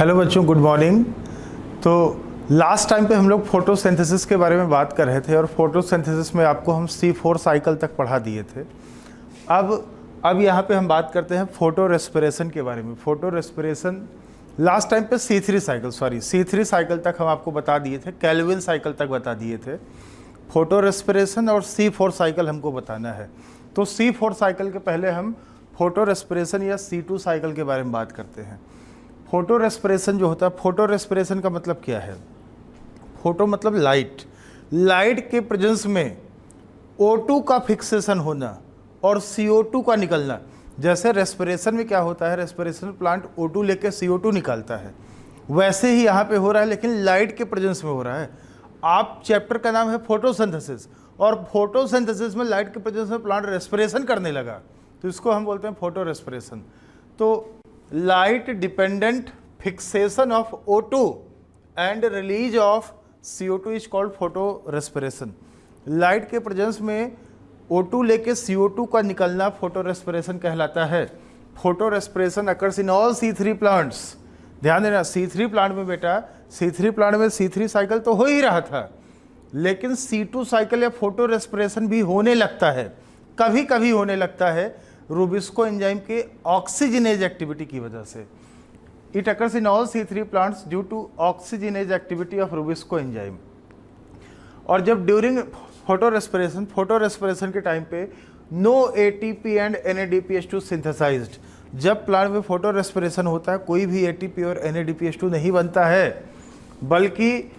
Hello बच्चों, good morning. तो last time पे हम लोग फोटोसिंथेसिस के बारे में बात कर रहे थे और फोटोसिंथेसिस में आपको हम C4 साइकिल तक पढ़ा दिए थे। अब यहाँ पे हम बात करते हैं फोटो रेस्पिरेशन के बारे में। फोटो रेस्पिरेशन लास्ट टाइम पे C3 साइकिल तक हम आपको बता दिए थे, केल्विन साइकिल तक बता दिए थे। फोटो रेस्पिरेशन और C4 साइकिल हमको बताना है। तो C4 साइकिल के पहले हम फोटो रेस्पिरेशन या C2 साइकिल के बारे में बात करते हैं। फोटो रेस्पिरेशन जो होता है, फोटो रेस्पिरेशन का मतलब क्या है? फोटो मतलब लाइट के प्रेजेंस में O2 का फिक्सेशन होना और CO2 का निकलना। जैसे रेस्पिरेशन में क्या होता है, रेस्पिरेशन प्लांट O2 लेके CO2 निकालता है, वैसे ही यहाँ पे हो रहा है, लेकिन लाइट के प्रेजेंस में हो रहा है। आप चैप्टर का नाम है फोटोसिंथेसिस, और फोटोसिंथेसिस में लाइट के प्रेजेंस में प्लांट रेस्पिरेशन करने लगा, तो इसको हम बोलते हैं फोटो रेस्पिरेशन। तो light dependent fixation of O2 and release of CO2 is called photo respiration. Light के प्रेजेंस में O2 लेके CO2 का निकलना फोटो रेस्पिरेशन कहलाता है। Photo respiration occurs in all C3 plants. ध्यान देना, C3 प्लांट में बेटा, C3 प्लांट में C3 साइकिल तो हो ही रहा था, लेकिन C2 साइकिल या फोटो रेस्पिरेशन भी होने लगता है, कभी कभी होने लगता है रूबिस्को एंजाइम के ऑक्सीजनेज एक्टिविटी की वजह से। It occurs in all C3 plants due to oxygenase activity of rubisco enzyme. और जब ड्यूरिंग फोटो रेस्पिरेशन के टाइम पे no ATP and NADPH2 synthesised. जब प्लांट में फोटो रेस्पिरेशन होता है, कोई भी ATP और NADPH2 नहीं बनता है, बल्कि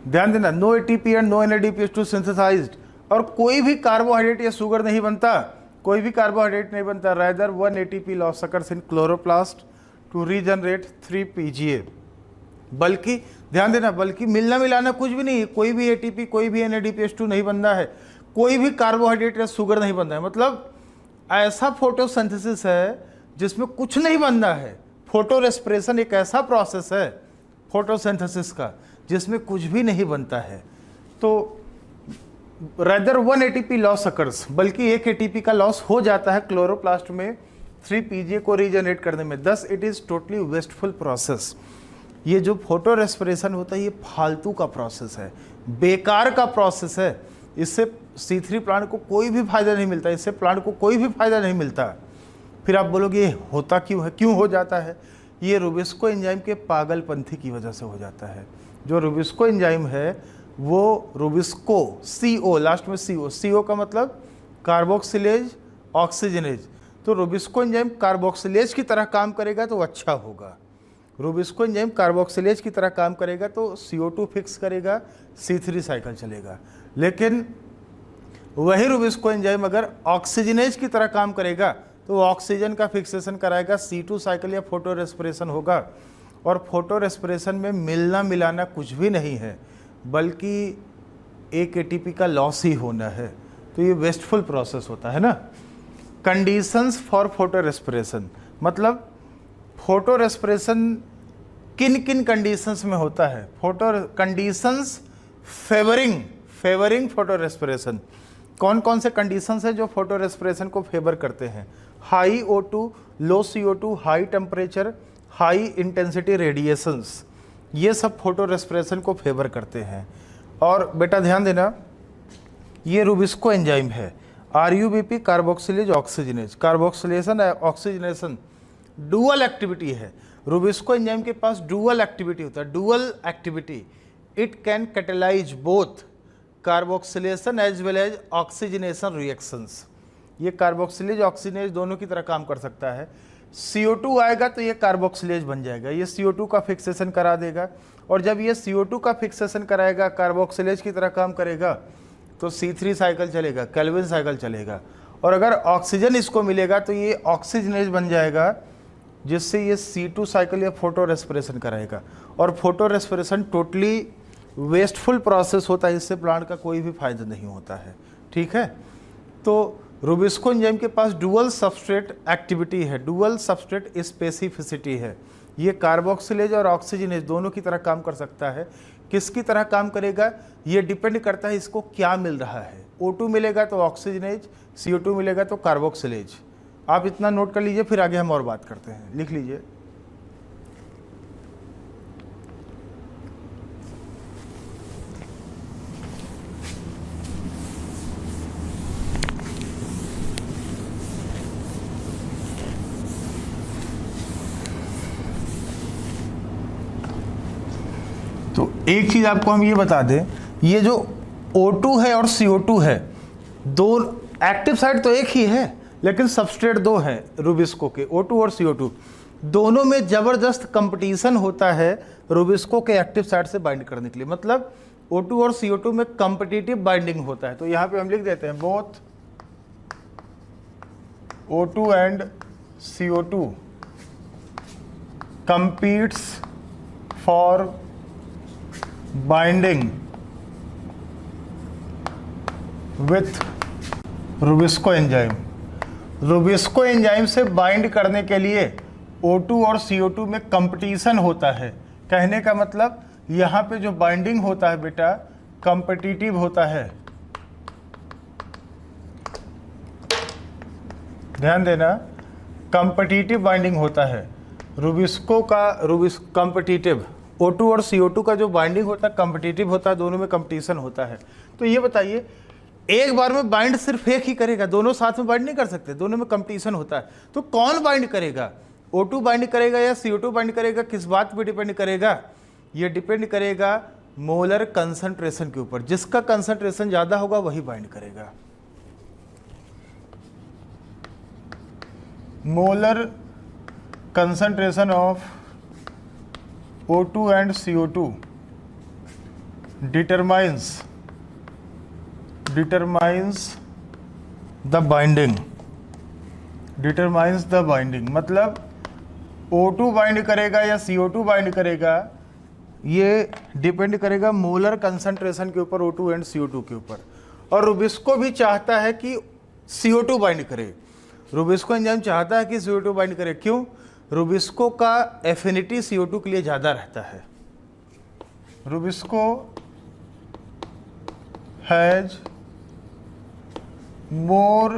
ध्यान देना, no ATP and no NADPH2 synthesised, और कोई भी कार्बोहाइड्रेट या शुगर नहीं बनता, कोई भी कार्बोहाइड्रेट नहीं बनता। Rather 1 ATP loss occurs in chloroplast to regenerate 3 PGA। बल्कि ध्यान देना, बल्कि मिलना मिलाना कुछ भी नहीं है, कोई भी ATP, कोई भी NADPH2 नहीं बनना है, कोई भी कार्बोहाइड्रेट या शुगर नहीं बनना है। मतलब ऐसा फोटोसिंथेसिस है जिसमें कुछ नहीं बनना है। फोटो रेस्पिरेशन एक ऐसा प्रोसेस है फोटोसिंथेसिस का जिसमें कुछ भी नहीं बनता है। तो रादर 1 ATP लॉस अकर्स, बल्कि 1 ATP का लॉस हो जाता है क्लोरोप्लास्ट में 3 PGA को रीजनरेट करने में। Thus it is totally wasteful process. ये जो फोटो रेस्पिरेशन होता है, ये फालतू का प्रोसेस है, बेकार का प्रोसेस है। इससे C3 प्लांट को कोई भी फायदा नहीं मिलता, इससे प्लांट को कोई भी फायदा नहीं मिलता। फिर आप बोलोगे ये होता क्यों है, क्यों हो जाता है? ये रूबिस्को एंजाइम के पागलपंथी की वजह से हो जाता है। जो रूबिस्को एंजाइम है वो रूबिस्को, CO लास्ट में CO का मतलब कार्बोक्सिलेज ऑक्सीजनेज। तो रूबिस्को एंजाइम कार्बोक्सिलेज की तरह काम करेगा तो अच्छा होगा। रूबिस्को एंजाइम कार्बोक्सिलेज की तरह काम करेगा तो CO2 फिक्स करेगा, C3 साइकिल चलेगा। लेकिन वही रूबिस्को एंजाइम अगर ऑक्सीजनेज की तरह काम करेगा तो ऑक्सीजन का फिक्सेशन कराएगा, C2 साइकिल या फोटो रेस्पिरेशन होगा। और फोटो रेस्पिरेशन में मिलना मिलाना कुछ भी नहीं है, बल्कि 1 ATP का लॉस ही होना है। तो ये वेस्टफुल प्रोसेस होता है ना। कंडीशंस फॉर फोटो रेस्पिरेशन, मतलब फोटो रेस्पिरेशन किन किन कंडीशंस में होता है? Photo conditions favouring photo respiration. कौन कौन से कंडीशंस है जो फोटो रेस्पिरेशन को फेवर करते हैं? हाई O2, लो CO2, high temperature, high intensity radiations, ये सब फोटो रेस्पिरेशन को फेवर करते हैं। और बेटा ध्यान देना, ये रूबिस्को एंजाइम है, RUBP carboxylase oxygenase. Carboxylation oxygenation dual activity है। रूबिस्को एंजाइम के पास डुअल एक्टिविटी होता है, dual activity. It can catalyse both carboxylation as well as oxygenation reactions. ये कार्बोक्सिलेज ऑक्सीजनेज दोनों की तरह काम कर सकता है। CO2 आएगा तो ये कार्बोक्सिलेज बन जाएगा, ये CO2 का फिक्सेशन करा देगा, और जब ये CO2 का फिक्सेशन कराएगा, कार्बोक्सिलेज की तरह काम करेगा, तो C3 साइकिल चलेगा, केल्विन साइकिल चलेगा। और अगर ऑक्सीजन इसको मिलेगा तो ये ऑक्सीजनेज बन जाएगा, जिससे ये C2 साइकिल या फोटो रेस्पिरेशन कराएगा। और photo respiration totally wasteful process होता है, इससे प्लांट का कोई भी फायदा नहीं होता है। ठीक है, तो रूबिस्को एंजाइम के पास डुअल सबस्ट्रेट एक्टिविटी है, डुअल सबस्ट्रेट स्पेसिफिसिटी है। ये कार्बोक्सिलेज और ऑक्सीजनेज दोनों की तरह काम कर सकता है। किसकी तरह काम करेगा ये डिपेंड करता है इसको क्या मिल रहा है। O2 मिलेगा तो ऑक्सीजनेज, CO2 मिलेगा तो कार्बोक्सिलेज। आप इतना नोट कर लीजिए, फिर आगे हम और बात करते हैं। लिख लीजिए। तो एक चीज़ आपको हम ये बता दें, ये जो O2 है और CO2 है, दो एक्टिव साइट तो एक ही है लेकिन सबस्ट्रेट दो हैं रूबिस्को के, O2 और CO2। दोनों में ज़बरदस्त कंपटीशन होता है रूबिस्को के एक्टिव साइट से बाइंड करने के लिए। मतलब O2 और CO2 में कॉम्पिटिटिव बाइंडिंग होता है। तो यहाँ पे हम लिख देते हैं both O2 and CO2 competes for binding with rubisco enzyme. Rubisco enzyme से बाइंड करने के लिए O2 और CO2 में कंपटीशन होता है। कहने का मतलब यहाँ पे जो बाइंडिंग होता है बेटा कॉम्पिटिटिव होता है। ध्यान देना, कॉम्पिटिटिव बाइंडिंग होता है। रूबिस्को कॉम्पिटिटिव, O2 और CO2 का जो बाइंडिंग होता है कॉम्पिटिटिव होता है, दोनों में कंपटीशन होता है। तो ये बताइए, एक बार में बाइंड सिर्फ एक ही करेगा, दोनों साथ में बाइंड नहीं कर सकते, दोनों में कंपटीशन होता है। तो कौन बाइंड करेगा, O2 बाइंड करेगा या CO2 बाइंड करेगा, किस बात पे डिपेंड करेगा? ये डिपेंड करेगा मोलर कंसंट्रेशन के ऊपर। जिसका कंसंट्रेशन ज़्यादा होगा वही बाइंड करेगा। Molar concentration of O2 and CO2 determines the binding, मतलब O2 बाइंड करेगा या CO2 बाइंड करेगा, ये डिपेंड करेगा मोलर कंसंट्रेशन के ऊपर, O2 एंड CO2 के ऊपर। और रूबिस्को भी चाहता है कि CO2 बाइंड करे, रूबिस्को एंजाइम चाहता है कि CO2 बाइंड करे। क्यों? रूबिस्को का एफिनिटी CO2 के लिए ज़्यादा रहता है। Rubisco has more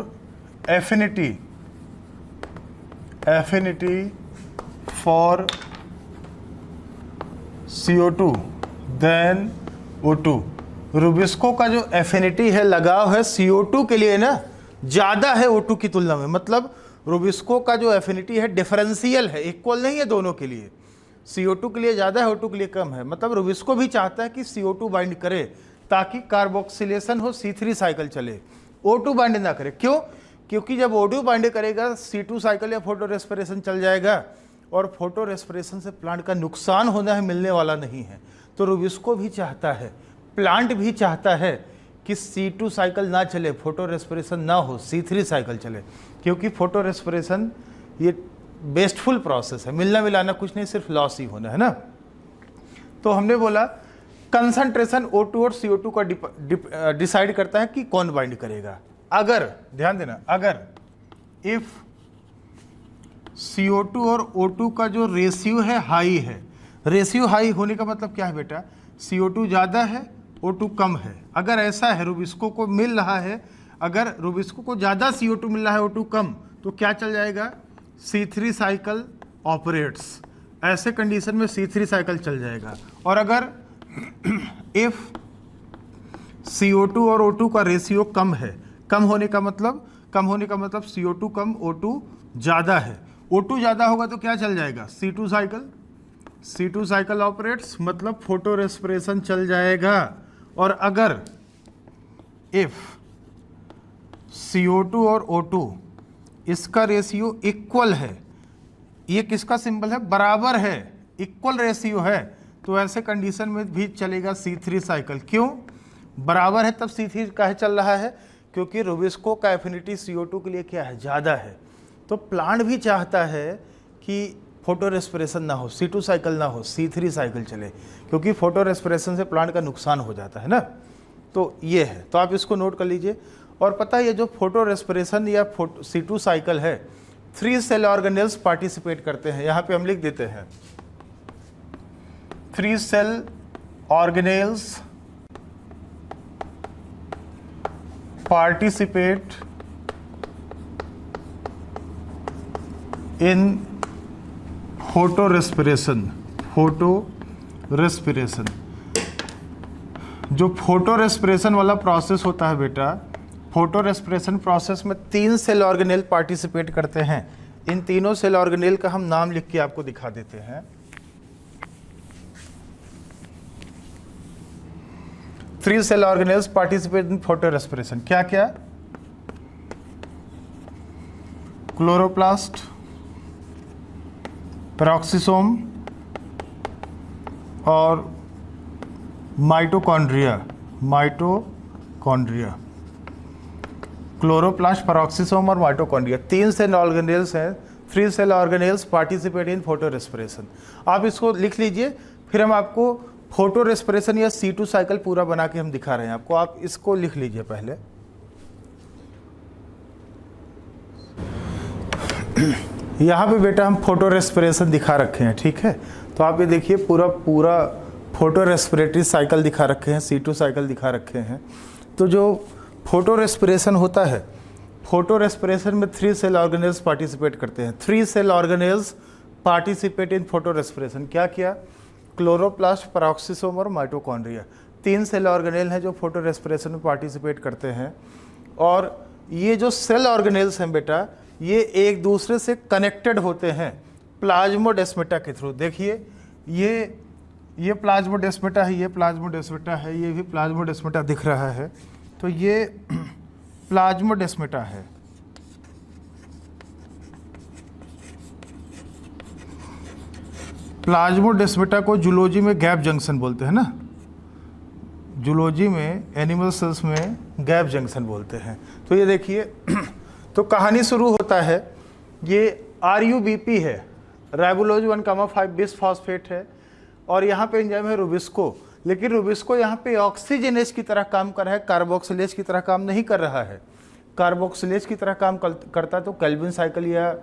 affinity for CO2 than O2। Rubisco का जो एफिनिटी है, लगाव है CO2 के लिए ना, ज़्यादा है O2 की तुलना में। मतलब रूबिस्को का जो एफिनिटी है डिफरेंशियल है, इक्वल नहीं है दोनों के लिए। CO2 के लिए ज़्यादा है, O2 के लिए कम है। मतलब रूबिस्को भी चाहता है कि CO2 बाइंड करे ताकि कार्बोक्सिलेशन हो, C3 साइकिल चले, O2 बाइंड ना करे। क्यों? क्योंकि जब O2 बाइंड करेगा C2 साइकिल या फोटो रेस्पिरेशन चल जाएगा, और फोटो रेस्पिरेशन से प्लांट का नुकसान होना है, मिलने वाला नहीं है। तो रूबिस्को भी चाहता है, प्लांट भी चाहता है कि C2 साइकिल ना चले, फोटो रेस्पिरेशन ना हो, C3 साइकिल चले। क्योंकि फोटो रेस्पिरेशन ये बेस्टफुल प्रोसेस है, मिलना मिलाना कुछ नहीं, सिर्फ लॉस ही होना है ना। तो हमने बोला कंसंट्रेशन O2 और CO2 का डिसाइड करता है कि कौन बाइंड करेगा। अगर, ध्यान देना, अगर इफ CO2 और O2 का जो रेशियो है हाई है, रेशियो हाई होने का मतलब क्या है बेटा? CO2 ज़्यादा है, O2 कम है। अगर ऐसा है, रूबिस्को को मिल रहा है, अगर रूबिस्को को ज़्यादा CO2 मिल रहा है, O2 कम, तो क्या चल जाएगा? C3 cycle operates. ऐसे कंडीशन में C3 साइकिल चल जाएगा। और अगर इफ CO2 और O2 का रेशियो कम है, कम होने का मतलब CO2 कम, O2 ज़्यादा है। O2 ज़्यादा होगा तो क्या चल जाएगा? C2 साइकिल ऑपरेट्स, मतलब फोटो रेस्पिरेशन चल जाएगा। और अगर इफ CO2 और O2 इसका रेशियो इक्वल है, ये किसका सिंबल है? बराबर है, इक्वल रेशियो है, तो ऐसे कंडीशन में भी चलेगा C3 साइकिल। क्यों? बराबर है तब C3 काहे चल रहा है? क्योंकि रूबिस्को का एफिनिटी CO2 के लिए क्या है? ज़्यादा है। तो प्लांट भी चाहता है कि फोटो रेस्पिरेशन ना हो, C2 साइकिल ना हो, C3 साइकिल चले, क्योंकि फोटो रेस्पिरेशन से प्लांट का नुकसान हो जाता है ना। तो ये है, तो आप इसको नोट कर लीजिए। और पता है ये जो फोटो रेस्पिरेशन या C2 साइकिल है, 3 सेल ऑर्गेनेल्स पार्टिसिपेट करते हैं। यहाँ पे हम लिख देते हैं 3 cell organelles participate in photo respiration. जो फोटो रेस्पिरेशन वाला प्रोसेस होता है बेटा, फोटो रेस्पिरेशन प्रोसेस में 3 सेल ऑर्गेनेल पार्टिसिपेट करते हैं। इन तीनों सेल ऑर्गेनेल का हम नाम लिख के आपको दिखा देते हैं। 3 cell organelles participate in photo respiration. क्या क्या? क्लोरोप्लास्ट, पेरोक्सिसोम और माइटोकॉन्ड्रिया। क्लोरोप्लास्ट, पेरोक्सिसोम और माइटोकॉन्ड्रिया 3 सेल ऑर्गेनेल्स हैं। 3 cell organelles participate in photo respiration. आप इसको लिख लीजिए, फिर हम आपको फोटो रेस्पिरेशन या C2 साइकिल पूरा बना के हम दिखा रहे हैं आपको। आप इसको लिख लीजिए पहले। यहाँ पे बेटा हम फोटो रेस्पिरेशन दिखा रखे हैं, ठीक है। तो आप ये देखिए पूरा फोटो रेस्पिरेटरी साइकिल दिखा रखे हैं, C2 साइकिल दिखा रखे हैं। तो जो फोटो रेस्पिरेशन होता है, फोटो रेस्पिरेशन में 3 सेल ऑर्गेनेल्स पार्टिसिपेट करते हैं। 3 cell organelles participate in photo respiration. क्या किया? क्लोरोप्लास्ट, पेरोक्सिसोम और माइटोकॉन्ड्रिया 3 सेल ऑर्गेनेल हैं जो फोटो रेस्पिरेशन में पार्टिसिपेट करते हैं। और ये जो सेल ऑर्गेनेल्स हैं बेटा, ये एक दूसरे से कनेक्टेड होते हैं प्लाज्मोडेस्माटा के थ्रू। देखिए ये प्लाज्मोडेस्माटा है, ये प्लाज्मोडेस्माटा है, ये भी प्लाज्मोडेस्माटा दिख रहा है। तो ये प्लाज्मोडेस्माटा है। प्लाज्मोडेस्माटा को जूलॉजी में गैप जंक्शन बोलते हैं ना, जूलॉजी में एनिमल सेल्स में गैप जंक्शन बोलते हैं। तो ये देखिए तो कहानी शुरू होता है। ये RUBP है, राइबोलोज 1,5 बिस फॉस्फेट है, और यहाँ पे एंजाइम है रुबिस्को। लेकिन रुबिस्को यहाँ पे ऑक्सीजनेज की तरह काम कर रहा है, कार्बोक्सिलेज की तरह काम नहीं कर रहा है। कार्बोक्सिलेज की तरह काम करता तो केल्विन साइकिल या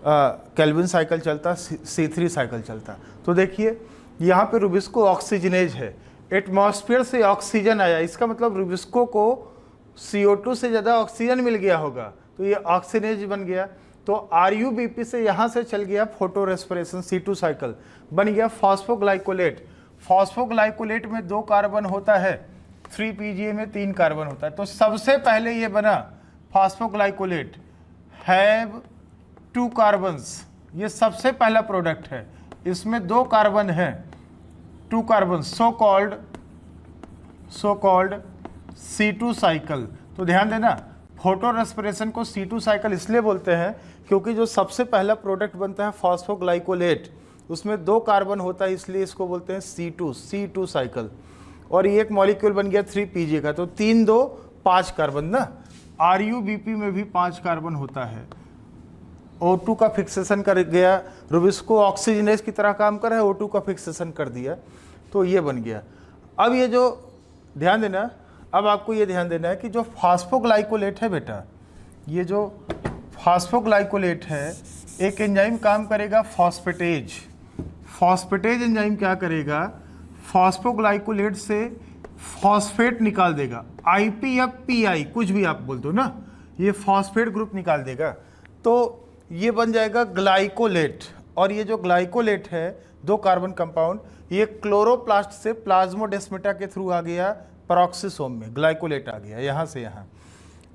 केल्विन साइकिल चलता, C3 साइकिल चलता। तो देखिए यहाँ पे रुबिस्को ऑक्सीजनेज है, एटमॉस्फेयर से ऑक्सीजन आया, इसका मतलब रुबिस्को को CO2 से ज़्यादा ऑक्सीजन मिल गया होगा, तो ये ऑक्सीजनेज बन गया। तो RUBP से यहाँ से चल गया फोटो रेस्पिरेशन, C2 साइकिल बन गया फॉस्फोग्लाइकोलेट। फॉस्फोग्लाइकोलेट में 2 कार्बन होता है, 3PGA में 3 कार्बन होता है। तो सबसे पहले ये बना फॉस्फोग्लाइकोलेट, हैव 2 कार्बन्स, ये सबसे पहला प्रोडक्ट है। इसमें 2 कार्बन है, 2 carbon, so called C2 cycle. तो ध्यान देना, फोटो रेस्पिरेशन को C2 साइकिल इसलिए बोलते हैं क्योंकि जो सबसे पहला प्रोडक्ट बनता है फॉस्फोग्लाइकोलेट, उसमें 2 कार्बन होता है, इसलिए इसको बोलते हैं C2 साइकिल। और ये एक मॉलिक्यूल बन गया 3PGA का, तो 3 2 5 कार्बन ना। RUBP में भी 5 कार्बन होता है। O2 का फिक्सेशन कर गया, रुबिस्को ऑक्सीजनेज की तरह काम कर रहा है, O2 का फिक्सेशन कर दिया, तो ये बन गया। अब ये जो ध्यान देना, अब आपको ये ध्यान देना है कि जो फॉस्फोग्लाइकोलेट है बेटा, ये जो फॉस्फोग्लाइकोलेट है, एक एंजाइम काम करेगा फॉस्फेटेज। फॉस्फेटेज एंजाइम क्या करेगा? फॉस्फोग्लाइकोलेट से फॉस्फेट निकाल देगा, IP या PI कुछ भी आप बोल दो ना, ये फॉस्फेट ग्रुप निकाल देगा। तो ये बन जाएगा ग्लाइकोलेट। और ये जो ग्लाइकोलेट है, 2 कार्बन कंपाउंड, ये क्लोरोप्लास्ट से प्लाज्मोडेस्माटा के थ्रू आ गया पेरोक्सिसोम में, ग्लाइकोलेट आ गया यहाँ से यहाँ।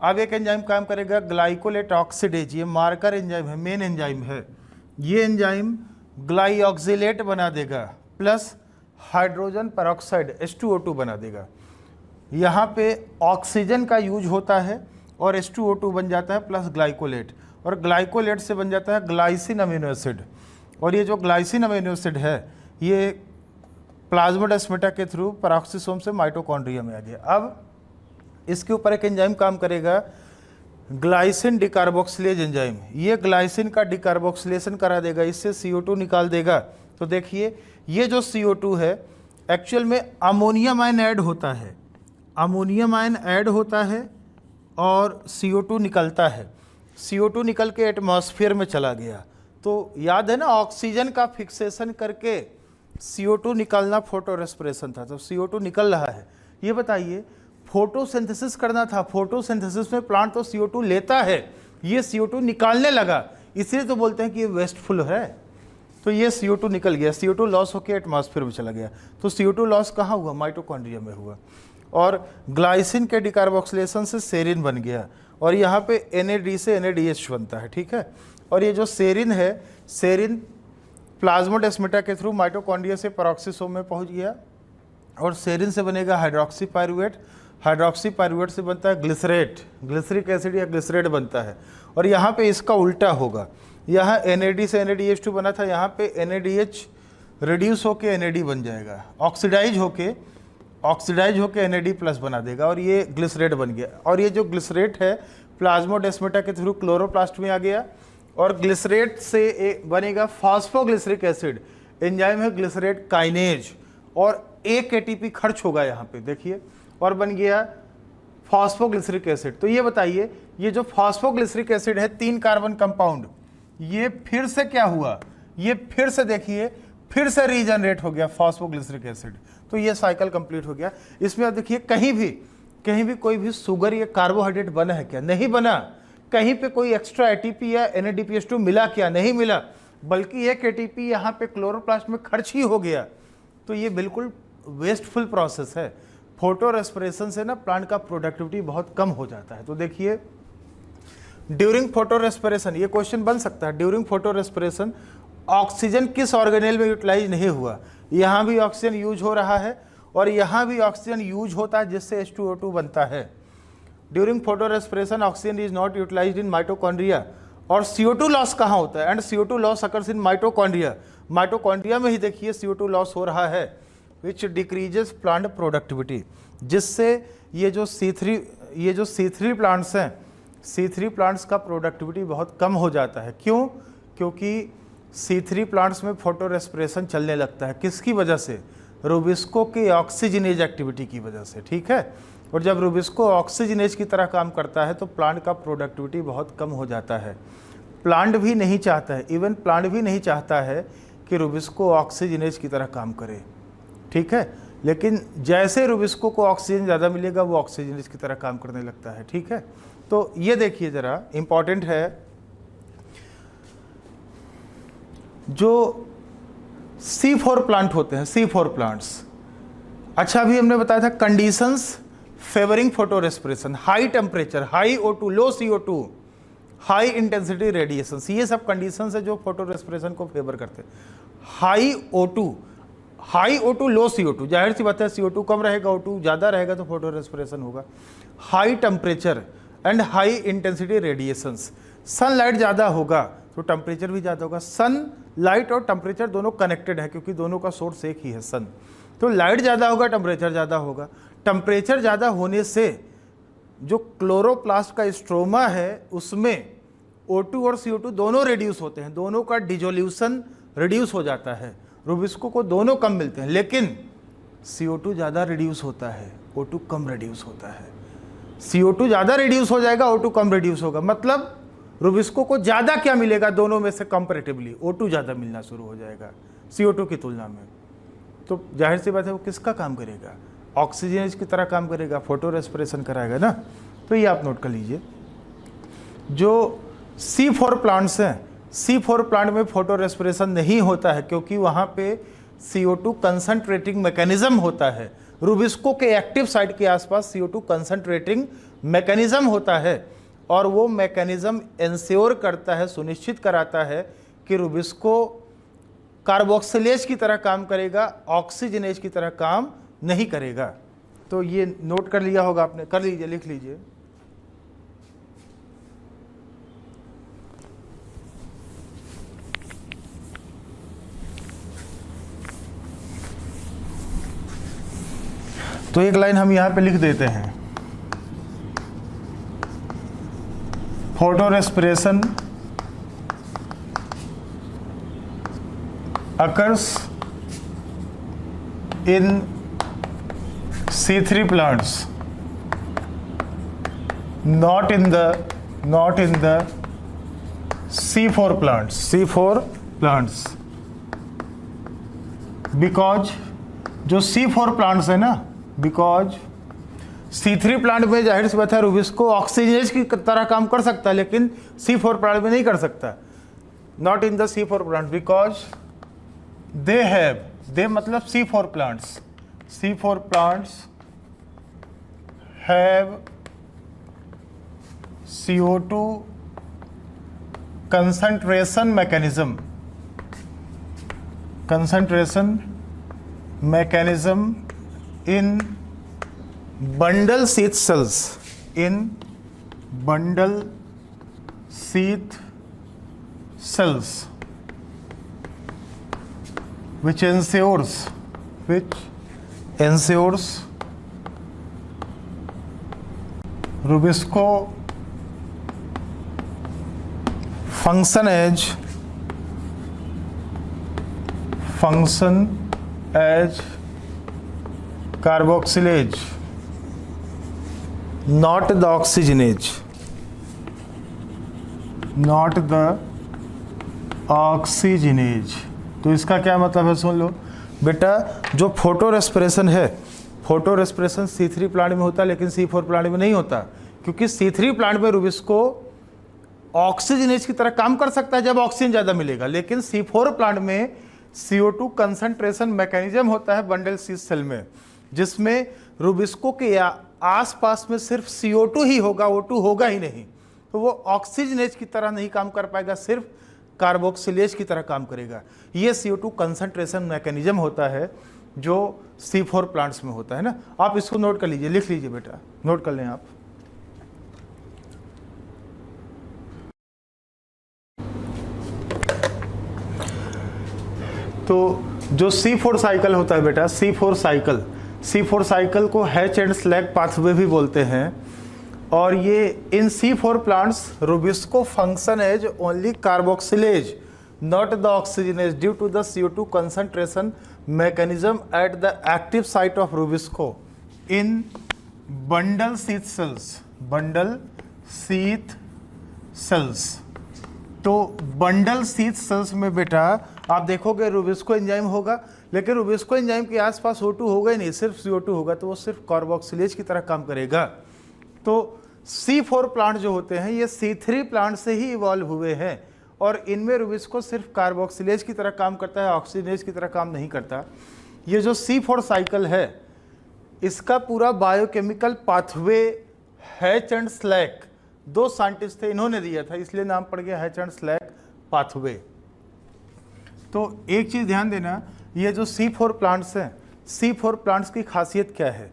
अब एक एंजाइम काम करेगा ग्लाइकोलेट ऑक्सीडेज, ये मार्कर एंजाइम है, मेन एंजाइम है। ये एंजाइम ग्लाइऑक्सिलेट बना देगा प्लस हाइड्रोजन पेरोक्साइड H2O2 बना देगा। यहाँ पे ऑक्सीजन का यूज होता है और H2O2 बन जाता है प्लस ग्लाइकोलेट, और ग्लाइकोलेट से बन जाता है ग्लाइसिन अमीनो एसिड। और ये जो ग्लाइसिन अमीनो एसिड है, ये प्लाज्मोडेस्माटा के थ्रू पेरोक्सिसोम से माइटोकॉन्ड्रिया में आ गया। अब इसके ऊपर एक एंजाइम काम करेगा ग्लाइसिन डिकार्बोक्सिलेज एंजाइम। ये ग्लाइसिन का डिकार्बोक्सिलेशन करा देगा, इससे CO2 निकाल देगा। तो देखिए ये जो CO2 है, एक्चुअल में अमोनियम आयन ऐड होता है, अमोनियम आयन ऐड होता है और CO2 निकलता है। CO2 निकल के एटमॉस्फेयर में चला गया। तो याद है ना, ऑक्सीजन का फिक्सेशन करके CO2 निकालना फोटो रेस्पिरेशन था। तो CO2 निकल रहा है। ये बताइए, फोटोसिंथेसिस करना था, फोटोसिंथेसिस में प्लांट तो CO2 लेता है, ये CO2 निकालने लगा, इसलिए तो बोलते हैं कि ये वेस्टफुल है। तो ये CO2 निकल गया, CO2 लॉस होकर एटमॉस्फेयर में चला गया। तो CO2 लॉस कहाँ हुआ? माइटोकॉन्ड्रिया में हुआ। और ग्लाइसिन के डिकार्बोक्सिलेशन से सेरिन बन गया, और यहाँ पे NAD से NADH बनता है, ठीक है। और ये जो सेरिन है, सेरिन प्लाज्मोडेस्माटा के थ्रू माइटोकॉन्ड्रिया से पेरोक्सिसोम में पहुँच गया, और सेरिन से बनेगा हाइड्रोक्सी पायरुवेट, हाइड्रोक्सी पायरुवेट से बनता है ग्लिसरेट, ग्लिसरिक एसिड या ग्लिसरेट बनता है। और यहाँ पे इसका उल्टा होगा, यहाँ NAD से NADH2 बना था, यहाँ पे NADH रिड्यूस होके NAD बन जाएगा, ऑक्सीडाइज होके NAD प्लस बना देगा और ये ग्लिसरेट बन गया। और ये जो ग्लिसरेट है प्लाज्मोडेस्माटा के थ्रू क्लोरोप्लास्ट में आ गया और ग्लिसरेट से बनेगा फॉस्फोग्लिसरिक एसिड, एंजाइम है ग्लिसरेट काइनेज और एक ATP खर्च होगा यहाँ पे देखिए और बन गया फॉस्फोग्लिसरिक एसिड। तो ये बताइए ये जो फॉस्फोग्लिसरिक एसिड है 3 कार्बन कंपाउंड, ये फिर से क्या हुआ, ये फिर से देखिए फिर से रीजनरेट हो गया फॉस्फोग्लिसरिक एसिड। तो ये साइकिल कंप्लीट हो गया। इसमें आप देखिए कहीं भी कोई भी शुगर या कार्बोहाइड्रेट बना है क्या, नहीं बना। कहीं पे कोई एक्स्ट्रा ATP या NADPH2 मिला क्या, नहीं मिला, बल्कि एक ATP यहाँ पे क्लोरोप्लास्ट में खर्च ही हो गया। तो ये बिल्कुल वेस्टफुल प्रोसेस है। फोटो रेस्पिरेशन से ना प्लांट का प्रोडक्टिविटी बहुत कम हो जाता है। तो देखिए ड्यूरिंग फोटो रेस्पिरेशन, ये क्वेश्चन बन सकता है, ड्यूरिंग फोटो रेस्पिरेशन ऑक्सीजन किस ऑर्गेनेल में यूटिलाइज नहीं हुआ। यहाँ भी ऑक्सीजन यूज हो रहा है और यहाँ भी ऑक्सीजन यूज होता है जिससे H2O2 बनता है। During photo respiration oxygen is not utilised in mitochondria. और CO2 लॉस कहाँ होता है, and CO2 loss occurs in mitochondria. Mitochondria में ही देखिए CO2 लॉस हो रहा है विच डिक्रीजेस प्लांट प्रोडक्टिविटी, जिससे ये जो C3 प्लांट्स हैं, C3 प्लांट्स का प्रोडक्टिविटी बहुत कम हो जाता है। क्यों? क्योंकि C3 प्लांट्स में फोटो रेस्पिरेशन चलने लगता है। किसकी वजह से? रूबिस्को की ऑक्सीजनेज एक्टिविटी की वजह से, ठीक है। और जब रूबिस्को ऑक्सीजनेज की तरह काम करता है तो प्लांट का प्रोडक्टिविटी बहुत कम हो जाता है। प्लांट भी नहीं चाहता है, इवन प्लांट भी नहीं चाहता है कि रूबिस्को ऑक्सीजनेज की तरह काम करे, ठीक है। लेकिन जैसे रूबिस्को को ऑक्सीजन ज़्यादा मिलेगा वो ऑक्सीजनेज की तरह काम करने लगता है, ठीक है। तो ये देखिए ज़रा इम्पॉर्टेंट है, जो C4 प्लांट होते हैं, C4 प्लांट्स। अच्छा अभी हमने बताया था conditions favouring photo respiration, high temperature, high O2, लो CO2, हाई इंटेंसिटी रेडिएशन, ये सब कंडीशंस है जो फोटो रेस्पिरेशन को फेवर करते हैं। हाई O2 लो CO2, जाहिर सी बात है CO2 कम रहेगा, O2 ज़्यादा रहेगा तो फोटो रेस्पिरेशन होगा। High temperature and high intensity radiations, sunlight ज़्यादा होगा तो टेम्परेचर भी ज़्यादा होगा। सन लाइट और टेम्परेचर दोनों कनेक्टेड है क्योंकि दोनों का सोर्स एक ही है सन। तो लाइट ज़्यादा होगा, टेम्परेचर ज़्यादा होगा। टेम्परेचर ज़्यादा होने से जो क्लोरोप्लास्ट का स्ट्रोमा है उसमें O2 और CO2 दोनों रिड्यूस होते हैं, दोनों का डिजोल्यूशन रिड्यूस हो जाता है। रूबिस्को को दोनों कम मिलते हैं, लेकिन CO2 ज़्यादा रिड्यूस होता है, O2 कम रिड्यूस होता है। CO2 ज़्यादा रिड्यूस हो जाएगा, O2 कम रिड्यूस होगा। मतलब रूबिस्को को ज़्यादा क्या मिलेगा दोनों में से कंपैरेटिवली, O2 ज़्यादा मिलना शुरू हो जाएगा CO2 की तुलना में। तो जाहिर सी बात है वो किसका काम करेगा, ऑक्सीजनेज की तरह काम करेगा, फोटो रेस्पिरेशन कराएगा ना। तो ये आप नोट कर लीजिए। जो C4 प्लांट्स हैं, C4 प्लांट में फोटो रेस्पिरेशन नहीं होता है क्योंकि वहाँ पे CO2 कंसंट्रेटिंग मैकेनिज्म होता है। रूबिस्को के एक्टिव साइट के आसपास CO2 कंसंट्रेटिंग मैकेनिज्म होता है और वो मैकेनिज्म इंश्योर करता है, सुनिश्चित कराता है कि रूबिस्को कार्बोक्सिलेज की तरह काम करेगा, ऑक्सीजनेज की तरह काम नहीं करेगा। तो ये नोट कर लिया होगा आपने, कर लीजिए, लिख लीजिए। तो एक लाइन हम यहां पे लिख देते हैं, photo respiration occurs in C3 plants, not in the C4 plants, because जो C4 प्लांट्स है ना, बिकॉज C3 प्लांट में जाहिर सी बात है रूबिस्को ऑक्सीजनेज की तरह काम कर सकता है लेकिन C4 प्लांट में नहीं कर सकता। Not in the C4 plant because they मतलब C4 plants have CO2 concentration mechanism in bundle sheath cells, in bundle sheath cells, which ensures Rubisco function as carboxylase, not the oxygenase, तो इसका क्या मतलब है सुन लो बेटा। जो फोटो रेस्पिरेशन है, photo respiration C3 plant में होता है लेकिन C4 प्लांट में नहीं होता, क्योंकि C3 प्लांट में रुबिस्को ऑक्सीजनेज की तरह काम कर सकता है जब ऑक्सीजन ज़्यादा मिलेगा, लेकिन C4 प्लांट में CO2 कंसंट्रेशन मैकेनिज्म होता है बंडल शीथ सेल में, जिसमें रुबिस्को के आसपास में सिर्फ CO2 ही होगा, O2 होगा ही नहीं, तो वो ऑक्सीजनेज की तरह नहीं काम कर पाएगा, सिर्फ कार्बोक्सिलेज की तरह काम करेगा। ये CO2 कंसंट्रेशन मैकेनिज्म होता है जो C4 प्लांट्स में होता है ना। आप इसको नोट कर लीजिए, लिख लीजिए बेटा, नोट कर लें आप। तो जो C4 साइकिल होता है बेटा, C4 साइकिल को हैच एंड स्लैग पाथवे भी बोलते हैं, और ये in C4 plants rubisco function as only carboxylase not the oxygenase due to the CO2 concentration mechanism at the active site of Rubisco in bundle sheath cells। तो bundle sheath sales में बेटा आप देखोगे रुबिस्को एंजाइम होगा, लेकिन Rubisco enzyme के आसपास O2 होगा ही नहीं, सिर्फ CO2 होगा, तो वो सिर्फ कार्बोक्सिलेज की तरह काम करेगा। तो C4 प्लांट जो होते हैं ये C3 प्लांट से ही इवॉल्व हुए हैं, और इनमें रुबिस्को सिर्फ कार्बोक्सिलेज की तरह काम करता है, ऑक्सीजनेज की तरह काम नहीं करता। ये जो C4 साइकिल है इसका पूरा biochemical pathway hatch and slag, दो साइंटिस्ट थे, इन्होंने दिया था, इसलिए नाम पड़ गया हैच एंड स्लैग पाथवे। तो एक चीज़ ध्यान देना, ये जो C4 प्लांट्स हैं, C4 प्लांट्स की खासियत क्या है?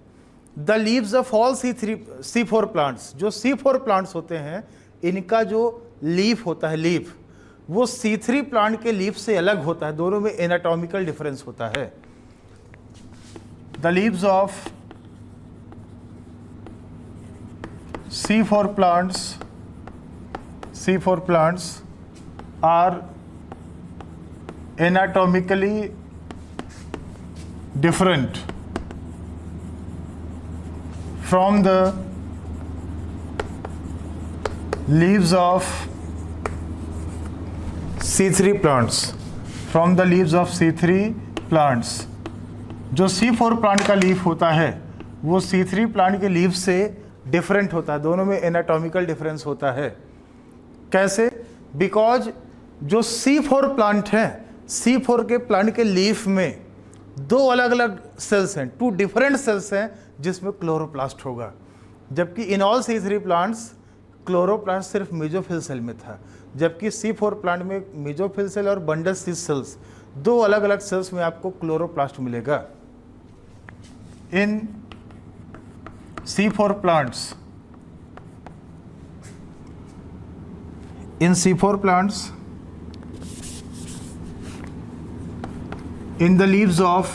The leaves of all C4 plants, जो C4 प्लांट्स होते हैं इनका जो लीफ होता है, लीफ वो C3 प्लांट के लीफ से अलग होता है, दोनों में एनाटॉमिकल डिफरेंस होता है। The leaves of C4 plants are anatomically different from the leaves of C3 plants, जो C4 प्लांट का लीफ होता है वो C3 प्लांट के लीफ से डिफरेंट होता है, दोनों में एनाटॉमिकल डिफरेंस होता है। कैसे? बिकॉज जो C4 प्लांट है, C4 के प्लांट के लीफ में दो अलग अलग सेल्स हैं, टू डिफरेंट सेल्स हैं जिसमें क्लोरोप्लास्ट होगा, जबकि इन ऑल C3 प्लांट्स क्लोरोप्लास्ट सिर्फ मेजोफिल सेल में था, जबकि C4 प्लांट में मेजोफिल सेल और बंडल शीथ सेल्स, दो अलग अलग सेल्स में आपको क्लोरोप्लास्ट मिलेगा। इन C4 plants, in the leaves of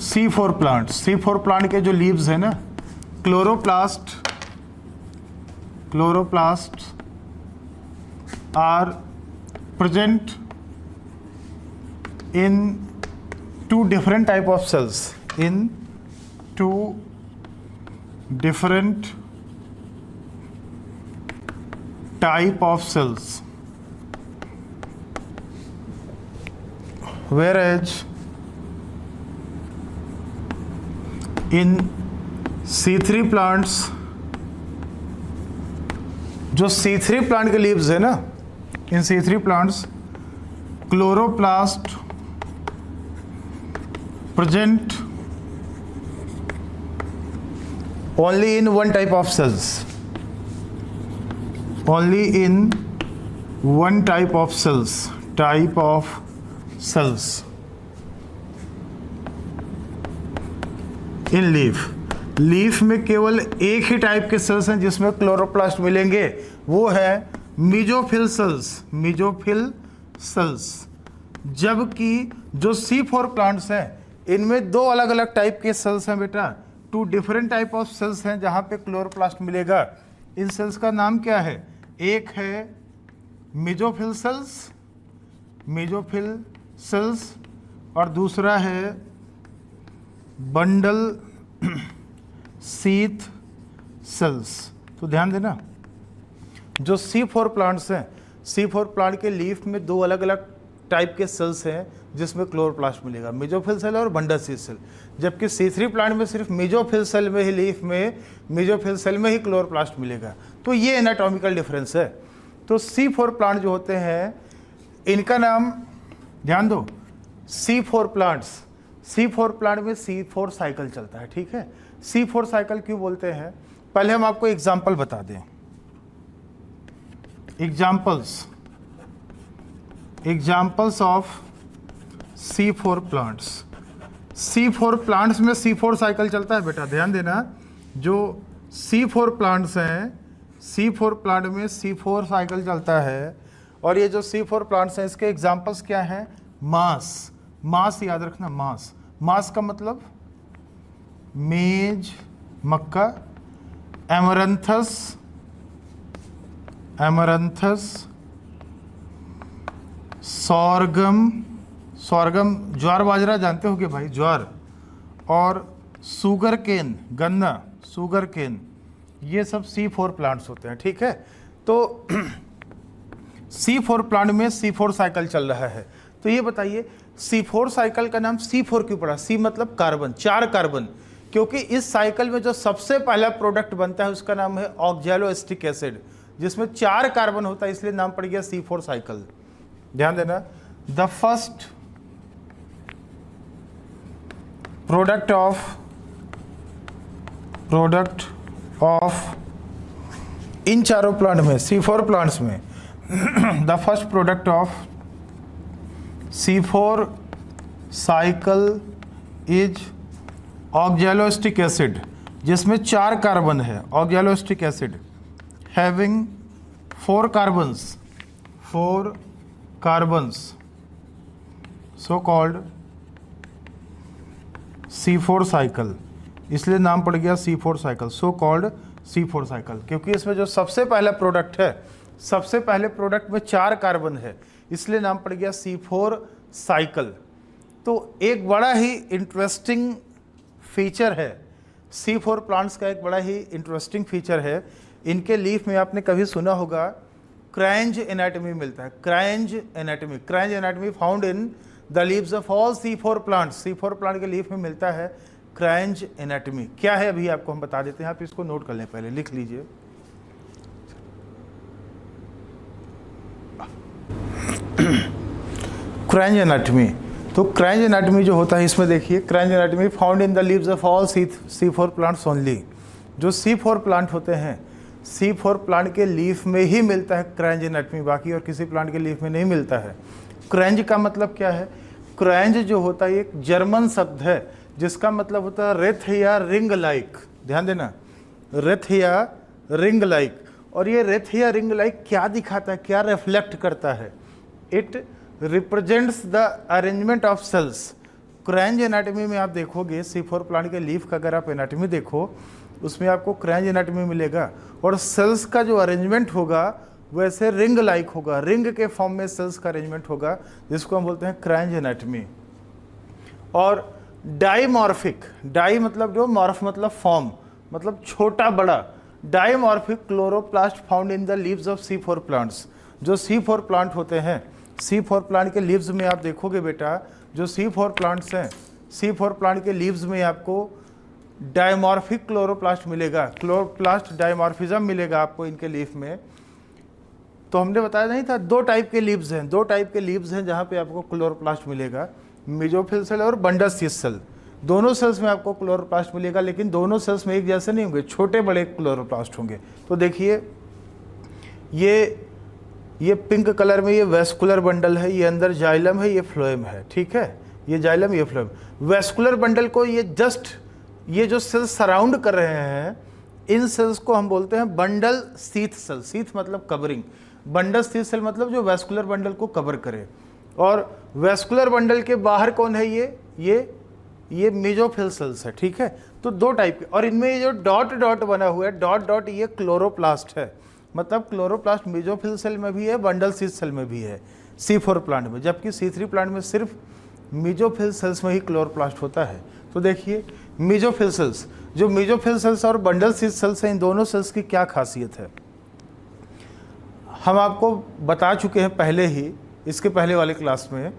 C4 plants, C4 plant के जो लीव्स है ना, chloroplast are present in two different type of cells, different type of cells, whereas in C3 plants, जो C3 प्लांट के leaves है ना, इन C3 plants chloroplast present only in one type of cells, only in one type of cells, in leaf में केवल एक ही type के sales हैं जिसमें क्लोरोप्लास्ट मिलेंगे, वो है मीजोफिल सेल्स। जबकि जो C4 प्लांट्स हैं इनमें दो अलग अलग टाइप के सेल्स हैं बेटा, 2 डिफरेंट टाइप ऑफ सेल्स हैं जहां पे क्लोरोप्लास्ट मिलेगा। इन सेल्स का नाम क्या है? एक है मीजोफिल सेल्स और दूसरा है बंडल शीथ सेल्स। तो ध्यान देना, जो C4 प्लांट्स हैं, C4 प्लांट के लीफ में दो अलग अलग टाइप के सेल्स हैं जिसमें क्लोरोप्लास्ट मिलेगा, मेजोफिल सेल और बंडल शीथ सेल। जबकि C3 प्लांट में सिर्फ मेजोफिल सेल में ही, लीफ में मेजोफिल सेल में ही क्लोरोप्लास्ट मिलेगा। तो ये एनाटॉमिकल डिफरेंस है। तो C4 प्लांट जो होते हैं इनका नाम ध्यान दो, C4 प्लांट में C4 साइकिल चलता है, ठीक है। C4 साइकिल क्यों बोलते हैं? पहले हम आपको एग्जाम्पल बता दें। Examples of C4 plants. C4 plants में C4 साइकिल चलता है बेटा, ध्यान देना। जो C4 प्लांट्स हैं, C4 प्लांट में C4 साइकिल चलता है। और ये जो C4 प्लांट्स हैं इसके एग्जाम्पल्स क्या हैं? मास याद रखना, मास का मतलब मेज मक्का, एमरंथस सॉर्गम ज्वार बाजरा जानते हो कि भाई, ज्वार, और सुगर केन गन्ना, ये सब C4 प्लांट्स होते हैं, ठीक है। तो C4 प्लांट में C4 साइकिल चल रहा है। तो ये बताइए C4 साइकिल का नाम C4 क्यों पड़ा? C मतलब कार्बन, 4 कार्बन, क्योंकि इस साइकिल में जो सबसे पहला प्रोडक्ट बनता है उसका नाम है ऑक्सैलोएसिटिक एसिड, जिसमें 4 कार्बन होता है, इसलिए नाम पड़ गया C4 साइकिल। ध्यान देना, द फर्स्ट प्रोडक्ट ऑफ इन चारों प्लांट में, C4 प्लांट्स में the first product of C4 cycle is oxaloacetic acid, जिसमें 4 कार्बन है, oxaloacetic acid having 4 carbons so called C4 cycle, इसलिए नाम पड़ गया C4 cycle, so called C4 cycle, क्योंकि इसमें जो सबसे पहला प्रोडक्ट है, सबसे पहले प्रोडक्ट में 4 कार्बन है, इसलिए नाम पड़ गया C4 साइकिल। तो एक बड़ा ही इंटरेस्टिंग फीचर है C4 प्लांट्स का, एक बड़ा ही इंटरेस्टिंग फीचर है, इनके लीफ में आपने कभी सुना होगा क्रांज एनाटॉमी मिलता है। Kranz anatomy found in the leaves of all C4 plants. C4 plant के लीफ में मिलता है क्रांज एनाटॉमी। क्या है अभी आपको हम बता देते हैं, आप इसको नोट कर लें, पहले लिख लीजिए। क्रांज एनाटॉमी, तो क्रांज एनाटॉमी जो होता है इसमें देखिए, Kranz anatomy found in the leaves of all C4 plants only. जो C4 प्लांट होते हैं, C4 प्लांट के लीफ में ही मिलता है क्रांज एनाटॉमी, बाकी और किसी प्लांट के लीफ में नहीं मिलता है। क्रांज का मतलब क्या है? क्रांज जो होता है एक जर्मन शब्द है जिसका मतलब होता है रेथ या रिंग लाइक। ध्यान देना, रेथ या रिंग लाइक। और ये रेथ या रिंग लाइक क्या दिखाता है, क्या रिफ्लेक्ट करता है? It represents the arrangement of cells. Kranz anatomy में आप देखोगे C4 प्लांट के लीफ का अगर आप एनाटॉमी देखो, उसमें आपको क्रांज एनाटॉमी मिलेगा, और सेल्स का जो अरेंजमेंट होगा वैसे रिंग लाइक होगा, रिंग के फॉर्म में सेल्स का अरेंजमेंट होगा, जिसको हम बोलते हैं क्रांज एनाटॉमी। और डाइमॉर्फिक, डाई मतलब जो, मॉर्फ मतलब फॉर्म, मतलब छोटा बड़ा, dimorphic chloroplast found in the leaves of C4 plants. जो C4 प्लांट होते हैं, C4 प्लांट के लीव्स में आप देखोगे बेटा, जो C4 प्लांट्स हैं, C4 प्लांट के लीव्स में आपको डायमॉर्फिक क्लोरोप्लास्ट मिलेगा, क्लोरोप्लास्ट डायमॉर्फिज्म मिलेगा आपको इनके लीफ में। तो हमने बताया नहीं था, 2 टाइप के लीव्स हैं, 2 टाइप के लीव्स हैं जहाँ पे आपको क्लोरोप्लास्ट मिलेगा, मेजोफिल सेल और बंडल शीथ सेल। दोनों सेल्स में आपको क्लोरोप्लास्ट मिलेगा, लेकिन दोनों सेल्स में एक जैसे नहीं होंगे, छोटे बड़े क्लोरोप्लास्ट होंगे। तो देखिए ये पिंक कलर में ये वेस्कुलर बंडल है, ये अंदर जाइलम है, ये फ्लोएम है, ठीक है, ये जाइलम ये फ्लोएम। वेस्कुलर बंडल को ये जस्ट ये जो सेल्स सराउंड कर रहे हैं, इन सेल्स को हम बोलते हैं बंडल शीथ सेल। शीथ मतलब कवरिंग, बंडल शीथ सेल मतलब जो वैस्कुलर बंडल को कवर करे। और वैस्कुलर बंडल के बाहर कौन है? ये मेसोफिल सेल्स है, ठीक है। तो दो टाइप के, और इनमें ये जो डॉट डॉट बना हुआ है, डॉट डॉट, ये क्लोरोप्लास्ट है। मतलब क्लोरोप्लास्ट मेसोफिल सेल में भी है, बंडल शीथ सेल में भी है, C4 प्लांट में, जबकि C3 प्लांट में सिर्फ मेसोफिल सेल्स में ही क्लोरोप्लास्ट होता है। तो देखिए मेसोफिल सेल्स, जो मेसोफिल सेल्स और बंडल शीथ सेल्स हैं, इन दोनों सेल्स की क्या खासियत है हम आपको बता चुके हैं पहले ही, इसके पहले वाले क्लास में,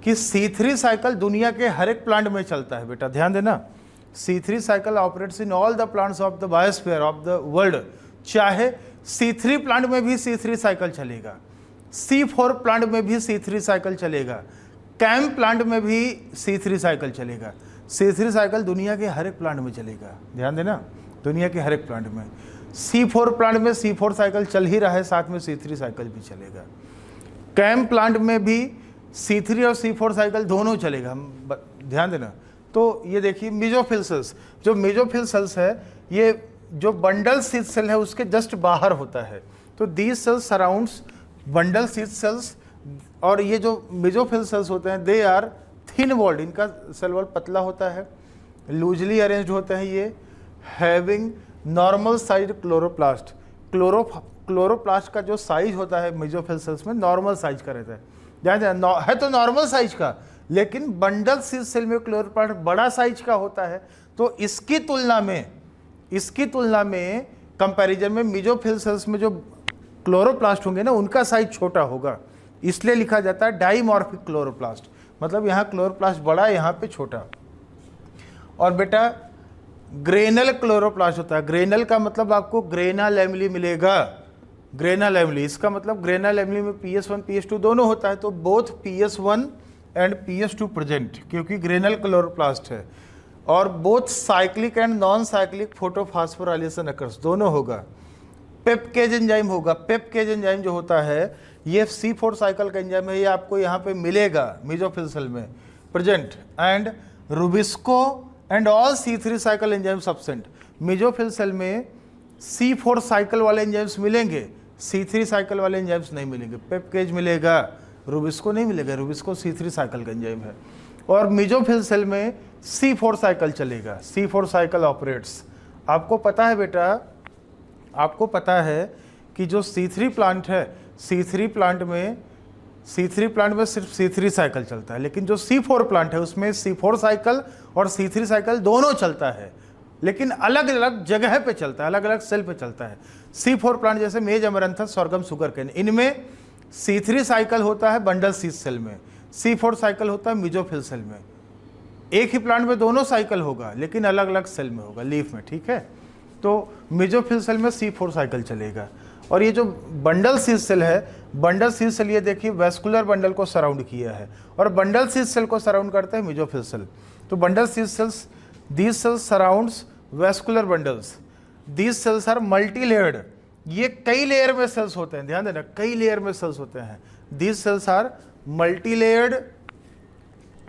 कि C3 साइकिल दुनिया के हर एक प्लांट में चलता है। बेटा ध्यान देना, C3 cycle operates in all the plants of the biosphere of the world. चाहे C3 प्लांट में भी C3 साइकिल चलेगा, C4 प्लांट में भी C3 साइकिल चलेगा, कैम प्लांट में भी C3 साइकिल चलेगा। C3 साइकिल दुनिया के हर एक प्लांट में चलेगा, ध्यान देना, दुनिया के हर एक प्लांट में। C4 प्लांट में C4 साइकिल चल ही रहा है, साथ में C3 साइकिल भी चलेगा। कैम प्लांट में भी C3 और C4 साइकिल दोनों चलेगा, हम ध्यान देना। तो ये देखिए मेसोफिल सेल्स, जो मेसोफिल सेल्स है, ये जो बंडल शीथ सेल है उसके जस्ट बाहर होता है। तो these cells surrounds bundle sheath sales, और ये जो मेसोफिल सेल्स होते हैं, दे आर थिन वॉल्ड, इनका सेल वॉल पतला होता है, लूजली अरेंज्ड होते हैं, ये having normal size chloroplast. Chloroplast का जो साइज होता है मेसोफिल सेल्स में नॉर्मल साइज का रहता है, ध्यान है तो नॉर्मल साइज का, लेकिन बंडल शीथ सेल में क्लोरोप्लास्ट बड़ा साइज का होता है। तो इसकी तुलना में कंपैरिजन में मेसोफिल सेल्स में जो क्लोरोप्लास्ट होंगे ना, उनका साइज छोटा होगा, इसलिए लिखा जाता है डाइमॉर्फिक क्लोरोप्लास्ट। मतलब यहाँ क्लोरोप्लास्ट बड़ा, यहाँ पे छोटा। और बेटा ग्रेनल क्लोरोप्लास्ट होता है। ग्रेनल का मतलब आपको ग्रेना लैमेली मिलेगा, ग्रेना लैमेली, इसका मतलब ग्रेना लैमेली में PS1 PS2 दोनों होता है, तो both PS1 and PS2 present, क्योंकि ग्रेनल क्लोरोप्लास्ट है। और both cyclic and non cyclic photophosphorylation occurs, दोनों होगा। पेप्केज एंजाइम होगा। पेप्केज एंजाइम जो होता है ये C4 साइकिल का एंजाइम है, ये आपको यहाँ पे मिलेगा मेसोफिल सेल में present. And rubisco and all C3 cycle enzyme absent. Mesophyll cell में C4 साइकिल वाले एंजाइम्स मिलेंगे, C3 साइकिल वाले एंजाइम्स नहीं मिलेंगे। पेप्केज मिलेगा, रुबिस्को नहीं मिलेगा, रुबिस्को C3 साइकिल का एंजाइम है। और मेसोफिल सेल में C4 साइकिल चलेगा, C4 साइकिल ऑपरेट्स। आपको पता है बेटा, आपको पता है कि जो C3 प्लांट है, C3 प्लांट में सिर्फ C3 साइकिल चलता है, लेकिन जो C4 प्लांट है उसमें C4 साइकिल और C3 साइकिल दोनों चलता है, लेकिन अलग अलग जगह पे चलता है, अलग अलग सेल पे चलता है। C4 प्लांट जैसे मेज, अमरंथस, सोरगम, शुगर केन, इनमें C3 साइकिल होता है बंडल शीथ सेल में, C4 साइकिल होता है मेसोफिल सेल में। एक ही प्लांट में दोनों साइकिल होगा, लेकिन अलग अलग सेल में होगा, लीफ में, ठीक है। तो मेसोफिल सेल में C4 साइकिल चलेगा। और ये जो बंडल शीथ सेल है, बंडल शीथ सेल, ये देखिए वैस्कुलर बंडल को सराउंड किया है, और बंडल शीथ सेल को सराउंड करता है मेसोफिल सेल। तो bundle sheath cells, these cells surrounds vascular bundles. These cells are multi layered, ये कई लेयर में सेल्स होते हैं, ध्यान देना, कई लेयर में सेल्स होते हैं। These cells are multi layered,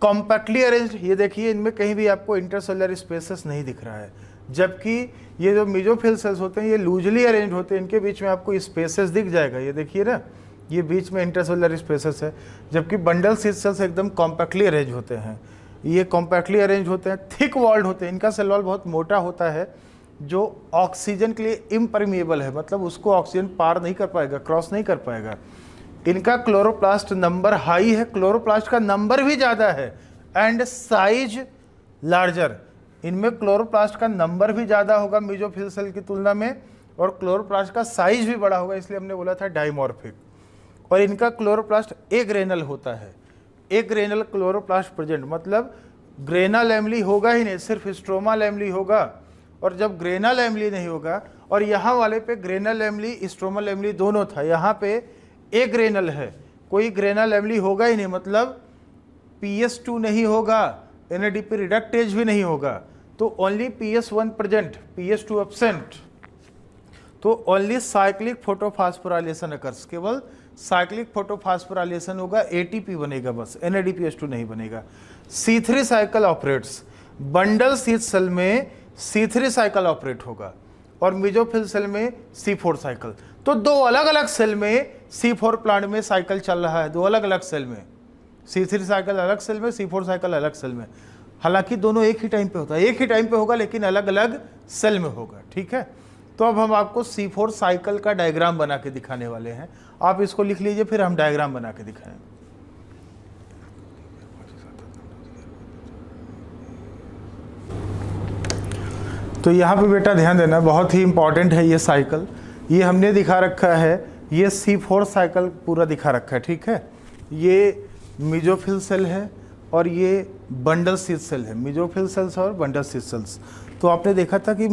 compactly arranged. ये देखिए इनमें कहीं भी आपको इंटरसेलुलर स्पेसेस नहीं दिख रहा है, जबकि ये जो मेसोफिल सेल्स होते हैं ये लूजली अरेंज होते हैं, इनके बीच में आपको स्पेसेस दिख जाएगा, ये देखिए ना, ये बीच में इंटरसेलुलर स्पेसेस है। जबकि बंडल शीथ सेल्स एकदम कॉम्पैक्टली अरेंज होते हैं, ये कॉम्पैक्टली अरेंज होते हैं, थिक वॉल्ड होते हैं, इनका सेल वॉल बहुत मोटा होता है, जो ऑक्सीजन के लिए इम्परमिएबल है, मतलब उसको ऑक्सीजन पार नहीं कर पाएगा, क्रॉस नहीं कर पाएगा। इनका क्लोरोप्लास्ट नंबर हाई है, क्लोरोप्लास्ट का नंबर भी ज़्यादा है, एंड साइज लार्जर। इनमें क्लोरोप्लास्ट का नंबर भी ज़्यादा होगा मेसोफिल सेल की तुलना में, और क्लोरोप्लास्ट का साइज भी बड़ा होगा, इसलिए हमने बोला था डाइमॉर्फिक। और इनका क्लोरोप्लास्ट एग्रेनल होता है, एग्रेनल क्लोरोप्लास्ट प्रेजेंट, मतलब ग्रेना लैमेली होगा ही नहीं, सिर्फ स्ट्रोमा लैमेली होगा। और जब ग्रेना लैमेली नहीं होगा, और यहाँ वाले पे ग्रेना लैमेली स्ट्रोमा लैमेली दोनों था, यहाँ पे एग्रेनल है, कोई ग्रेना लैमेली होगा ही नहीं, मतलब PS2 नहीं होगा, NADP रिडक्टेज भी नहीं होगा, तो only PS1 present, PS2 absent. तो ओनली साइक्लिक फोटोफॉस्फोराइलेशन अकर्स, केवल साइक्लिक फोटोफॉस्फोराइलेशन होगा, ATP बनेगा बस, NADPH2 नहीं बनेगा। C3 cycle operates. Bundle sheath cell में C3 साइकिल ऑपरेट होगा और मेसोफिल सेल में C4 साइकिल। तो दो अलग अलग सेल में C4 प्लांट में साइकिल चल रहा है, दो अलग अलग सेल में, C3 साइकिल अलग सेल में, C4 साइकिल अलग सेल में। हालांकि दोनों एक ही टाइम पे होता है, एक ही टाइम पे होगा लेकिन अलग अलग सेल में होगा, ठीक है। तो अब हम आपको C4 साइकिल का डायग्राम बना के दिखाने वाले हैं। आप इसको लिख लीजिए, फिर हम डायग्राम बना के दिखाएंगे। तो यहाँ पे बेटा ध्यान देना, बहुत ही इंपॉर्टेंट है ये साइकिल। ये हमने दिखा रखा है, ये C4 साइकिल पूरा दिखा रखा है, ठीक है। ये मेसोफिल सेल है और ये बंडल शीथ सेल है, मेसोफिल सेल्स और बंडल शीथ सेल्स। तो आपने देखा था कि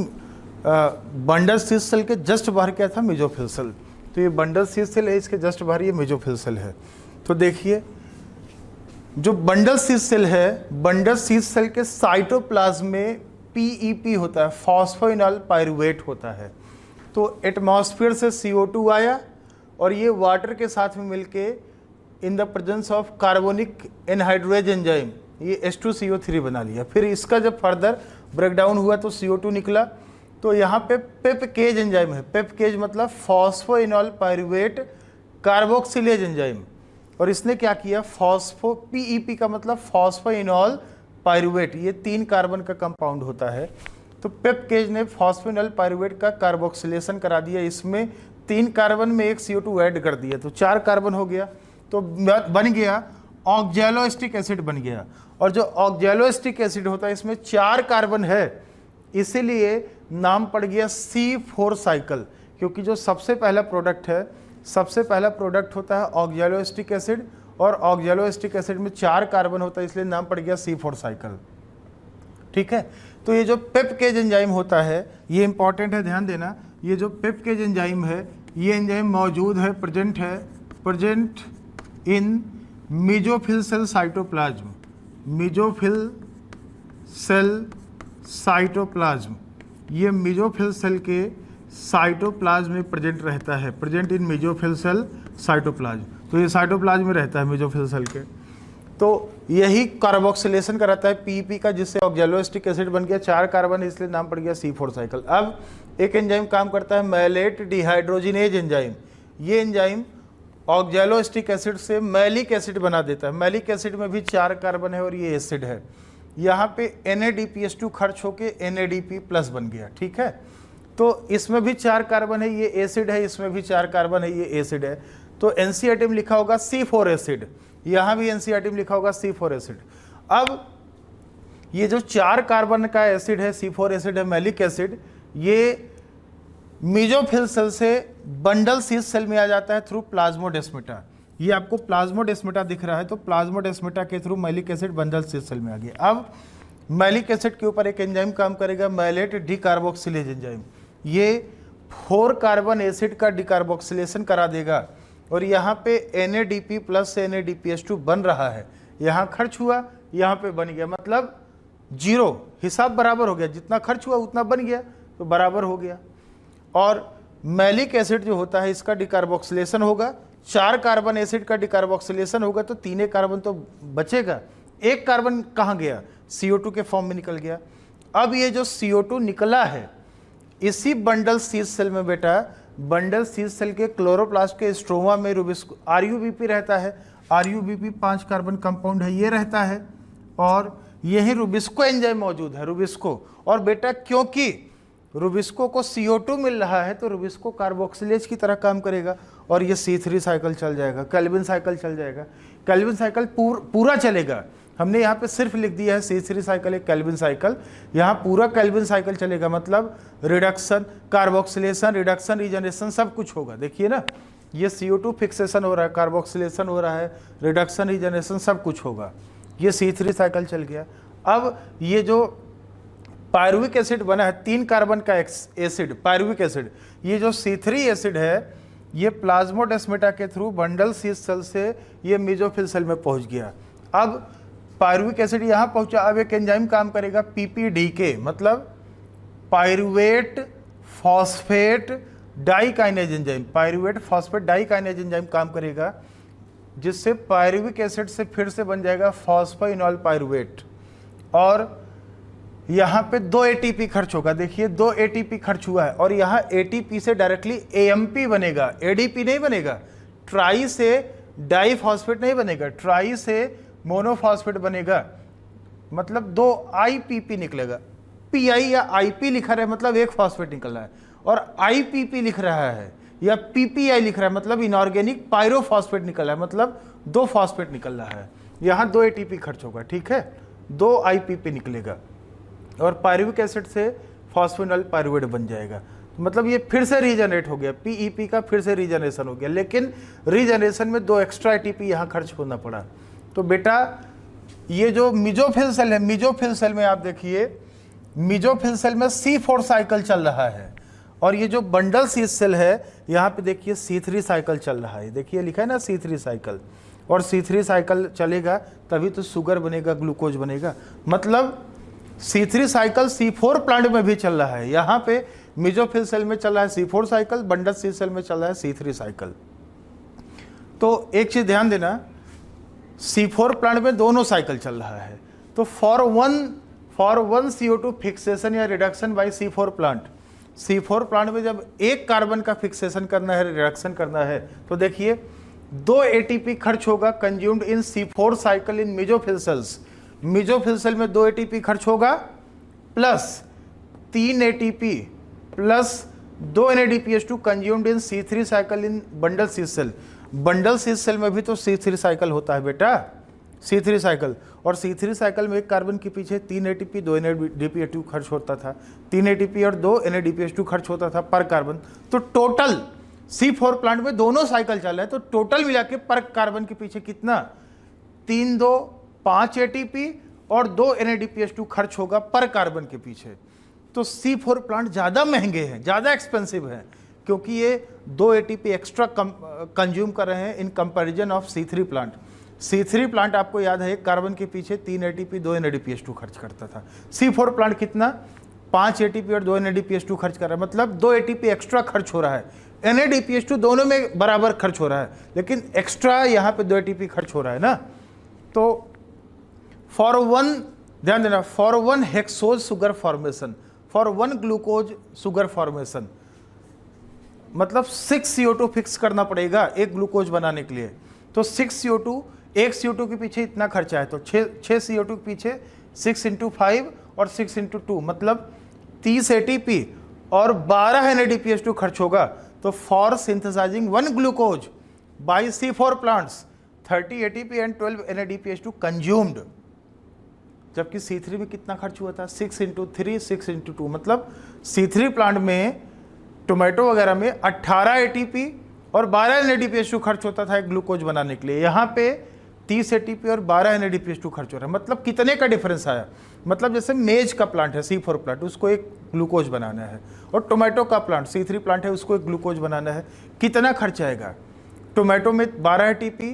बंडल शीथ सेल के जस्ट बाहर क्या था, मेसोफिल सेल। तो ये बंडल शीथ सेल है, इसके जस्ट बाहर ये मेसोफिल सेल है। तो देखिए जो बंडल शीथ सेल है, बंडल शीथ सेल के साइटोप्लाज्म में PEP होता है, फॉस्फोइनॉल पाइरुवेट होता है। तो एटमॉस्फेयर से CO2 आया और ये वाटर के साथ में मिलके in the presence of carbonic anhydrase enzyme ये H2CO3 बना लिया। फिर इसका जब फर्दर ब्रेकडाउन हुआ तो CO2 निकला। तो यहाँ पे पेपकेज एंजाइम है, पेपकेज मतलब फॉस्फोइनॉल पाइरुवेट कार्बोक्सिलेज एंजाइम, और इसने क्या किया, PEP का मतलब फॉस्फोइनॉल पाइरुवेट, ये 3 कार्बन का कंपाउंड होता है। तो पेपकेज ने फॉस्फोइनॉल पाइरुवेट का कार्बोक्सिलेशन करा दिया, इसमें 3 कार्बन में एक CO2 ऐड कर दिया, तो 4 कार्बन हो गया। तो बन गया ऑक्जेलोएस्टिक एसिड बन गया। और जो ऑक्जेलोएस्टिक एसिड होता है इसमें 4 कार्बन है, इसीलिए नाम पड़ गया C4 साइकिल, क्योंकि जो सबसे पहला प्रोडक्ट है, सबसे पहला प्रोडक्ट होता है ऑक्जेलोएस्टिक एसिड, और ऑक्जेलोएस्टिक एसिड में 4 कार्बन होता है, इसलिए नाम पड़ गया C4 साइकिल, ठीक है। तो ये जो पेपकेज एंजाइम होता है ये इंपॉर्टेंट है, ध्यान देना। ये जो पेपकेज एंजाइम है, ये एंजाइम मौजूद है, present in mesophyll cell cytoplasm, mesophyll cell cytoplasm, ये मेसोफिल सेल के साइटोप्लाज्म में प्रेजेंट रहता है, present in mesophyll cell cytoplasm. तो ये साइटोप्लाज्म में रहता है मेसोफिल सेल के। तो यही कार्बोक्सिलेशन कराता है PEP का, जिससे ऑक्जेलोएस्टिक एसिड बन गया, 4 कार्बन, इसलिए नाम पड़ गया C4 साइकिल। अब एक एंजाइम काम करता है मैलेट डिहाइड्रोजिनेज एंजाइम। ये एंजाइम ऑक्जेलोएस्टिक एसिड से मैलिक एसिड बना देता है। मैलिक एसिड में भी 4 कार्बन है और ये एसिड है। यहाँ पे NADPH2 खर्च होके NADP+ बन गया, ठीक है। तो इसमें भी 4 कार्बन है, ये एसिड है, इसमें भी 4 कार्बन है, ये एसिड है। तो NCERT में लिखा होगा C4 एसिड, यहाँ भी NCERT में लिखा होगा C4 एसिड। अब ये जो 4 कार्बन का एसिड है, C4 एसिड है, मैलिक एसिड, ये मेसोफिल सेल से बंडल शीथ सेल में आ जाता है थ्रू प्लाज्मोडेस्माटा। ये आपको प्लाज्मोडेस्माटा दिख रहा है, तो प्लाज्मोडेस्माटा के through malic acid bundle sheath cell में आ गया। अब मैलिक एसिड के ऊपर एक एंजाइम काम करेगा, मैलेट डिकार्बोक्सिलेज एंजाइम। ये 4 कार्बन एसिड का डिकार्बोक्सिलेशन करा देगा और यहाँ पे NADP+ NADPH2 बन रहा है। यहाँ खर्च हुआ, यहाँ पे बन गया, मतलब 0, हिसाब बराबर हो गया, जितना खर्च हुआ उतना बन गया, तो बराबर हो गया। और मैलिक एसिड जो होता है इसका डिकार्बोक्सिलेशन होगा, 4 कार्बन एसिड का डिकार्बोक्सिलेशन होगा, तो 3 कार्बन तो बचेगा, 1 कार्बन कहाँ गया, CO2 के फॉर्म में निकल गया। अब ये जो CO2 निकला है इसी बंडल शीथ सेल में बेटा, बंडल शीथ सेल के क्लोरोप्लास्ट के स्ट्रोमा में RUBP रहता है। RUBP 5 कार्बन कंपाउंड है, ये रहता है, और यही रुबिस्को एंजाइम मौजूद है, रुबिस्को। और बेटा क्योंकि रुबिस्को को CO2 मिल रहा है तो रुबिस्को कार्बोक्सिलेज की तरह काम करेगा और ये C3 साइकिल चल जाएगा, कैल्विन साइकिल चल जाएगा। कैल्विन साइकिल पूरा चलेगा। हमने यहाँ पे सिर्फ लिख दिया है C3 साइकिल एक कैल्विन साइकिल, यहाँ पूरा कैल्विन साइकिल चलेगा, मतलब रिडक्शन, कार्बोक्सिलेशन, रिडक्शन, रीजनरेशन सब कुछ होगा। देखिए ना, ये CO2 फिक्सेशन हो रहा है, कार्बोक्सिलेशन हो रहा है, रिडक्शन, रीजनरेशन सब कुछ होगा। ये C3 साइकिल चल गया। अब ये जो पायरुविक एसिड बना है, 3 कार्बन का एसिड पायरुविक एसिड, ये जो C3 एसिड है ये प्लाज्मोडेस्माटा के थ्रू बंडल शीथ सेल से ये मेसोफिल सेल में पहुंच गया। अब पायरुविक एसिड यहाँ पहुंचा, अब एक एंजाइम काम करेगा PPDK, मतलब pyruvate phosphate dikinase enzyme. Pyruvate phosphate dikinase enzyme काम करेगा, जिससे पायरुविक एसिड से फिर से बन जाएगा फॉस्फोइनॉल पायरुवेट, और यहाँ पे 2 एटीपी खर्च होगा, देखिए 2 एटीपी खर्च हुआ है, और यहाँ एटीपी से डायरेक्टली एएमपी बनेगा, एडीपी नहीं बनेगा। ट्राई से डाइफॉस्फेट नहीं बनेगा, ट्राई से मोनोफॉस्फेट बनेगा, मतलब 2 आईपीपी निकलेगा। पीआई या आईपी लिखा रहा है मतलब एक फॉस्फेट निकल रहा है, और आईपीपी लिख रहा है या पीपीआई लिख रहा है मतलब इनऑर्गेनिक पायरोफॉस्फेट निकल रहा है, मतलब 2 फॉस्फेट निकल रहा है। यहाँ 2 एटीपी खर्च होगा, ठीक है, 2 आईपीपी निकलेगा, और पायरुविक एसिड से फॉस्फोनिल पायरुवेट बन जाएगा। मतलब ये फिर से रीजनरेट हो गया, पीईपी का फिर से रीजनरेशन हो गया, लेकिन रीजनरेशन में 2 एक्स्ट्रा एटीपी यहाँ खर्च होना पड़ा। तो बेटा ये जो मिजोफिल सेल है, मिजोफिल सेल में आप देखिए, मिजोफिल सेल में C4 साइकिल चल रहा है, और ये जो बंडल सी सेल है यहाँ पे देखिए C3 साइकिल चल रहा है, देखिए लिखा है ना C3 साइकिल, और C3 साइकिल चलेगा तभी तो शुगर बनेगा, ग्लूकोज बनेगा। मतलब C3 साइकिल C4 प्लांट में भी चल रहा है। यहाँ पे मिजोफिल सेल में चल रहा है C4 cycle, bundle sheath cell में चल रहा है C3 साइकिल। तो एक चीज ध्यान देना, C4 प्लांट में दोनों साइकिल चल रहा है। तो फॉर वन CO2 फिक्सेशन या reduction by C4 plant, C4 plant में जब एक कार्बन का फिक्सेशन करना है, रिडक्शन करना है, तो देखिए 2 एटीपी खर्च होगा consumed in C4 cycle in mesophyll cells. Mesophyll cell में 2 एटीपी खर्च होगा, plus 3 ATP plus 2 NADPH2 consumed in C3 cycle in bundle sheath cell. Bundle sheath cell में भी तो C3 साइकिल होता है बेटा, C3 साइकिल, और C3 साइकिल में एक कार्बन के पीछे 3 एटीपी 2 NADPH2 खर्च होता था, 3 एटीपी और 2 NADPH2 खर्च होता था पर कार्बन। तो टोटल C4 प्लांट में दोनों साइकिल चल रहे हैं, तो टोटल मिला के पर कार्बन के पीछे कितना, 3 2 5 एटीपी और 2 NADPH2 खर्च होगा पर कार्बन के पीछे। तो C4 प्लांट ज़्यादा महंगे हैं, ज़्यादा एक्सपेंसिव हैं, क्योंकि ये 2 एटीपी एक्स्ट्रा कंज्यूम कर रहे हैं in comparison of C3 plant. C3 plant आपको याद है एक कार्बन के पीछे 3 एटीपी 2 NADPH2 खर्च करता था। C4 प्लांट कितना, 5 एटीपी और 2 NADPH2 खर्च कर रहा है, मतलब 2 एटीपी एक्स्ट्रा खर्च हो रहा है। NADPH2 दोनों में बराबर खर्च हो रहा है, लेकिन एक्स्ट्रा यहाँ पे 2 एटीपी खर्च हो रहा है ना। तो फॉर वन, ध्यान देना, for 1 hexose sugar formation, for 1 glucose sugar formation, मतलब 6 CO2 फिक्स करना पड़ेगा एक ग्लूकोज बनाने के लिए। तो 6 CO2, एक CO2 के पीछे इतना खर्चा है, तो 6 CO2 के पीछे 6 × 5 और 6 × 2 मतलब 30 एटीपी और 12 NADPH2 खर्च होगा। तो for synthesising 1 glucose by C4 plants 30 ATP and 12 NADPH2 consumed, जबकि C3 में कितना खर्च हुआ था, 6 × 3 6 × 2, मतलब C3 प्लांट में टोमेटो वगैरह में 18 एटीपी और 12 NADPH2 खर्च होता था एक ग्लूकोज बनाने के लिए। यहाँ पे 30 एटीपी और 12 NADPH2 खर्च हो रहा है, मतलब कितने का डिफरेंस आया, मतलब जैसे मेज का प्लांट है C4 प्लांट, उसको एक ग्लूकोज बनाना है, और टोमेटो का प्लांट C3 प्लांट है, उसको एक ग्लूकोज बनाना है, कितना खर्च आएगा। टोमेटो में 12 एटीपी,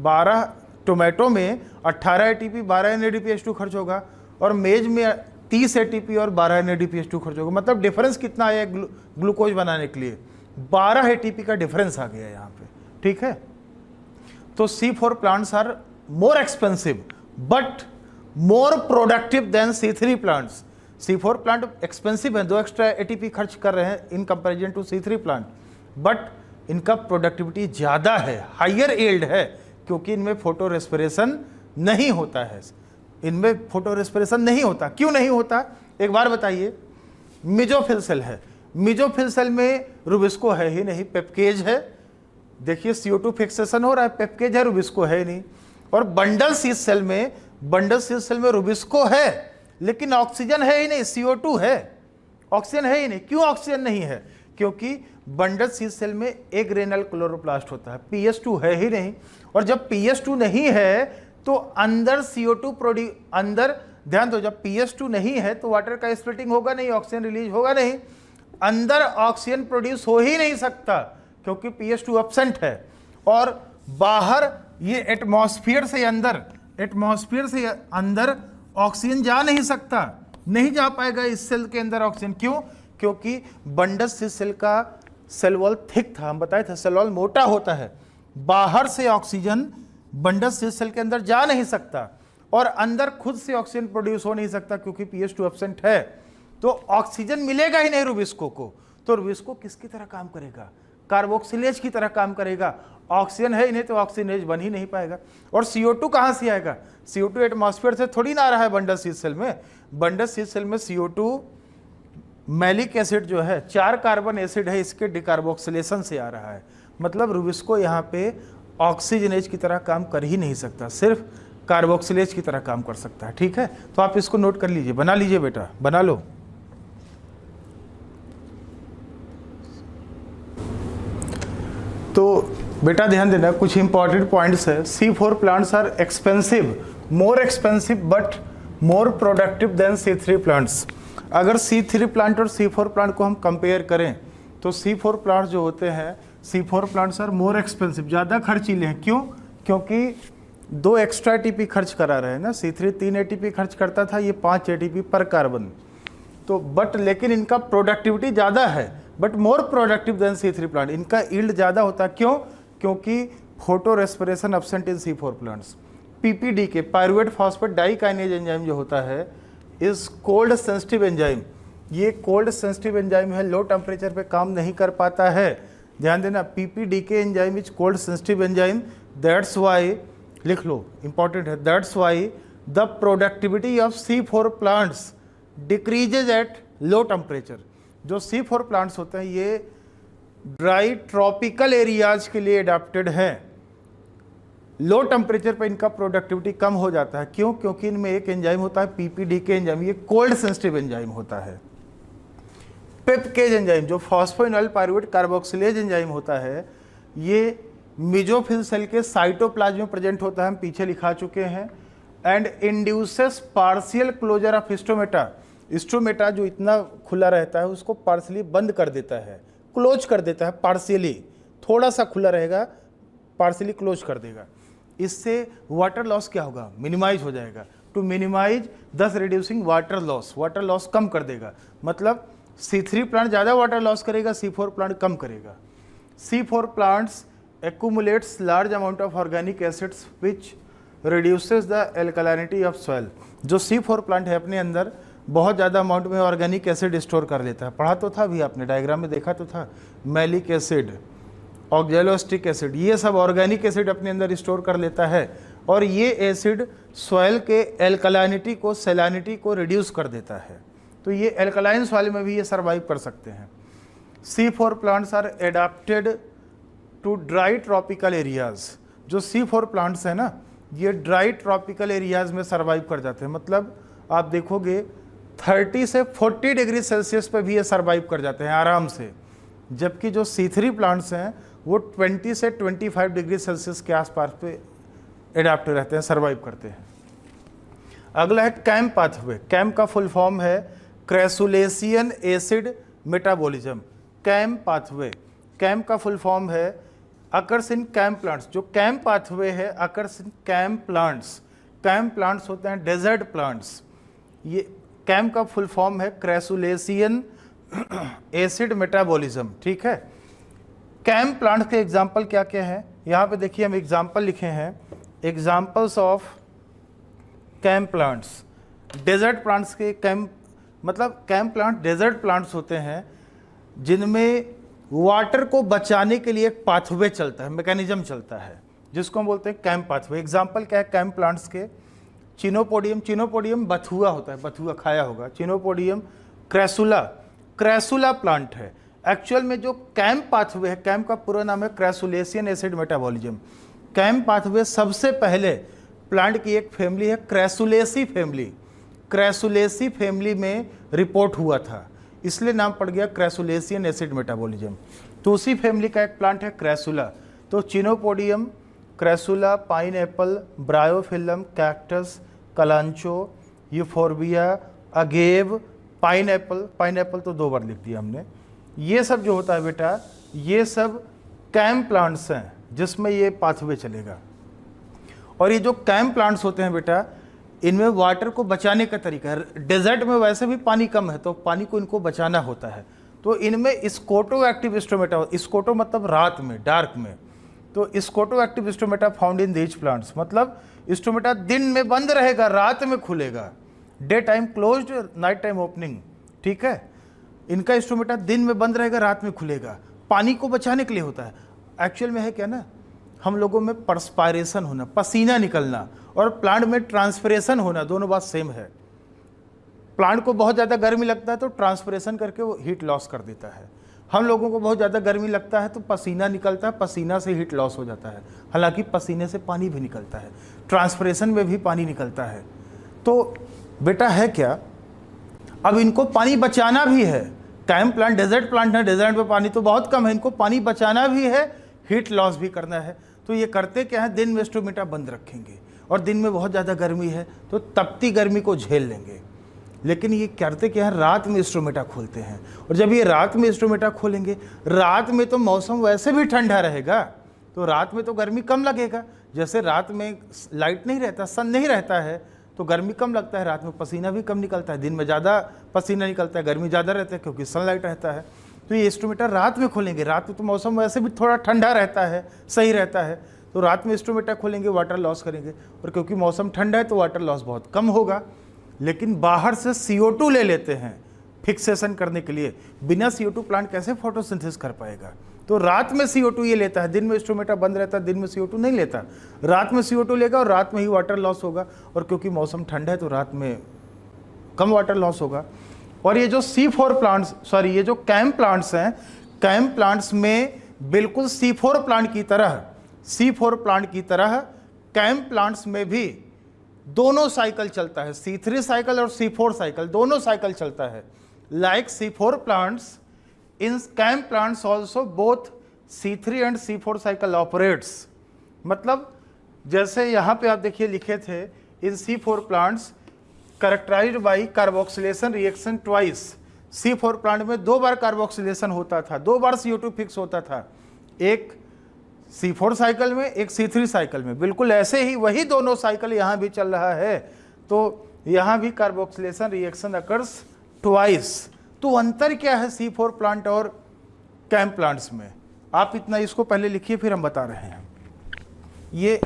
12 टोमेटो में 18 एटीपी 12 NADPH2 खर्च होगा, और मेज में 30 एटीपी और 12 NADPH2 खर्च होगा, मतलब डिफरेंस कितना आया ग्लूकोज बनाने के लिए, 12 एटीपी का डिफरेंस आ गया यहाँ पे, ठीक है। तो C4 plants are more expensive but more productive than C3 plants. C4 plant expensive है, 2 एक्स्ट्रा एटीपी खर्च कर रहे हैं in comparison to C3 plant, but इनका प्रोडक्टिविटी ज़्यादा है, हाइयर यील्ड है, क्योंकि इनमें फोटो रेस्पिरेशन नहीं होता है, इनमें फोटो रेस्पिरेशन नहीं होता। क्यों नहीं होता एक बार बताइए। मिजोफिल सेल है, मिजोफिल सेल में रुबिस्को है ही नहीं, पेप्केज है, देखिए CO2 फिक्सेशन हो रहा है, पेप्केज है, रुबिस्को है ही नहीं। और बंडल सी सेल में, बंडल सी सेल में रुबिस्को है लेकिन ऑक्सीजन है ही नहीं, CO2 है, ऑक्सीजन है ही नहीं। क्यों ऑक्सीजन नहीं है, क्योंकि बंडल सी सेल में एक रेनल क्लोरोप्लास्ट होता है, PS2 है ही नहीं, और जब PS2 नहीं है तो अंदर CO2 प्रोड्यूस, अंदर ध्यान दो, जब PS2 नहीं है तो वाटर का स्प्लिटिंग होगा नहीं, ऑक्सीजन रिलीज होगा नहीं, अंदर ऑक्सीजन प्रोड्यूस हो ही नहीं सकता क्योंकि PS2 एब्सेंट है, और बाहर ये एटमॉस्फेयर से अंदर, एटमॉस्फेयर से अंदर ऑक्सीजन जा नहीं सकता, नहीं जा पाएगा इस सेल के अंदर ऑक्सीजन। क्यों, क्योंकि बंडल सी सेल का सेल वॉल थिक था, हम बताए थे सेल वॉल मोटा होता है, बाहर से ऑक्सीजन बंडल सी सेल के अंदर जा नहीं सकता, और अंदर खुद से ऑक्सीजन प्रोड्यूस हो नहीं सकता क्योंकि pH2 एब्सेंट है, तो ऑक्सीजन मिलेगा ही नहीं रुबिस्को को। तो रुबिस्को किसकी तरह काम करेगा? कार्बोक्सिलेज की तरह काम करेगा। ऑक्सीजन है ही नहीं तो ऑक्सीजनेज बन ही नहीं पाएगा। और CO2 कहाँ से आएगा? CO2 एटमॉस्फेयर से थोड़ी ना आ रहा है बंडस शीट सेल में। बंडस शीट सेल में CO2 मैलिक एसिड जो है 4 कार्बन एसिड है, इसके डिकार्बोक्सिलेशन से आ रहा है। मतलब रुबिस्को यहाँ पे ऑक्सीजनेज की तरह काम कर ही नहीं सकता, सिर्फ कार्बोक्सिलेज की तरह काम कर सकता है। ठीक है, तो आप इसको नोट कर लीजिए, बना लीजिए बेटा, बना लो। तो बेटा ध्यान देना, कुछ इंपॉर्टेंट पॉइंट्स है। C4 plants are expensive, more expensive but more productive than C3 plants. अगर C3 प्लांट और C4 प्लांट को हम कंपेयर करें तो C4 प्लांट्स जो होते हैं, C4 plants are more expensive, ज़्यादा खर्चीले हैं। क्यों? क्योंकि 2 एक्स्ट्रा ATP खर्च करा रहे हैं ना। C3 3 ATP खर्च करता था, ये 5 ATP पर कार्बन। तो बट लेकिन इनका प्रोडक्टिविटी ज़्यादा है, but more productive than C3 plant. इनका यील्ड ज़्यादा होता है। क्यों? क्योंकि photo respiration absent in C4 plants. PPDK pyruvate phosphate dikinase enzyme जो होता है इस कोल्ड सेंसिटिव एंजाइम, ये कोल्ड सेंसिटिव एंजाइम है, लो टेम्परेचर पे काम नहीं कर पाता है। ध्यान देना, PPDK enzyme is cold sensitive enzyme, that's why, लिख लो इंपॉर्टेंट है, that's why the productivity of C4 plants decreases at low temperature. जो C4 प्लांट्स होते हैं ये ड्राई ट्रॉपिकल एरियाज के लिए अडेप्टेड हैं। लो टेम्परेचर पर इनका प्रोडक्टिविटी कम हो जाता है। क्यों? क्योंकि इनमें एक एंजाइम होता है PPDK एंजाइम, ये कोल्ड सेंसिटिव एंजाइम होता है। पेपकेज एंजाइम जो फॉस्फोइनोल पायरुवेट कार्बोक्सिलेज एंजाइम होता है, ये मेसोफिल सेल के साइटोप्लाज्म में प्रेजेंट होता है, हम पीछे लिखा चुके हैं। And induces partial closure of stomata, stomata जो इतना खुला रहता है उसको पार्शियली बंद कर देता है, क्लोज कर देता है पार्शियली, थोड़ा सा खुला रहेगा, पार्शियली क्लोज कर देगा। इससे वाटर लॉस क्या होगा? मिनिमाइज हो जाएगा। टू मिनिमाइज दस रिड्यूसिंग वाटर लॉस कम कर देगा। मतलब C3 प्लांट ज़्यादा वाटर लॉस करेगा, C4 प्लांट कम करेगा। C4 plants accumulates large amount of organic acids which reduces the alkalinity of soil। जो C4 प्लांट है अपने अंदर बहुत ज़्यादा अमाउंट में ऑर्गेनिक एसिड स्टोर कर लेता है। पढ़ा तो था भी आपने, डायग्राम में देखा तो था, मैलिक एसिड, ऑक्जेलोस्टिक एसिड, ये सब ऑर्गेनिक एसिड अपने अंदर स्टोर कर लेता है। और ये एसिड सॉइल के एल्कलाइनिटी को, सैलिनिटी को रिड्यूस कर देता है। तो ये एल्कलाइन सॉइल में भी ये सर्वाइव कर सकते हैं। C4 plants are adapted to dry tropical areas. जो C4 प्लांट्स हैं ना, ये ड्राई ट्रॉपिकल एरियाज में सर्वाइव कर जाते हैं। मतलब आप देखोगे 30 से 40 डिग्री सेल्सियस पे भी ये सर्वाइव कर जाते हैं आराम से। जबकि जो C3 प्लांट्स हैं वो 20 से 25 डिग्री सेल्सियस के आसपास पे एडाप्ट रहते हैं, सर्वाइव करते हैं। अगला है कैम पाथवे। कैम का फुल फॉर्म है crassulacean acid metabolism. CAM pathway, CAM का फुल फॉर्म है अकर्स इन कैम प्लांट्स। जो कैम पाथवे है occurs in CAM plants. CAM plants होते हैं डेजर्ट प्लांट्स। ये कैम का फुल फॉर्म है क्रेसुलेशियन एसिड मेटाबॉलिज्म। ठीक है, कैम प्लांट्स के एग्जाम्पल क्या क्या है? यहाँ पे देखिए हम एग्जाम्पल लिखे हैं, examples of CAM plants. Desert plants के कैम, मतलब कैम प्लांट डेजर्ट प्लांट्स होते हैं जिनमें वाटर को बचाने के लिए एक पाथवे चलता है, मैकेनिज्म चलता है, जिसको हम बोलते हैं कैम पाथवे। एग्जाम्पल क्या है कैम प्लांट्स के? चिनोपोडियम, चिनोपोडियम बथुआ होता है, बथुआ खाया होगा। चिनोपोडियम क्रेसुला, क्रेसुला प्लांट है। एक्चुअल में जो कैम पाथवे है, कैम का पूरा नाम है crassulacean acid metabolism. CAM pathway सबसे पहले प्लांट की एक फैमिली है क्रेसुलेसी फैमिली। क्रेसुलेसी फैमिली में रिपोर्ट हुआ था, इसलिए नाम पड़ गया क्रेसुलेशियन एसिड मेटाबॉलिज्म। तो उसी फैमिली का एक प्लांट है क्रेसुला। तो chenopodium, crassula, pineapple, bryophyllum, cactus, kalanchoe, euphorbia, agave, pineapple. Pineapple तो 2 बार लिख दिया हमने। ये सब जो होता है बेटा, ये सब कैम प्लांट्स हैं जिसमें ये पाथवे चलेगा। और ये जो कैम प्लांट्स होते हैं बेटा, इनमें वाटर को बचाने का तरीका है। डेजर्ट में वैसे भी पानी कम है तो पानी को इनको बचाना होता है। तो इनमें स्कोटो एक्टिव स्टोमेटा, स्कोटो मतलब रात में, डार्क में, तो scoto active stomata found in these plants, मतलब स्टोमेटा दिन में बंद रहेगा, रात में खुलेगा, day time closed, night time opening, ठीक है। इनका स्टोमेटा दिन में बंद रहेगा, रात में खुलेगा, पानी को बचाने के लिए होता है। एक्चुअल में है क्या ना, हम लोगों में परस्पायरेशन होना, पसीना निकलना, और प्लांट में ट्रांसपिरेशन होना, दोनों बात सेम है। प्लांट को बहुत ज़्यादा गर्मी लगता है तो ट्रांसपिरेशन करके वो हीट लॉस कर देता है। हम लोगों को बहुत ज़्यादा गर्मी लगता है तो पसीना निकलता है, पसीना से हीट लॉस हो जाता है। हालांकि पसीने से पानी भी निकलता है, ट्रांसपिरेशन में भी पानी निकलता है। तो बेटा है क्या, अब इनको पानी बचाना भी है। कैम प्लांट डेजर्ट प्लांट है, डेजर्ट में पानी तो बहुत कम है, इनको पानी बचाना भी है, हीट लॉस भी करना है। तो ये करते क्या है, दिन में स्टोमेटा बंद रखेंगे, और दिन में बहुत ज़्यादा गर्मी है तो तपती गर्मी को झेल लेंगे। लेकिन ये करते क्या है, रात में स्टोमेटा खोलते हैं, और जब ये रात में स्टोमेटा खोलेंगे, रात में तो मौसम वैसे भी ठंडा रहेगा, तो रात में तो गर्मी कम लगेगा। जैसे रात में लाइट नहीं रहता, सन नहीं रहता है, तो गर्मी कम लगता है, रात में पसीना भी कम निकलता है, दिन में ज़्यादा पसीना निकलता है, गर्मी ज़्यादा रहता है क्योंकि सनलाइट रहता है। तो ये स्टोमेटा रात में खोलेंगे, रात में तो मौसम वैसे भी थोड़ा ठंडा रहता है, सही रहता है, तो रात में स्टोमेटा खोलेंगे, वाटर लॉस करेंगे, और क्योंकि मौसम ठंडा है तो वाटर लॉस बहुत कम होगा। लेकिन बाहर से CO2 ले लेते हैं फिक्सेशन करने के लिए, बिना CO2 प्लांट कैसे फोटोसिंथेसिस कर पाएगा। तो रात में CO2 ये लेता है, दिन में स्टोमेटा बंद रहता है, दिन में CO2 नहीं लेता, रात में CO2 लेगा और रात में ही वाटर लॉस होगा, और क्योंकि मौसम ठंडा है तो रात में कम वाटर लॉस होगा। और ये जो C4 प्लांट्स, सॉरी ये जो कैम प्लांट्स हैं, कैम प्लांट्स में बिल्कुल C4 प्लांट की तरह, C4 प्लांट की तरह कैम प्लांट्स में भी दोनों साइकिल चलता है, C3 साइकिल और C4 साइकिल, दोनों साइकिल चलता है। Like C4 plants, in CAM plants also both C3 and C4 cycle operates. मतलब जैसे यहाँ पे आप देखिए लिखे थे, in C4 plants characterized by carboxylation reaction twice. C4 plant में 2 बार कार्बोक्सिलेशन होता था, 2 बार CO2 फिक्स होता था, एक C4 साइकिल में, एक C3 साइकिल में। बिल्कुल ऐसे ही वही दोनों साइकिल यहाँ भी चल रहा है, तो यहाँ भी कार्बोक्सिलेशन रिएक्शन अकर्स ट्वाइस। तो अंतर क्या है C4 प्लांट और कैम प्लांट्स में, आप इतना इसको पहले लिखिए फिर हम बता रहे हैं। ये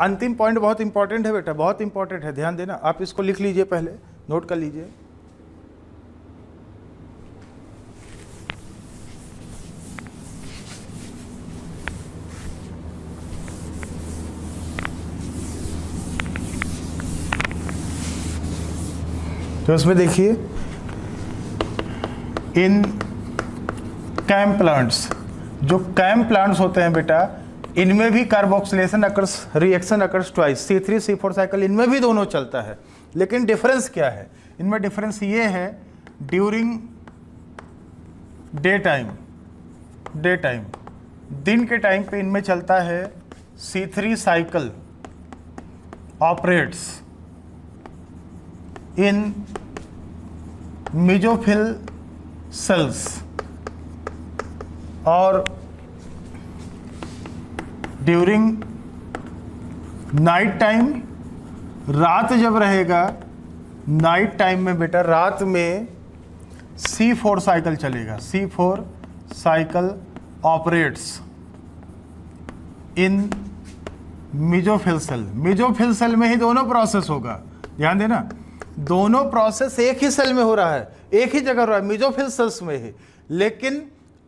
अंतिम पॉइंट बहुत इंपॉर्टेंट है बेटा, बहुत इंपॉर्टेंट है, ध्यान देना। आप इसको लिख लीजिए, पहले नोट कर लीजिए। तो इसमें देखिए, इन कैम प्लांट्स, जो कैम प्लांट्स होते हैं बेटा, इनमें भी carboxylation occurs reaction occurs twice, C3 C4 cycle इनमें भी दोनों चलता है। लेकिन डिफरेंस क्या है इनमें, डिफरेंस ये है, ड्यूरिंग डे टाइम, दिन के टाइम पे इनमें चलता है C3 cycle operates in mesophyll cells, और ड्यूरिंग नाइट टाइम, रात जब रहेगा, नाइट टाइम में बेटा रात में C4 साइकिल चलेगा, C4 cycle operates in mesophyll cell. Mesophyll cell में ही दोनों प्रोसेस होगा, ध्यान देना, दोनों प्रोसेस एक ही सेल में हो रहा है, एक ही जगह हो रहा है, मेसोफिल सेल्स में ही, लेकिन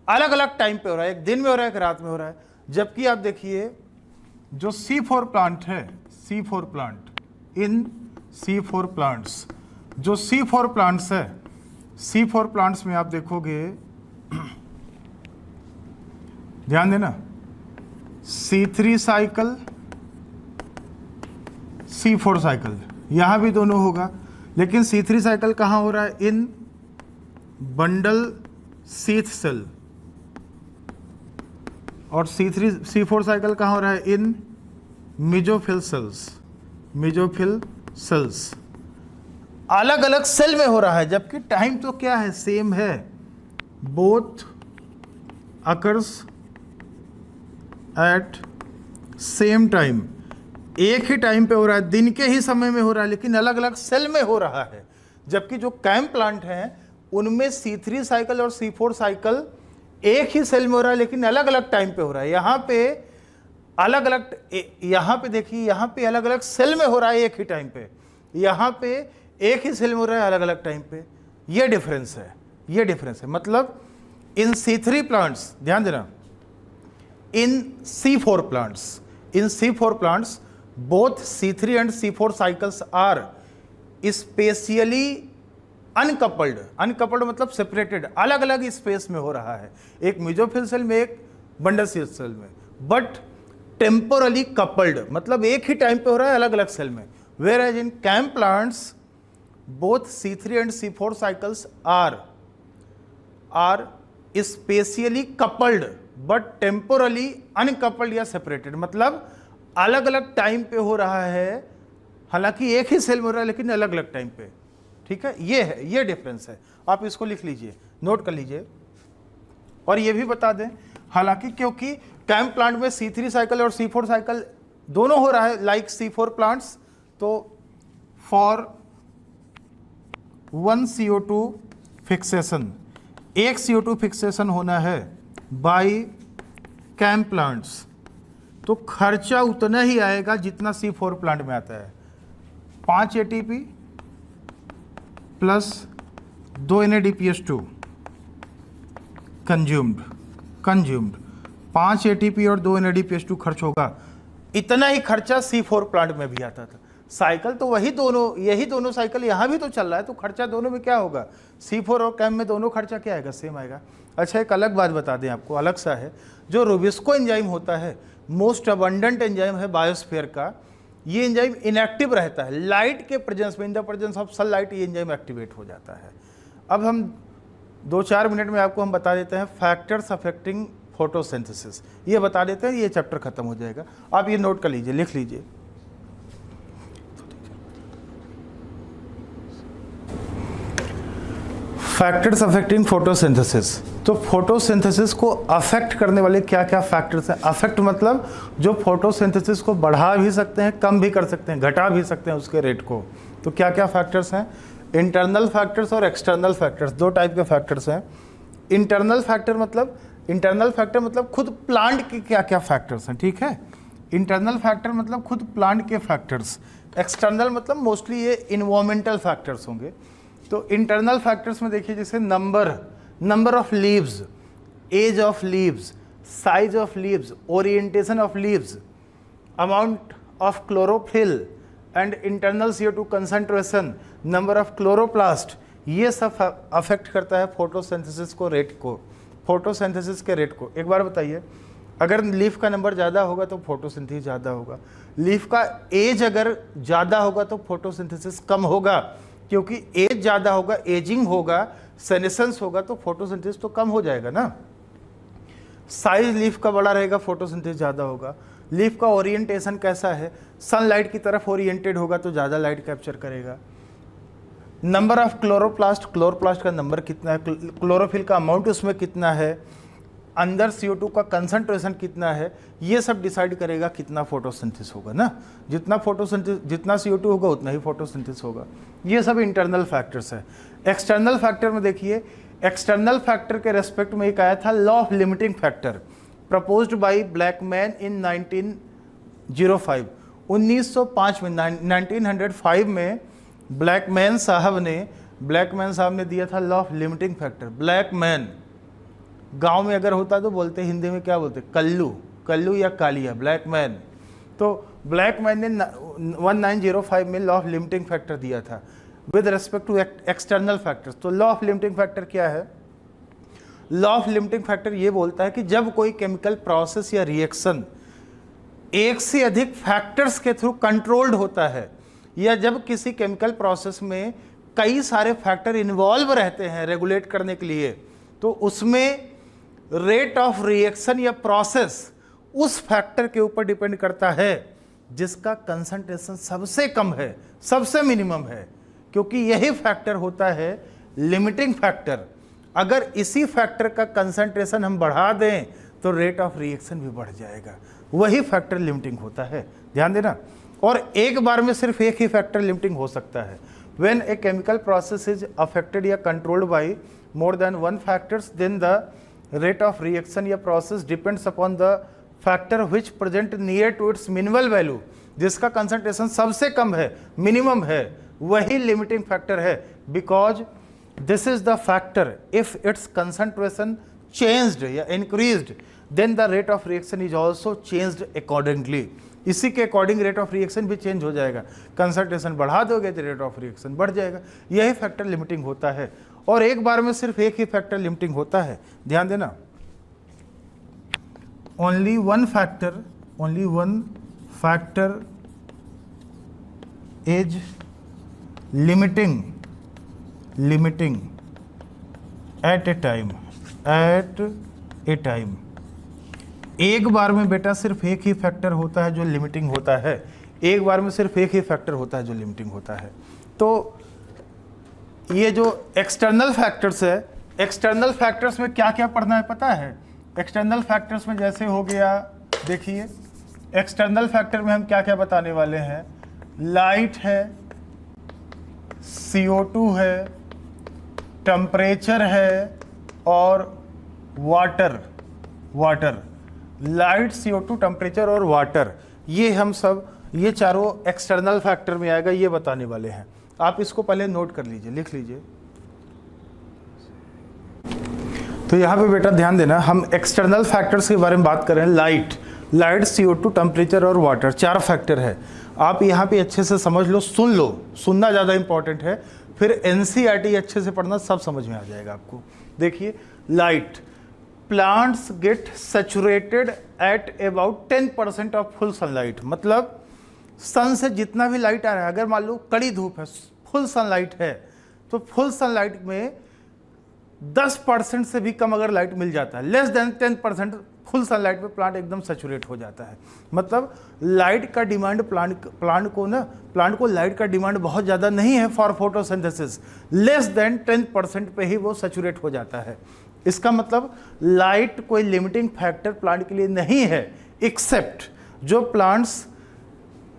अलग अलग टाइम पे हो रहा है, एक दिन में हो रहा है, एक रात में हो रहा है। जबकि आप देखिए जो C4 प्लांट है, C4 प्लांट, इन C4 प्लांट्स, जो C4 प्लांट्स है, C4 प्लांट्स में आप देखोगे, ध्यान देना, C3 साइकिल, C4 साइकिल, यहां भी दोनों होगा। लेकिन C3 साइकिल कहां हो रहा है, इन बंडल सीथ सेल, और C4 साइकिल कहाँ हो रहा है, इन मेसोफिल सेल्स, अलग अलग सेल में हो रहा है, जबकि टाइम तो क्या है, सेम है, both occurs at same time, एक ही टाइम पे हो रहा है, दिन के ही समय में हो रहा है, लेकिन अलग अलग सेल में हो रहा है। जबकि जो कैम प्लांट हैं उनमें C3 साइकिल और C4 साइकिल एक ही सेल में हो रहा है, लेकिन अलग अलग टाइम पे हो रहा है। यहाँ पे अलग अलग, यहाँ पे देखिए, यहाँ पे अलग अलग सेल में हो रहा है एक ही टाइम पे, यहाँ पे एक ही सेल में हो रहा है अलग अलग टाइम पे। ये डिफरेंस है, ये डिफरेंस है। मतलब इन C3 प्लांट्स, ध्यान देना, in C4 plants both C3 and C4 cycles are spatially uncoupled मतलब सेपरेटेड, अलग अलग स्पेस में हो रहा है, एक मेसोफिल सेल में, एक बंडल सेल में, बट टेम्पोरली कपल्ड, मतलब एक ही टाइम पे हो रहा है अलग अलग सेल में। Whereas in CAM plants both C3 and C4 cycles are spatially coupled but temporally uncoupled या सेपरेटेड, मतलब अलग अलग टाइम पे हो रहा है, हालांकि एक ही सेल में हो रहा है लेकिन अलग अलग टाइम पे। ठीक है, ये है, ये डिफरेंस है। आप इसको लिख लीजिए, नोट कर लीजिए। और ये भी बता दें, हालांकि क्योंकि कैम प्लांट में C3 साइकिल और C4 साइकिल दोनों हो रहा है लाइक C4 प्लांट्स, तो फॉर 1 CO2 फिक्सेशन, एक CO2 फिक्सेशन होना है बाय कैम प्लांट्स, तो खर्चा उतना ही आएगा जितना C4 प्लांट में आता है। 5 ATP plus 2 NADPH2 consumed 5 ATP और 2 NADPH2 खर्च होगा। इतना ही खर्चा C4 प्लांट में भी आता था। साइकिल तो वही दोनों, यही दोनों साइकिल यहाँ भी तो चल रहा है, तो खर्चा दोनों में क्या होगा, C4 और कैम में दोनों खर्चा क्या आएगा, सेम आएगा। अच्छा, एक अलग बात बता दें आपको, अलग सा है, जो रूबिस्को एंजाइम होता है, मोस्ट अबंडेंट एंजाइम है बायोस्फीयर का, ये एंजाइम इनएक्टिव रहता है, लाइट के प्रेजेंस में, in the presence of sunlight ये एंजाइम एक्टिवेट हो जाता है। अब हम 2-4 मिनट में आपको हम बता देते हैं फैक्टर्स अफेक्टिंग फोटोसिंथेसिस, ये बता देते हैं, ये चैप्टर खत्म हो जाएगा। आप ये नोट कर लीजिए, लिख लीजिए। फैक्टर्स अफेक्टिंग फोटोसिंथेसिस, तो फोटोसिंथेसिस को अफेक्ट करने वाले क्या क्या फैक्टर्स हैं। अफेक्ट मतलब जो फोटोसिंथेसिस को बढ़ा भी सकते हैं, कम भी कर सकते हैं, घटा भी सकते हैं उसके रेट को। तो क्या क्या फैक्टर्स हैं, इंटरनल फैक्टर्स और एक्सटर्नल फैक्टर्स, दो टाइप के फैक्टर्स हैं। इंटरनल फैक्टर मतलब खुद प्लांट के क्या क्या फैक्टर्स हैं, ठीक है। इंटरनल फैक्टर मतलब खुद प्लांट के फैक्टर्स, एक्सटर्नल मतलब मोस्टली ये इन्वायरमेंटल फैक्टर्स होंगे। तो इंटरनल फैक्टर्स में देखिए, जैसे number of leaves, age of leaves, size of leaves, orientation of leaves, amount of chlorophyll and internal CO2 concentration, number of chloroplast, ये सब अफेक्ट करता है फोटोसिंथेसिस को, रेट को, फोटोसिंथेसिस के रेट को। एक बार बताइए, अगर लीफ का नंबर ज़्यादा होगा तो फोटोसिंथेसिस ज़्यादा होगा, लीफ का एज अगर ज़्यादा होगा तो फोटोसिंथेसिस कम होगा, क्योंकि एज ज़्यादा होगा, एजिंग होगा, सेनेसेंस होगा, तो फोटोसिंथेसिस तो कम हो जाएगा ना। साइज लीफ का बड़ा रहेगा, फोटोसिंथेसिस ज़्यादा होगा। लीफ का ओरिएंटेशन कैसा है, सनलाइट की तरफ ओरिएंटेड होगा तो ज़्यादा लाइट कैप्चर करेगा। नंबर ऑफ क्लोरोप्लास्ट का नंबर कितना है, क्लोरोफिल का अमाउंट उसमें कितना है, अंदर CO2 का कंसंट्रेशन कितना है, ये सब डिसाइड करेगा कितना फोटोसिंथेसिस होगा ना। जितना CO2 होगा उतना ही फोटोसिंथेसिस होगा। ये सब इंटरनल फैक्टर्स है। एक्सटर्नल फैक्टर में देखिए, एक्सटर्नल फैक्टर के रेस्पेक्ट में एक आया था law of limiting factor, proposed by Blackman in 1905। 1905 में 1905 में ब्लैकमैन साहब ने दिया था law of limiting factor. Blackman गांव में अगर होता तो बोलते, हिंदी में क्या बोलते, कल्लू या कालिया, ब्लैकमैन। तो ब्लैकमैन ने 1905 में लॉ ऑफ लिमिटिंग फैक्टर दिया था with respect to external factors. तो लॉ ऑफ लिमिटिंग फैक्टर क्या है, लॉ ऑफ लिमिटिंग फैक्टर ये बोलता है कि जब कोई केमिकल प्रोसेस या रिएक्शन एक से अधिक फैक्टर्स के थ्रू कंट्रोल्ड होता है, या जब किसी केमिकल प्रोसेस में कई सारे फैक्टर इन्वॉल्व रहते हैं रेगुलेट करने के लिए, तो उसमें रेट ऑफ रिएक्शन या प्रोसेस उस फैक्टर के ऊपर डिपेंड करता है जिसका कंसंट्रेशन सबसे कम है, सबसे मिनिमम है, क्योंकि यही फैक्टर होता है लिमिटिंग फैक्टर। अगर इसी फैक्टर का कंसंट्रेशन हम बढ़ा दें तो रेट ऑफ रिएक्शन भी बढ़ जाएगा, वही फैक्टर लिमिटिंग होता है, ध्यान देना। और एक बार में सिर्फ एक ही फैक्टर लिमिटिंग हो सकता है। When a chemical process is affected या controlled by more than one factors, then the rate of reaction या process depends upon the factor which present near to its minimal value, जिसका concentration सबसे कम है, minimum है, वही limiting factor है। Because this is the factor if its concentration changed या increased then the rate of reaction is also changed accordingly. इसी के अकॉर्डिंग रेट ऑफ रिएक्शन भी चेंज हो जाएगा। कंसंट्रेशन बढ़ा दोगे तो रेट ऑफ रिएक्शन बढ़ जाएगा। यही फैक्टर लिमिटिंग होता है, और एक बार में सिर्फ एक ही फैक्टर लिमिटिंग होता है, ध्यान देना। Only one factor is limiting at a time. एक बार में बेटा सिर्फ एक ही फैक्टर होता है जो लिमिटिंग होता है, एक बार में सिर्फ एक ही फैक्टर होता है जो लिमिटिंग होता है। तो ये जो एक्सटर्नल फैक्टर्स है, एक्सटर्नल फैक्टर्स में क्या क्या पढ़ना है पता है? एक्सटर्नल फैक्टर्स में जैसे हो गया, देखिए एक्सटर्नल फैक्टर में हम क्या क्या बताने वाले हैं। लाइट है, CO2 है, टेम्परेचर है और वाटर। लाइट, CO2, टेम्परेचर और वाटर, ये हम सब, ये चारों एक्सटर्नल फैक्टर में आएगा, ये बताने वाले हैं। आप इसको पहले नोट कर लीजिए, लिख लीजिए। तो यहाँ पे बेटा ध्यान देना, हम एक्सटर्नल फैक्टर्स के बारे में बात कर रहे हैं। लाइट, CO2, टेम्परेचर और वाटर, 4 फैक्टर है। आप यहाँ पे अच्छे से समझ लो, सुन लो, सुनना ज़्यादा इंपॉर्टेंट है, फिर NCERT अच्छे से पढ़ना, सब समझ में आ जाएगा आपको। देखिए light, plants gate saturated at about 10% of full sunlight. मतलब सन से जितना भी लाइट आ रहा है, अगर मान लो कड़ी धूप है, फुल सनलाइट है, तो फुल सनलाइट में 10% से भी कम अगर लाइट मिल जाता है, लेस देन 10% फुल सनलाइट में प्लांट एकदम सैचुरेट हो जाता है। मतलब लाइट का डिमांड प्लांट को लाइट का डिमांड बहुत ज़्यादा नहीं है फॉर फोटोसिंथेसिस, लेस देन 10% पे ही वो सैचुरेट हो जाता है। इसका मतलब लाइट कोई लिमिटिंग फैक्टर प्लांट के लिए नहीं है, एक्सेप्ट जो प्लांट्स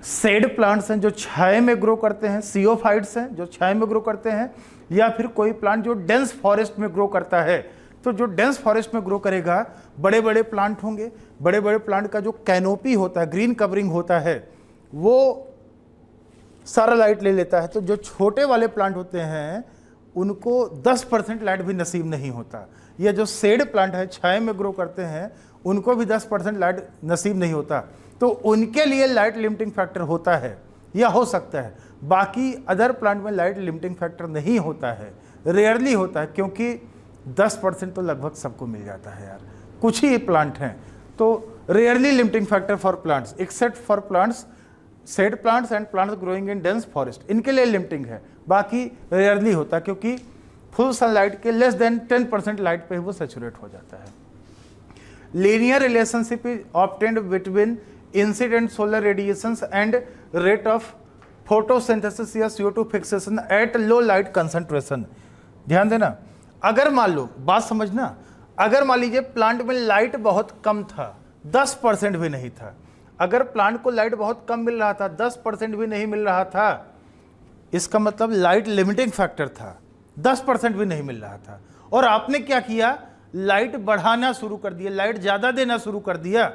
शेड प्लांट्स हैं, जो छाए में ग्रो करते हैं, सियोफाइट्स हैं जो छाए में ग्रो करते हैं, या फिर कोई प्लांट जो डेंस फॉरेस्ट में ग्रो करता है। तो जो डेंस फॉरेस्ट में ग्रो करेगा, बड़े बड़े प्लांट होंगे, बड़े बड़े प्लांट का जो कैनोपी होता है, ग्रीन कवरिंग होता है, वो सारा लाइट ले लेता है। तो जो छोटे वाले प्लांट होते हैं उनको 10% लाइट भी नसीब नहीं होता। या जो शेड प्लांट है, छाए में ग्रो करते हैं, उनको भी 10% लाइट नसीब नहीं होता। तो उनके लिए लाइट लिमिटिंग फैक्टर होता है या हो सकता है। बाकी अदर प्लांट में लाइट लिमिटिंग फैक्टर नहीं होता है, रेयरली होता है, क्योंकि 10% तो लगभग सबको मिल जाता है यार, कुछ ही प्लांट हैं। तो rarely limiting factor for plants, except for plants, shade plants and plants growing in dense forest, इनके लिए लिमिटिंग है। बाकी रेयरली होता है, क्योंकि फुल सनलाइट के लेस देन 10% लाइट पे ही वो सैचुरेट हो जाता है। Linear relationship is obtained between incident solar radiations and rate of photosynthesis या CO2 fixation at low light concentration. ध्यान देना, अगर मान लो, बात समझना, अगर मान लीजिए प्लांट में लाइट बहुत कम था, 10% भी नहीं था, अगर प्लांट को लाइट बहुत कम मिल रहा था, 10% भी नहीं मिल रहा था, इसका मतलब लाइट लिमिटिंग फैक्टर था, 10% भी नहीं मिल रहा था, और आपने क्या किया, लाइट बढ़ाना शुरू कर दिया, लाइट ज़्यादा देना शुरू कर दिया,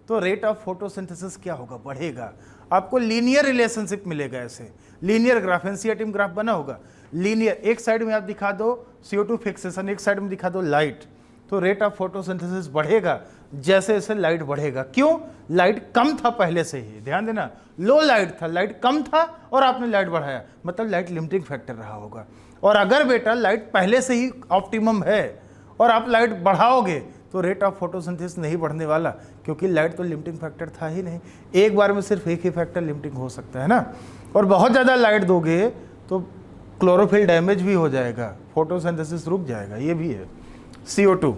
तो रेट ऑफ फोटोसिंथेसिस क्या होगा, बढ़ेगा। आपको लीनियर रिलेशनशिप मिलेगा। ऐसे लीनियर ग्राफ, NCERT में ग्राफ बना होगा, लीनियर, एक साइड में आप दिखा दो CO2 फिक्सेशन, एक साइड में दिखा दो लाइट, तो रेट ऑफ फोटोसिंथेसिस बढ़ेगा जैसे जैसे लाइट बढ़ेगा। क्यों? लाइट कम था पहले से ही, ध्यान देना, लो लाइट था, लाइट कम था और आपने लाइट बढ़ाया, मतलब लाइट लिमिटिंग फैक्टर रहा होगा। और अगर बेटा लाइट पहले से ही ऑप्टिमम है और आप लाइट बढ़ाओगे तो रेट ऑफ फोटोसिंथेसिस नहीं बढ़ने वाला, क्योंकि लाइट तो लिमिटिंग फैक्टर था ही नहीं। एक बार में सिर्फ एक ही फैक्टर लिमिटिंग हो सकता है ना, और बहुत ज़्यादा लाइट दोगे तो क्लोरोफिल डैमेज भी हो जाएगा, फोटोसिंथेसिस रुक जाएगा, ये भी है। CO2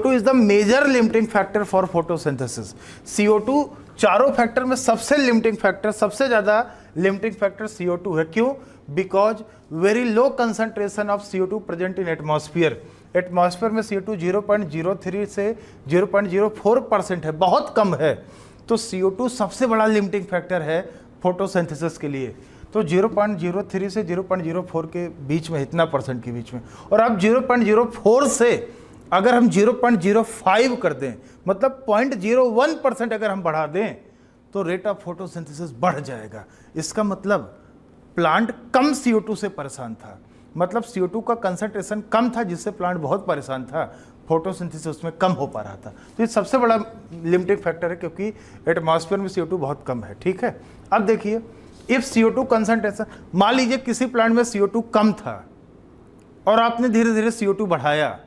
is the major limiting factor for photosynthesis. CO2 चारों फैक्टर में सबसे लिमिटिंग फैक्टर, सबसे ज़्यादा लिमिटिंग फैक्टर CO2 है। क्यों? Because very low concentration of CO2 present in atmosphere. Atmosphere में CO2 0.03 से 0.04% है, बहुत कम है। तो CO2 सबसे बड़ा लिमिटिंग फैक्टर है फोटोसिंथेसिस के लिए। तो 0.03 से 0.04 के बीच में, इतना परसेंट के बीच में, और आप 0.04 से अगर हम 0.05 कर दें, मतलब 0.01% अगर हम बढ़ा दें तो रेट ऑफ फोटोसिंथेसिस बढ़ जाएगा। इसका मतलब प्लांट कम CO2 से परेशान था, मतलब CO2 का कंसंट्रेशन कम था जिससे प्लांट बहुत परेशान था, फोटोसिंथेसिस उसमें कम हो पा रहा था। तो ये सबसे बड़ा लिमिटिंग फैक्टर है क्योंकि एटमॉस्फेयर में CO2 बहुत कम है। ठीक है, अब देखिए इफ CO2 कंसंट्रेशन, मान लीजिए किसी प्लांट में CO2 कम था और आपने धीरे धीरे CO2 बढ़ाया,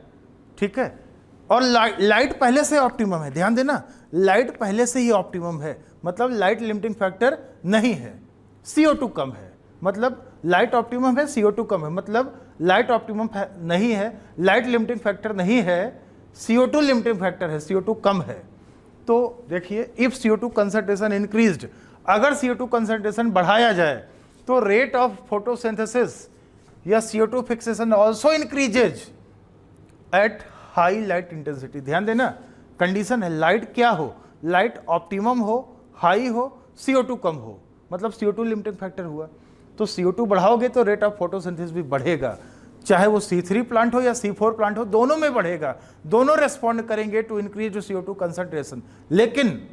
ठीक है, और लाइट पहले से ऑप्टिमम है, ध्यान देना लाइट पहले से ही ऑप्टिमम है, मतलब लाइट लिमिटिंग फैक्टर नहीं है, CO2 कम है, मतलब लाइट ऑप्टिमम है, CO2 कम है, मतलब लाइट ऑप्टिमम नहीं है, लाइट लिमिटिंग फैक्टर नहीं है, CO2 लिमिटिंग फैक्टर है, CO2 कम है। तो देखिए इफ CO2 कंसंट्रेशन इंक्रीज्ड, अगर CO2 कंसंट्रेशन बढ़ाया जाए तो रेट ऑफ फोटोसिंथेसिस या CO2 fixation also increases at high light intensity. ध्यान देना कंडीशन है लाइट क्या हो, लाइट ऑप्टिमम हो, हाई हो, CO2 कम हो, मतलब CO2 लिमिटिंग फैक्टर हुआ। तो CO2 बढ़ाओगे तो रेट ऑफ फोटोसिंथेसिस भी बढ़ेगा, चाहे वो C3 प्लांट हो या C4 प्लांट हो, दोनों में बढ़ेगा, दोनों रेस्पॉन्ड करेंगे टू इंक्रीज CO2 कंसंट्रेशन। लेकिन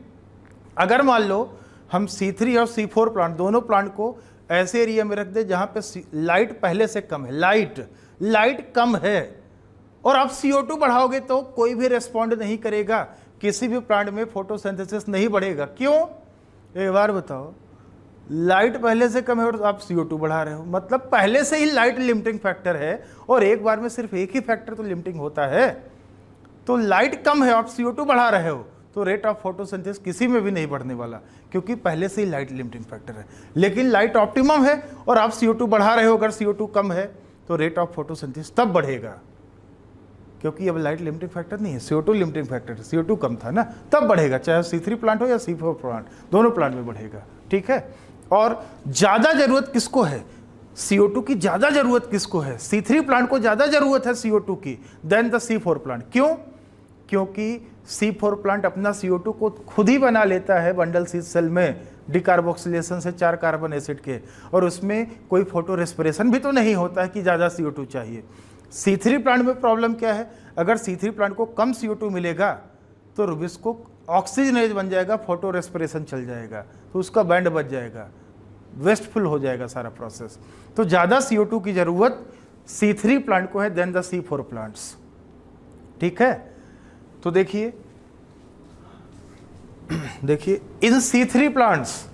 अगर मान लो हम C3 और C4 प्लांट दोनों प्लांट को ऐसे एरिया में रख दे जहां पे लाइट पहले से कम है, लाइट कम है, और आप CO2 बढ़ाओगे तो कोई भी रेस्पॉन्ड नहीं करेगा, किसी भी प्लांट में फोटोसिंथेसिस नहीं बढ़ेगा। क्यों, एक बार बताओ, लाइट पहले से कम है और आप CO2 बढ़ा रहे हो, मतलब पहले से ही लाइट लिमिटिंग फैक्टर है, और एक बार में सिर्फ एक ही फैक्टर तो लिमिटिंग होता है। तो लाइट कम है, आप CO2 बढ़ा रहे हो, तो रेट ऑफ फोटोसिंथेसिस किसी में भी नहीं बढ़ने वाला, क्योंकि पहले से ही लाइट लिमिटिंग फैक्टर है। लेकिन लाइट ऑप्टिमम है और आप CO2 बढ़ा रहे हो, अगर CO2 कम है तो रेट ऑफ फोटोसिंथेसिस तब बढ़ेगा, क्योंकि अब लाइट लिमिटिंग फैक्टर नहीं है, CO2 लिमिटिंग फैक्टर है, CO2 कम था ना, तब बढ़ेगा, चाहे C3 प्लांट हो या C4 प्लांट, दोनों प्लांट में बढ़ेगा। ठीक है, और ज़्यादा ज़रूरत किसको है, CO2 की ज़्यादा ज़रूरत किसको है, C3 प्लांट को ज़्यादा ज़रूरत है CO2 की देन द C4 प्लांट। क्यों, क्योंकि C4 प्लांट अपना CO2 को खुद ही बना लेता है बंडल शीथ सेल में डिकार्बोक्सिलेशन से 4 कार्बन एसिड के, और उसमें कोई फोटो रेस्पिरेशन भी तो नहीं होता है कि ज़्यादा CO2 चाहिए। C3 प्लांट में प्रॉब्लम क्या है, अगर C3 प्लांट को कम CO2 मिलेगा तो रुबिस को ऑक्सीजनेज बन जाएगा, फोटो रेस्पिरेशन चल जाएगा, तो उसका बैंड बच जाएगा, वेस्टफुल हो जाएगा सारा प्रोसेस। तो ज़्यादा CO2 की ज़रूरत C3 प्लांट को है देन द C4 प्लांट्स। ठीक है, तो देखिए in C3 plants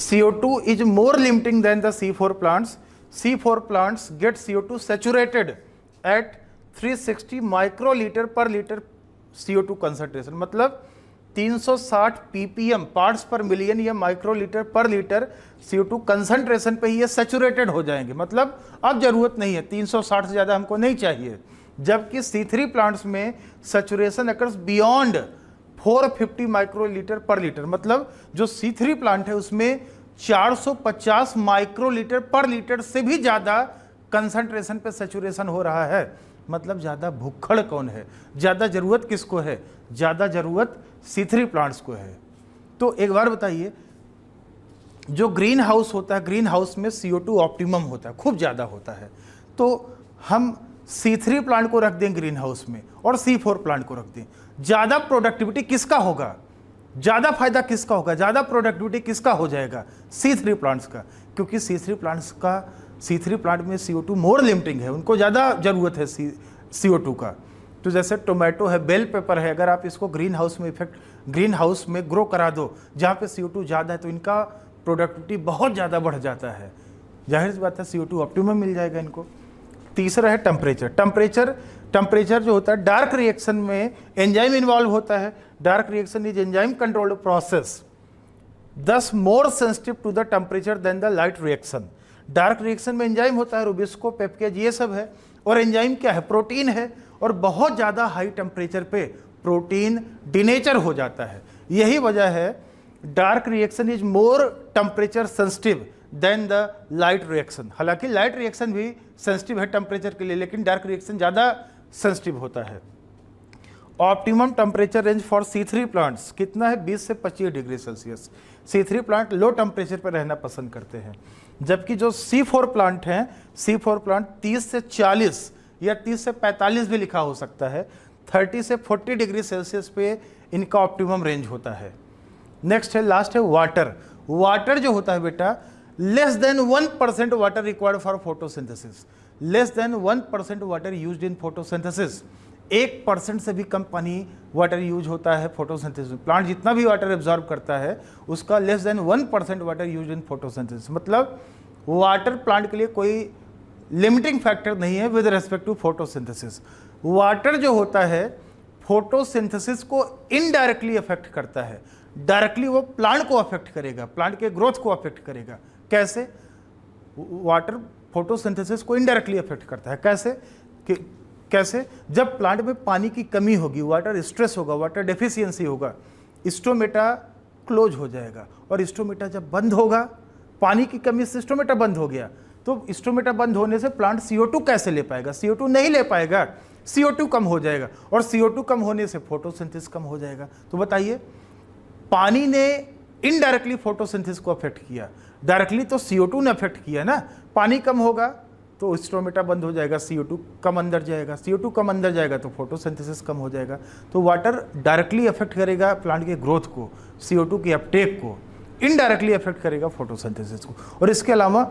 CO2 is more limiting than the C4 plants. C4 plants get CO2 saturated at 360 microlitre per litre CO2 concentration, मतलब 360 ppm पार्ट्स पर मिलियन या microlitre per litre CO2 concentration पे ही ये saturated हो जाएंगे, मतलब अब जरूरत नहीं है, 360 से ज़्यादा हमको नहीं चाहिए। जबकि C3 प्लांट्स में saturation occurs beyond 450 microlitre per litre, मतलब जो C3 प्लांट है उसमें 450 माइक्रोलीटर पर लीटर से भी ज़्यादा कंसंट्रेशन पे सैचुरेशन हो रहा है। मतलब ज़्यादा भुक्खड़ कौन है, ज़्यादा ज़रूरत किसको है, ज़्यादा ज़रूरत C3 प्लांट्स को है। तो एक बार बताइए, जो ग्रीन हाउस होता है, ग्रीन हाउस में CO2 ऑप्टिमम होता है, खूब ज़्यादा होता है, तो हम C3 प्लांट को रख दें ग्रीन हाउस में और C4 प्लांट को रख दें, ज़्यादा प्रोडक्टिविटी किसका होगा, ज़्यादा फायदा किसका होगा, ज़्यादा प्रोडक्टिविटी किसका हो जाएगा, C3 प्लांट्स का, क्योंकि C3 प्लांट में CO2 मोर लिमिटिंग है, उनको ज़्यादा ज़रूरत है CO2 का। तो जैसे टोमेटो है, बेल पेपर है, अगर आप इसको ग्रीन हाउस में ग्रो करा दो जहाँ पे CO2 ज़्यादा है तो इनका प्रोडक्टिविटी बहुत ज़्यादा बढ़ जाता है, जाहिर सी बात है CO2 ऑप्टिमम मिल जाएगा इनको। तीसरा है टेम्परेचर जो होता है, डार्क रिएक्शन में एंजाइम इन्वॉल्व होता है, dark reaction is enzyme controlled process, thus more sensitive to the temperature than the light reaction. Dark reaction में एंजाइम होता है, रुबिस्को, पेप्केज, ये सब है, और एंजाइम क्या है, प्रोटीन है, और बहुत ज़्यादा हाई टेम्परेचर पे प्रोटीन डिनेचर हो जाता है। यही वजह है dark reaction is more temperature sensitive then the light reaction. हालांकि लाइट रिएक्शन भी सेंसिटिव है टेम्परेचर के लिए, लेकिन डार्क रिएक्शन ज़्यादा सेंसिटिव होता है। Optimum temperature range for C3 plants कितना है, 20 से 25 degree Celsius. C3 plant low temperature पर रहना पसंद करते हैं, जबकि जो C4 प्लांट हैं, C4 प्लांट 30 से 40 या 30 से 45 भी लिखा हो सकता है, 30 से 40 डिग्री सेल्सियस पे इनका ऑप्टिमम रेंज होता है। नेक्स्ट है, लास्ट है वाटर। वाटर जो होता है बेटा, less than 1% water required for photosynthesis, less than 1% water used in photosynthesis. 1% से भी कम पानी वाटर यूज होता है फोटोसिंथेसिस। प्लांट जितना भी वाटर एब्जॉर्ब करता है उसका less than 1% water use in photosynthesis. मतलब वाटर प्लांट के लिए कोई लिमिटिंग फैक्टर नहीं है with respect to photosynthesis. Water जो होता है फोटोसिंथेसिस को इनडायरेक्टली अफेक्ट करता है, डायरेक्टली वो प्लांट को अफेक्ट करेगा, प्लांट के ग्रोथ को अफेक्ट करेगा। कैसे? वाटर फोटोसिंथेसिस को इनडायरेक्टली अफेक्ट करता है। कैसे? जब प्लांट में पानी की कमी होगी, वाटर स्ट्रेस होगा, वाटर डेफिशिएंसी होगा, स्टोमेटा क्लोज हो जाएगा, और स्टोमेटा जब बंद होगा, पानी की कमी से स्टोमेटा बंद हो गया, तो स्टोमेटा बंद होने से प्लांट CO2 कैसे ले पाएगा? CO2 नहीं ले पाएगा, CO2 कम हो जाएगा, और CO2 कम होने से फोटोसिंथेसिस कम हो जाएगा। तो बताइए, पानी ने इनडायरेक्टली फोटोसिंथेसिस को अफेक्ट किया, डायरेक्टली तो CO2 ने अफेक्ट किया ना। पानी कम होगा तो स्टोमेटा बंद हो जाएगा, CO2 कम अंदर जाएगा, CO2 कम अंदर जाएगा तो फोटोसिंथेसिस कम हो जाएगा। तो वाटर डायरेक्टली अफेक्ट करेगा प्लांट के ग्रोथ को, CO2 की अपटेक को, इनडायरेक्टली अफेक्ट करेगा फोटोसिंथेसिस को। और इसके अलावा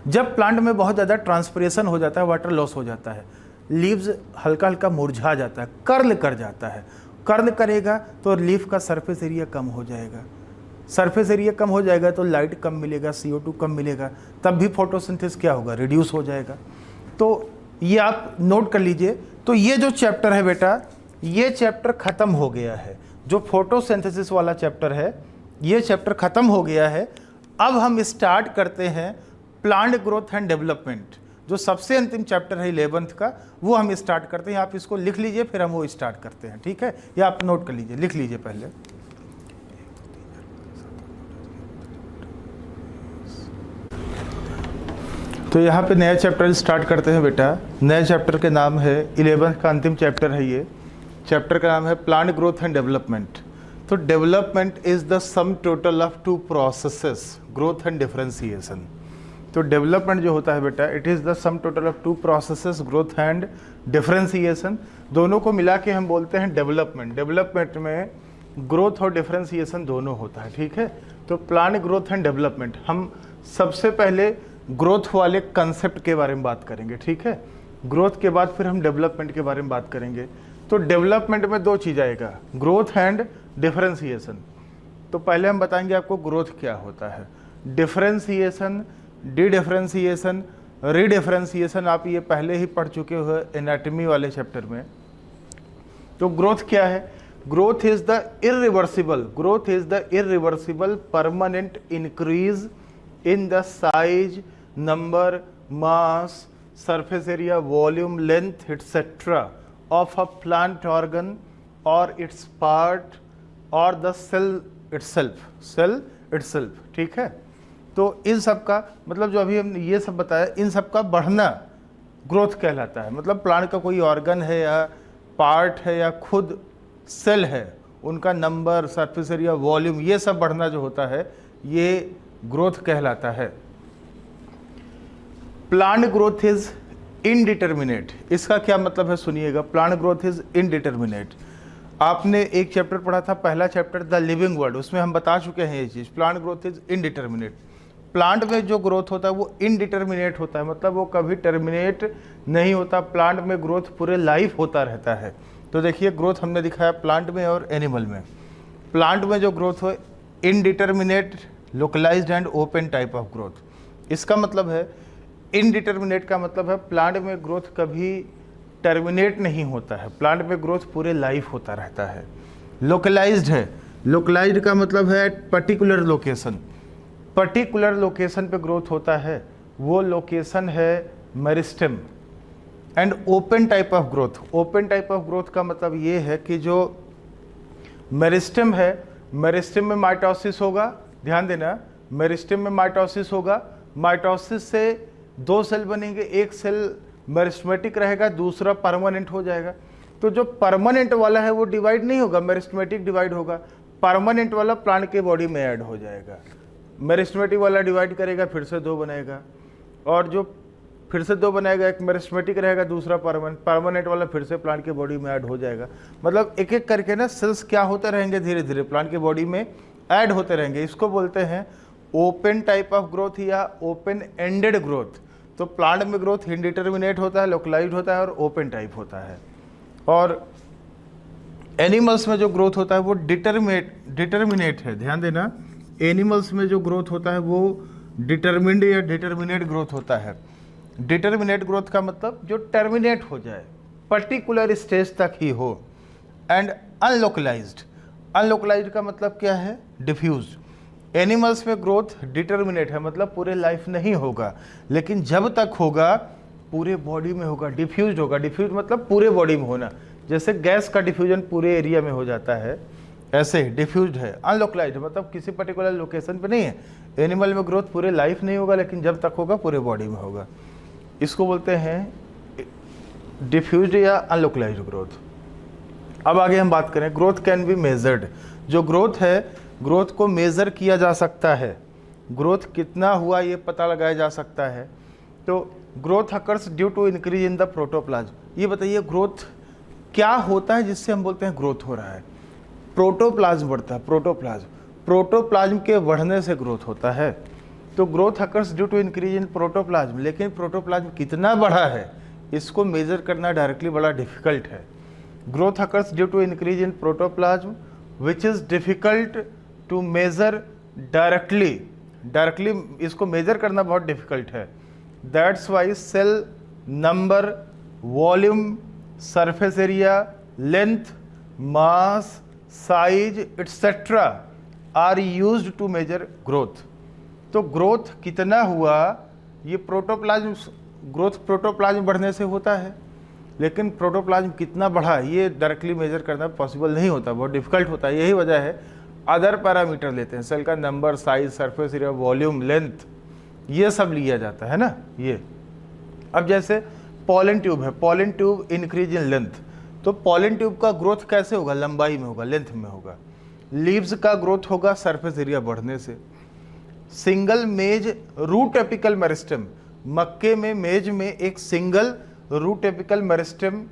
जब प्लांट में बहुत ज़्यादा ट्रांसपिरेशन हो जाता है, वाटर लॉस हो जाता है, लीव्स हल्का हल्का मुरझा जाता है, कर्ल कर जाता है। कर्ल करेगा तो लीफ का सरफेस एरिया कम हो जाएगा, सरफेस एरिया कम हो जाएगा तो लाइट कम मिलेगा, CO2 कम मिलेगा, तब भी फोटोसिंथेसिस क्या होगा? रिड्यूस हो जाएगा। तो ये आप नोट कर लीजिए। तो ये जो चैप्टर है बेटा, ये चैप्टर ख़त्म हो गया है। जो फोटोसिंथेसिस वाला चैप्टर है, ये चैप्टर ख़त्म हो गया है। अब हम स्टार्ट करते हैं प्लांट ग्रोथ एंड डेवलपमेंट, जो सबसे अंतिम चैप्टर है 11th का, वो हम स्टार्ट करते हैं। आप इसको लिख लीजिए, फिर हम वो स्टार्ट करते हैं, ठीक है? या आप नोट कर लीजिए, लिख लीजिए पहले। तो यहाँ पे नया चैप्टर स्टार्ट करते हैं बेटा। नए चैप्टर के नाम है, 11th का अंतिम चैप्टर है ये। चैप्टर का नाम है प्लांट ग्रोथ एंड डेवलपमेंट। तो development is the sum total of two processes, growth and differentiation. तो डेवलपमेंट जो होता है बेटा, it is the sum total of two processes, growth and differentiation. दोनों को मिला के हम बोलते हैं डेवलपमेंट। डेवलपमेंट में ग्रोथ और डिफरेंशिएशन दोनों होता है, ठीक है? तो प्लांट ग्रोथ एंड डेवलपमेंट, हम सबसे पहले ग्रोथ वाले कंसेप्ट के बारे में बात करेंगे, ठीक है? ग्रोथ के बाद फिर हम डेवलपमेंट के बारे में बात करेंगे। तो डेवलपमेंट में दो चीज़ आएगा, ग्रोथ एंड डिफरेंशिएशन। तो पहले हम बताएंगे आपको ग्रोथ क्या होता है, डिफरेंशिएशन, डी-डिफरेंशिएशन, रीडिफरेंशिएशन आप ये पहले ही पढ़ चुके हो एनाटॉमी वाले चैप्टर में। तो ग्रोथ क्या है? Growth is the irreversible, growth is the irreversible permanent increase in the size, number, mass, surface area, volume, length, etc. of a plant organ or its part or the cell itself, ठीक है? तो इन सब का मतलब, जो अभी हमने ये सब बताया, इन सब का बढ़ना ग्रोथ कहलाता है। मतलब प्लांट का कोई ऑर्गन है या पार्ट है या खुद सेल है, उनका नंबर, सरफेस एरिया, वॉल्यूम, ये सब बढ़ना जो होता है, ये ग्रोथ कहलाता है। Plant growth is indeterminate. इसका क्या मतलब है सुनिएगा। Plant growth is indeterminate. आपने एक चैप्टर पढ़ा था, पहला चैप्टर द लिविंग वर्ल्ड, उसमें हम बता चुके हैं ये चीज़। Plant growth is indeterminate. Plant में जो ग्रोथ होता है वो इनडिटर्मिनेट होता है, मतलब वो कभी टर्मिनेट नहीं होता। प्लांट में ग्रोथ पूरे लाइफ होता रहता है। तो देखिए, ग्रोथ हमने दिखाया प्लांट में और एनिमल में। प्लांट में जो ग्रोथ हो indeterminate, localised and open type of growth. इसका मतलब है, इनडिटर्मिनेट का मतलब है प्लांट में ग्रोथ कभी टर्मिनेट नहीं होता है, प्लांट में ग्रोथ पूरे लाइफ होता रहता है। लोकलाइज्ड है, लोकलाइज्ड का मतलब है पर्टिकुलर लोकेशन, पर्टिकुलर लोकेशन पे ग्रोथ होता है, वो लोकेशन है meristem. And open type of growth, open type of growth का मतलब ये है कि जो मेरिस्टेम है, मेरिस्टेम में माइटोसिस होगा, ध्यान देना, मेरिस्टेम में माइटोसिस होगा। माइटोसिस से दो सेल बनेंगे, एक सेल मेरिस्टेमेटिक रहेगा, दूसरा परमानेंट हो जाएगा। तो जो परमानेंट वाला है वो डिवाइड नहीं होगा, मेरिस्टेमेटिक डिवाइड होगा। परमानेंट वाला प्लांट के बॉडी में ऐड हो जाएगा, मेरिस्टेमेटिक वाला डिवाइड करेगा, फिर से दो बनेगा। और जो फिर से 2 बनाएगा, एक मेरिस्टेमेटिक रहेगा, दूसरा परमानेंट वाला फिर से प्लांट के बॉडी में ऐड हो जाएगा। मतलब एक एक करके ना सेल्स क्या होते रहेंगे, धीरे धीरे प्लांट के बॉडी में ऐड होते रहेंगे। इसको बोलते हैं ओपन टाइप ऑफ ग्रोथ या ओपन एंडेड ग्रोथ। तो प्लांट में ग्रोथ इनडिटर्मिनेट होता है, लोकलाइज्ड होता है और ओपन टाइप होता है। और एनिमल्स में जो ग्रोथ होता है वो डिटर्मिनेट है। ध्यान देना, एनिमल्स में जो ग्रोथ होता है वो डिटर्मिन्ड या डिटर्मिनेट ग्रोथ होता है। डिटर्मिनेट ग्रोथ का मतलब जो टर्मिनेट हो जाए, पर्टिकुलर स्टेज तक ही हो। एंड अनलोकलाइज्ड, अनलोकलाइज्ड का मतलब क्या है, डिफ्यूज। एनिमल्स में ग्रोथ डिटर्मिनेट है, मतलब पूरे लाइफ नहीं होगा, लेकिन जब तक होगा पूरे बॉडी में होगा, डिफ्यूज होगा। डिफ्यूज मतलब पूरे बॉडी में होना, जैसे गैस का डिफ्यूजन पूरे एरिया में हो जाता है, ऐसे डिफ्यूज्ड है। अनलोकलाइज्ड मतलब किसी पर्टिकुलर लोकेशन पे नहीं है। एनिमल में ग्रोथ पूरे लाइफ नहीं होगा, लेकिन जब तक होगा पूरे बॉडी में होगा। इसको बोलते हैं डिफ्यूज्ड या अनलोकलाइज्ड ग्रोथ। अब आगे हम बात करें, ग्रोथ कैन बी मेजर्ड। जो ग्रोथ है, ग्रोथ को मेजर किया जा सकता है। ग्रोथ कितना हुआ ये पता लगाया जा सकता है। तो growth occurs due to increase in the protoplasm. ये बताइए ग्रोथ क्या होता है जिससे हम बोलते हैं ग्रोथ हो रहा है। प्रोटोप्लाज्म बढ़ता है, प्रोटोप्लाज्म के बढ़ने से ग्रोथ होता है। तो growth occurs due to increase in protoplasm, लेकिन प्रोटोप्लाज्म कितना बढ़ा है इसको मेजर करना डायरेक्टली बड़ा डिफिकल्ट है। Growth occurs due to increase in protoplasm which is difficult to measure directly इसको मेजर करना बहुत डिफिकल्ट है। That's why cell number, volume, surface area, length, mass, size etcetera are used to measure growth. तो growth कितना हुआ ये protoplasm, growth protoplasm बढ़ने से होता है, लेकिन प्रोटोप्लाज्म कितना बढ़ा ये डायरेक्टली मेजर करना पॉसिबल नहीं होता, बहुत डिफिकल्ट होता है। यही वजह है अदर पैरामीटर लेते हैं, सेल का number, size, surface area, volume, length, ये सब लिया जाता है ना ये। अब जैसे पॉलन ट्यूब है, pollen tube increase in length, तो पॉलन ट्यूब का ग्रोथ कैसे होगा, लंबाई में होगा, लेंथ में होगा। लीव्स का ग्रोथ होगा सरफेस एरिया बढ़ने से। सिंगल मेज रूट एपिकल मेरिस्टेम, मक्के में मेज में एक single root apical meristem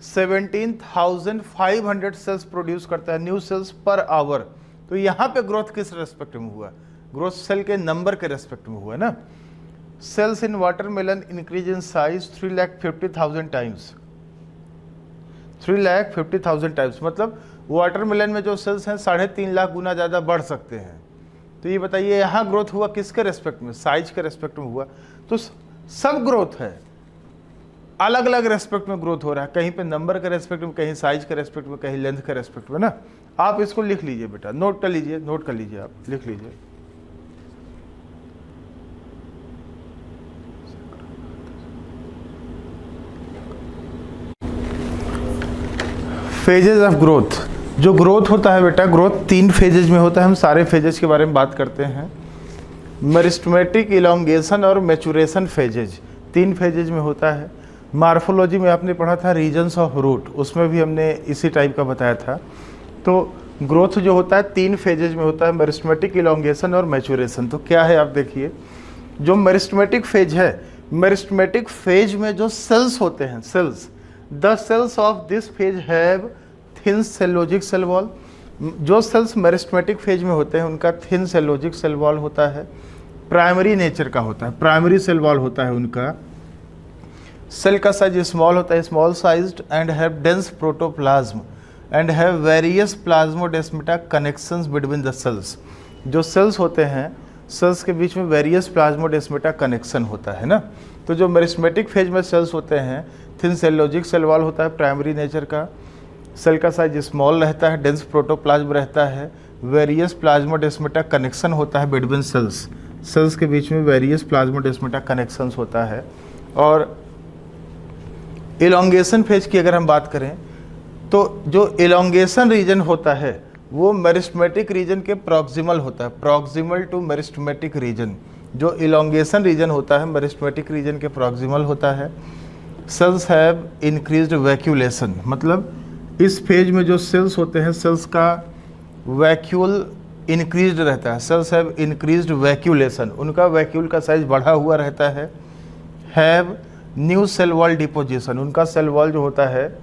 17,500 cells produce करता है, न्यू सेल्स पर आवर। तो यहाँ पे ग्रोथ किस रेस्पेक्ट में हुआ, ग्रोथ सेल के नंबर के रेस्पेक्ट में हुआ ना। Cells in watermelon increase in size 3,50,000 times, 3,50,000 times, मतलब वाटरमेलन में जो सेल्स हैं 3.5 लाख गुना ज़्यादा बढ़ सकते हैं। तो ये बताइए यहाँ ग्रोथ हुआ किसके रेस्पेक्ट में, साइज के रेस्पेक्ट में हुआ। तो सब ग्रोथ है, अलग अलग रेस्पेक्ट में ग्रोथ हो रहा है, कहीं पे नंबर के रेस्पेक्ट में, कहीं साइज के रेस्पेक्ट में, कहीं लेंथ के रेस्पेक्ट में ना। आप इसको लिख लीजिए बेटा, नोट कर लीजिए, नोट कर लीजिए, आप लिख लीजिए। Phases of growth. जो ग्रोथ होता है बेटा, ग्रोथ 3 फेजेज में होता है। हम सारे फेजेज के बारे में बात करते हैं। मेरिस्टेमेटिक, इलोंगेशन और मैचुरेशन फेजेज 3 फेजेज में होता है। मार्फोलॉजी में आपने पढ़ा था रीजन्स ऑफ रूट, उसमें भी हमने इसी टाइप का बताया था। तो ग्रोथ जो होता है 3 फेजेज में होता है, मेरिस्टेमेटिक, इलोंगेशन और मैचुरेशन। तो क्या है आप देखिए, जो मेरिस्टेमेटिक फेज है, मेरिस्टेमेटिक फेज में जो सेल्स होते हैं, cells, the cells of this phase have thin cellulosic cell wall. जो सेल्स मेरिस्टेमेटिक फेज में होते हैं उनका थिन सेलोजिक सेल वॉल होता है, प्राइमरी नेचर का होता है, प्राइमरी सेल वॉल होता है उनका। सेल का साइज स्मॉल होता है, small sized, and have dense protoplasm and have various plasmodesmata connections between the cells. जो सेल्स होते हैं, सेल्स के बीच में वेरियस प्लाज्मोडेस्माटा कनेक्शन होता है ना। तो जो मेरिस्टेमेटिक फेज में सेल्स होते हैं, थिन सेलोजिक सेल वॉल होता है प्राइमरी नेचर का, सेल का साइज स्मॉल रहता है, डेंस प्रोटोप्लाज्म रहता है, वेरियस प्लाज्मोडेस्माटा कनेक्शन होता है बिटवीन सेल्स, सेल्स के बीच में वेरियस प्लाज्मोडेस्माटा कनेक्शंस होता है। और इलोंगेशन फेज की अगर हम बात करें तो जो इलोंगेशन रीजन होता है वो मेरिस्टेमेटिक रीजन के प्रॉक्सिमल होता है, प्रॉक्सिमल टू मेरिस्टेमेटिक रीजन। जो इलोंगेशन रीजन होता है मेरिस्टेमेटिक रीजन के प्रॉक्सिमल होता है। सेल्स हैव इंक्रीज्ड वैक्यूलेशन, मतलब इस फेज में जो सेल्स होते हैं, सेल्स का वैक्यूल इंक्रीज्ड रहता है, सेल्स हैव इंक्रीज्ड वैक्यूलेशन, उनका वैक्यूल का साइज बढ़ा हुआ रहता है। Have new cell wall deposition, उनका सेल वॉल जो होता है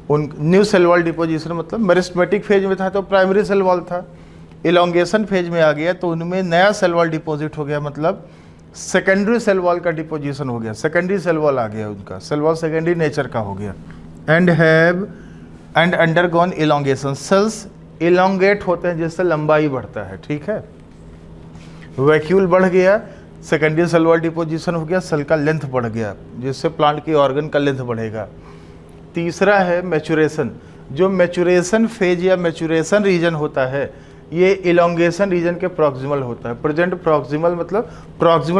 उन न्यू सेल वॉल डिपोजिशन मतलब मेरिस्टेमेटिक फेज में था तो प्राइमरी सेल वॉल था, इलोंगेशन फेज में आ गया तो उनमें नया सेल वॉल डिपॉजिट हो गया, मतलब सेकेंडरी सेल वॉल का डिपोजिशन हो गया, सेकेंडरी सेल वॉल आ गया, उनका सेल वॉल सेकेंडरी नेचर का हो गया। And have and undergone elongation, cells elongate होते हैं जिससे लंबाई बढ़ता है, ठीक है। वैक्यूल बढ़ गया, सेकेंडरी सेल वॉल डिपोजिशन हो गया, सेल का लेंथ बढ़ गया जिससे प्लांट की ऑर्गन का लेंथ बढ़ेगा। तीसरा है मैचुरेशन, जो मैचुरेशन फेज या मैचुरेशन रीजन होता है ये इलोंगेशन रीजन के प्रॉक्सिमल होता है। प्रेजेंट प्रॉक्सिमल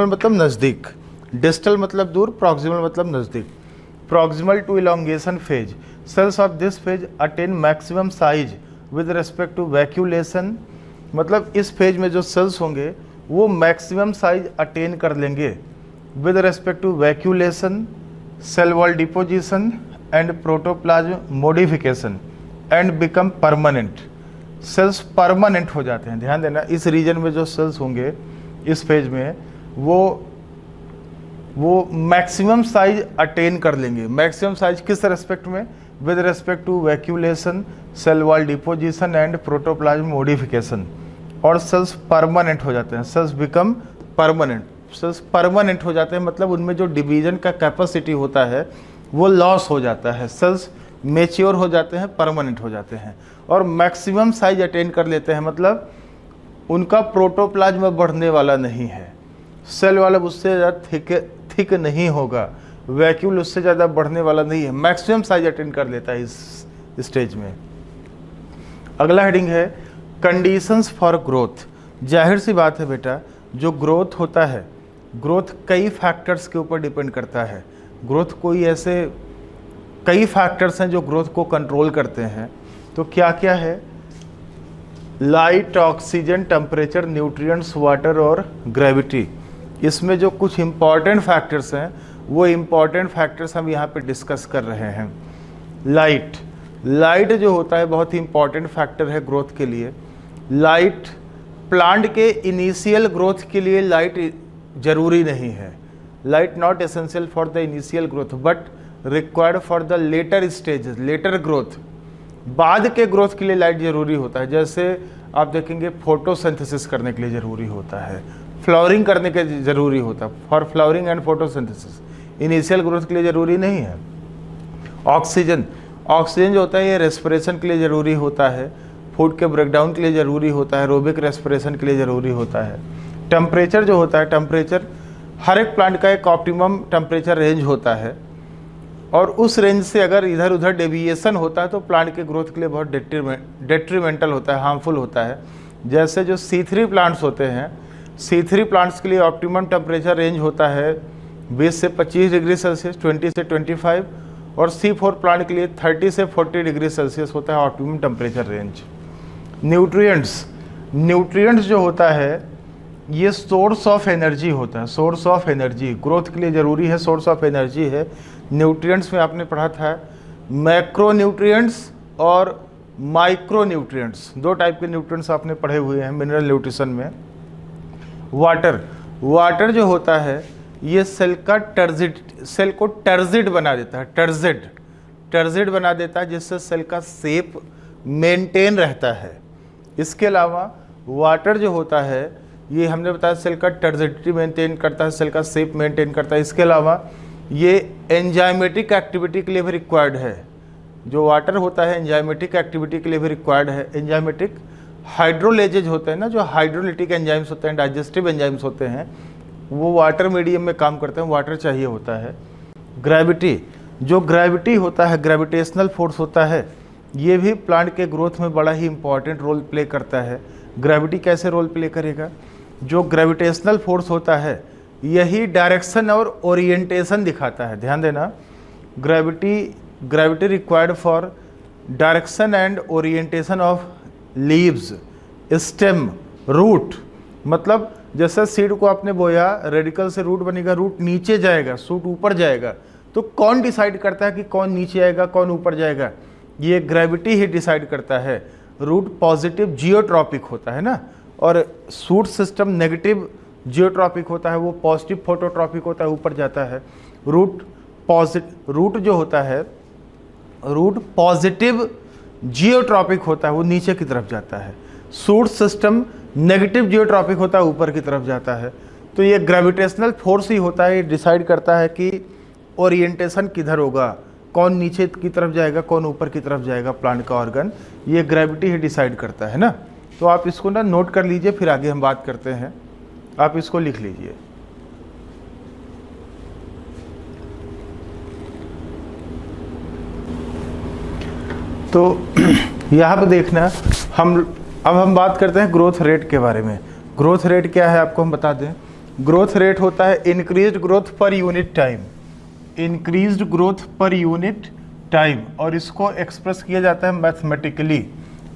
मतलब नज़दीक, डिस्टल मतलब दूर, प्रॉक्सिमल मतलब नज़दीक। Proximal to elongation phase, cells of this phase attain maximum size with respect to vacuolation, मतलब इस फेज में जो सेल्स होंगे वो मैक्सिमम साइज अटेन कर लेंगे with respect to vacuolation, cell wall deposition and protoplasm modification and become permanent. Cells permanent हो जाते हैं, ध्यान देना, इस रीजन में जो सेल्स होंगे इस फेज में वो मैक्सिमम साइज अटेन कर लेंगे। मैक्सिमम साइज किस रेस्पेक्ट में? With respect to vacuolation, cell wall deposition and protoplasm modification. और सेल्स परमानेंट हो जाते हैं, cells become permanent. Cells permanent हो जाते हैं मतलब उनमें जो डिवीजन का कैपेसिटी होता है वो लॉस हो जाता है, सेल्स मेच्योर हो जाते हैं, परमानेंट हो जाते हैं और मैक्सिमम साइज अटेन कर लेते हैं, मतलब उनका प्रोटोप्लाज्म बढ़ने वाला नहीं है, सेल वाला उससे ज़्यादा थिक नहीं होगा, वैक्यूल उससे ज़्यादा बढ़ने वाला नहीं है, मैक्सिमम साइज अटेन कर लेता है इस स्टेज में। अगला हेडिंग है कंडीशंस फॉर ग्रोथ। जाहिर सी बात है बेटा, जो ग्रोथ होता है, ग्रोथ कई फैक्टर्स के ऊपर डिपेंड करता है। ग्रोथ कोई ऐसे कई फैक्टर्स हैं जो ग्रोथ को कंट्रोल करते हैं, तो क्या क्या है? Light, oxygen, temperature, nutrients, water और ग्रेविटी। इसमें जो कुछ इम्पॉर्टेंट फैक्टर्स हैं वो इम्पॉर्टेंट फैक्टर्स हम यहाँ पे डिस्कस कर रहे हैं। लाइट जो होता है बहुत ही इम्पॉर्टेंट फैक्टर है ग्रोथ के लिए। लाइट प्लांट के इनिशियल ग्रोथ के लिए लाइट जरूरी नहीं है। Light not essential for the initial growth but required for the later stages, later growth. बाद के ग्रोथ के लिए लाइट जरूरी होता है, जैसे आप देखेंगे फोटोसिंथेसिस करने के लिए ज़रूरी होता है, फ्लावरिंग करने के लिए ज़रूरी होता है, for flowering and photosynthesis. Initial growth के लिए ज़रूरी नहीं है। ऑक्सीजन जो होता है ये रेस्पिरेशन के लिए ज़रूरी होता है, फूड के ब्रेकडाउन के लिए ज़रूरी होता है, एरोबिक रेस्पिरेशन के लिए ज़रूरी होता है। टेम्परेचर जो होता है, टेम्परेचर हर एक प्लांट का एक ऑप्टिमम टेम्परेचर रेंज होता है और उस रेंज से अगर इधर उधर डेविएशन होता है तो प्लांट के ग्रोथ के लिए बहुत डेट्रीमेंटल होता है, हार्मफुल होता है। जैसे जो C3 प्लांट्स होते हैं, C3 प्लांट्स के लिए ऑप्टिमम टेम्परेचर रेंज होता है 20 से 25 डिग्री सेल्सियस, 20 से 25, और C4 प्लांट के लिए 30 से 40 डिग्री सेल्सियस होता है ऑप्टिमम टेम्परेचर रेंज। न्यूट्रिएंट्स जो होता है ये सोर्स ऑफ एनर्जी होता है, सोर्स ऑफ एनर्जी ग्रोथ के लिए ज़रूरी है, सोर्स ऑफ एनर्जी है। न्यूट्रिएंट्स में आपने पढ़ा था मैक्रो न्यूट्रिएंट्स और माइक्रो न्यूट्रिएंट्स, दो टाइप के न्यूट्रिएंट्स आपने पढ़े हुए हैं मिनरल न्यूट्रिशन में। वाटर जो होता है ये सेल को टर्जिड बना देता है, टर्जिड बना देता है जिससे सेल का शेप मेंटेन रहता है। इसके अलावा वाटर जो होता है ये हमने बताया सेल का टर्जिडिटी मेंटेन करता है, सेल का शेप मेंटेन करता है। इसके अलावा ये एंजाइमेटिक एक्टिविटी के लिए भी रिक्वायर्ड है। जो वाटर होता है एंजाइमेटिक एक्टिविटी के लिए भी रिक्वायर्ड है। एंजाइमेटिक हाइड्रोलेजेज होते हैं ना, जो हाइड्रोलिटिक एंजाइम्स होते हैं, डाइजेस्टिव एंजाइम्स होते हैं, वो वाटर मीडियम में काम करते हैं, वाटर चाहिए होता है। ग्रेविटी होता है, ग्रेविटेशनल फोर्स होता है, ये भी प्लांट के ग्रोथ में बड़ा ही इंपॉर्टेंट रोल प्ले करता है। ग्रेविटी कैसे रोल प्ले करेगा? जो ग्रेविटेशनल फोर्स होता है यही डायरेक्शन और ओरिएंटेशन दिखाता है। ध्यान देना, gravity required for direction and orientation of leaves, stem, root. मतलब जैसे सीड को आपने बोया, रेडिकल से रूट बनेगा, रूट नीचे जाएगा, शूट ऊपर जाएगा, तो कौन डिसाइड करता है कि कौन नीचे आएगा कौन ऊपर जाएगा? ये ग्रेविटी ही डिसाइड करता है। रूट पॉजिटिव जियोट्रॉपिक होता है ना, और शूट सिस्टम नेगेटिव जियोट्रॉपिक होता है वो पॉजिटिव फोटोट्रॉपिक होता है, ऊपर जाता है। रूट जो होता है, रूट पॉजिटिव जियोट्रॉपिक होता है, वो नीचे की तरफ जाता है। शूट सिस्टम नेगेटिव जियोट्रॉपिक होता है, ऊपर की तरफ जाता है। तो ये ग्रेविटेशनल फोर्स ही होता है, ये डिसाइड करता है कि ओरिएंटेशन किधर होगा, कौन नीचे की तरफ जाएगा, कौन ऊपर की तरफ जाएगा प्लांट का ऑर्गन, ये ग्रेविटी ही डिसाइड करता है ना। तो आप इसको ना नोट कर लीजिए, फिर आगे हम बात करते हैं। आप इसको लिख लीजिए। तो यहाँ पे देखना, अब हम बात करते हैं ग्रोथ रेट के बारे में। ग्रोथ रेट क्या है आपको हम बता दें। ग्रोथ रेट होता है increased growth per unit time, increased growth per unit time, और इसको एक्सप्रेस किया जाता है मैथमेटिकली,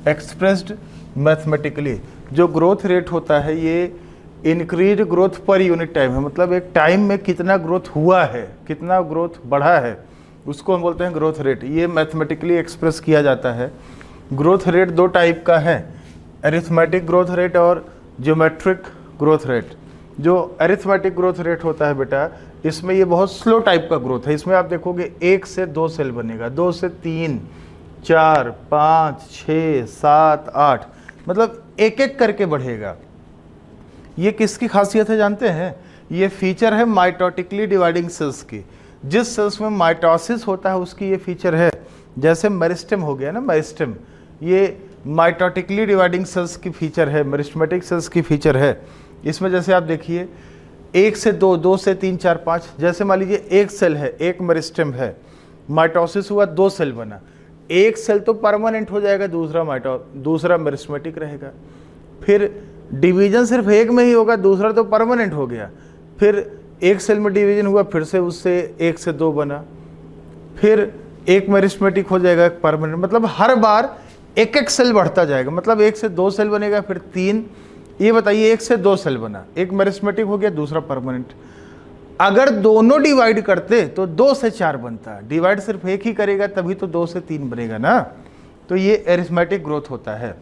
एक्सप्रेस्ड मैथमेटिकली। जो ग्रोथ रेट होता है ये increased growth per unit time है, मतलब एक टाइम में कितना ग्रोथ हुआ है, कितना ग्रोथ बढ़ा है, उसको हम बोलते हैं ग्रोथ रेट। ये मैथमेटिकली एक्सप्रेस किया जाता है। ग्रोथ रेट दो टाइप का है, अरिथमेटिक ग्रोथ रेट और ज्योमेट्रिक ग्रोथ रेट। जो अरिथमेटिक ग्रोथ रेट होता है बेटा, इसमें ये बहुत स्लो टाइप का ग्रोथ है। इसमें आप देखोगे 1 से 2 सेल बनेगा, 2 से 3, 4, 5, 6, 7, 8, मतलब एक एक करके बढ़ेगा। ये किसकी खासियत है जानते हैं? ये फीचर है माइटोटिकली डिवाइडिंग सेल्स की। जिस सेल्स में माइटोसिस होता है उसकी ये फीचर है। जैसे मेरिस्टेम हो गया ना, मेरिस्टेम, ये माइटोटिकली डिवाइडिंग सेल्स की फीचर है, मेरिस्टेमेटिक सेल्स की फीचर है। इसमें जैसे आप देखिए 1 से 2, 2 से 3, 4, 5, जैसे मान लीजिए एक सेल है, एक मेरिस्टेम है, माइटोसिस हुआ, 2 सेल बना, एक सेल तो परमानेंट हो जाएगा, दूसरा मेरिस्टेमेटिक रहेगा। फिर डिवीजन सिर्फ एक में ही होगा, दूसरा तो परमानेंट हो गया। फिर एक सेल में डिवीजन हुआ, फिर से उससे 1 से 2 बना, फिर एक मेरिस्टेमेटिक हो जाएगा, एक परमानेंट, मतलब हर बार एक एक सेल बढ़ता जाएगा। मतलब 1 से 2 सेल बनेगा, फिर 3, ये बताइए 1 से 2 सेल बना, एक मेरिस्टेमेटिक हो गया, दूसरा परमानेंट। अगर दोनों डिवाइड करते तो 2 से 4 बनता, डिवाइड सिर्फ एक ही करेगा तभी तो 2 से 3 बनेगा ना। तो ये अरिथमेटिक ग्रोथ होता है।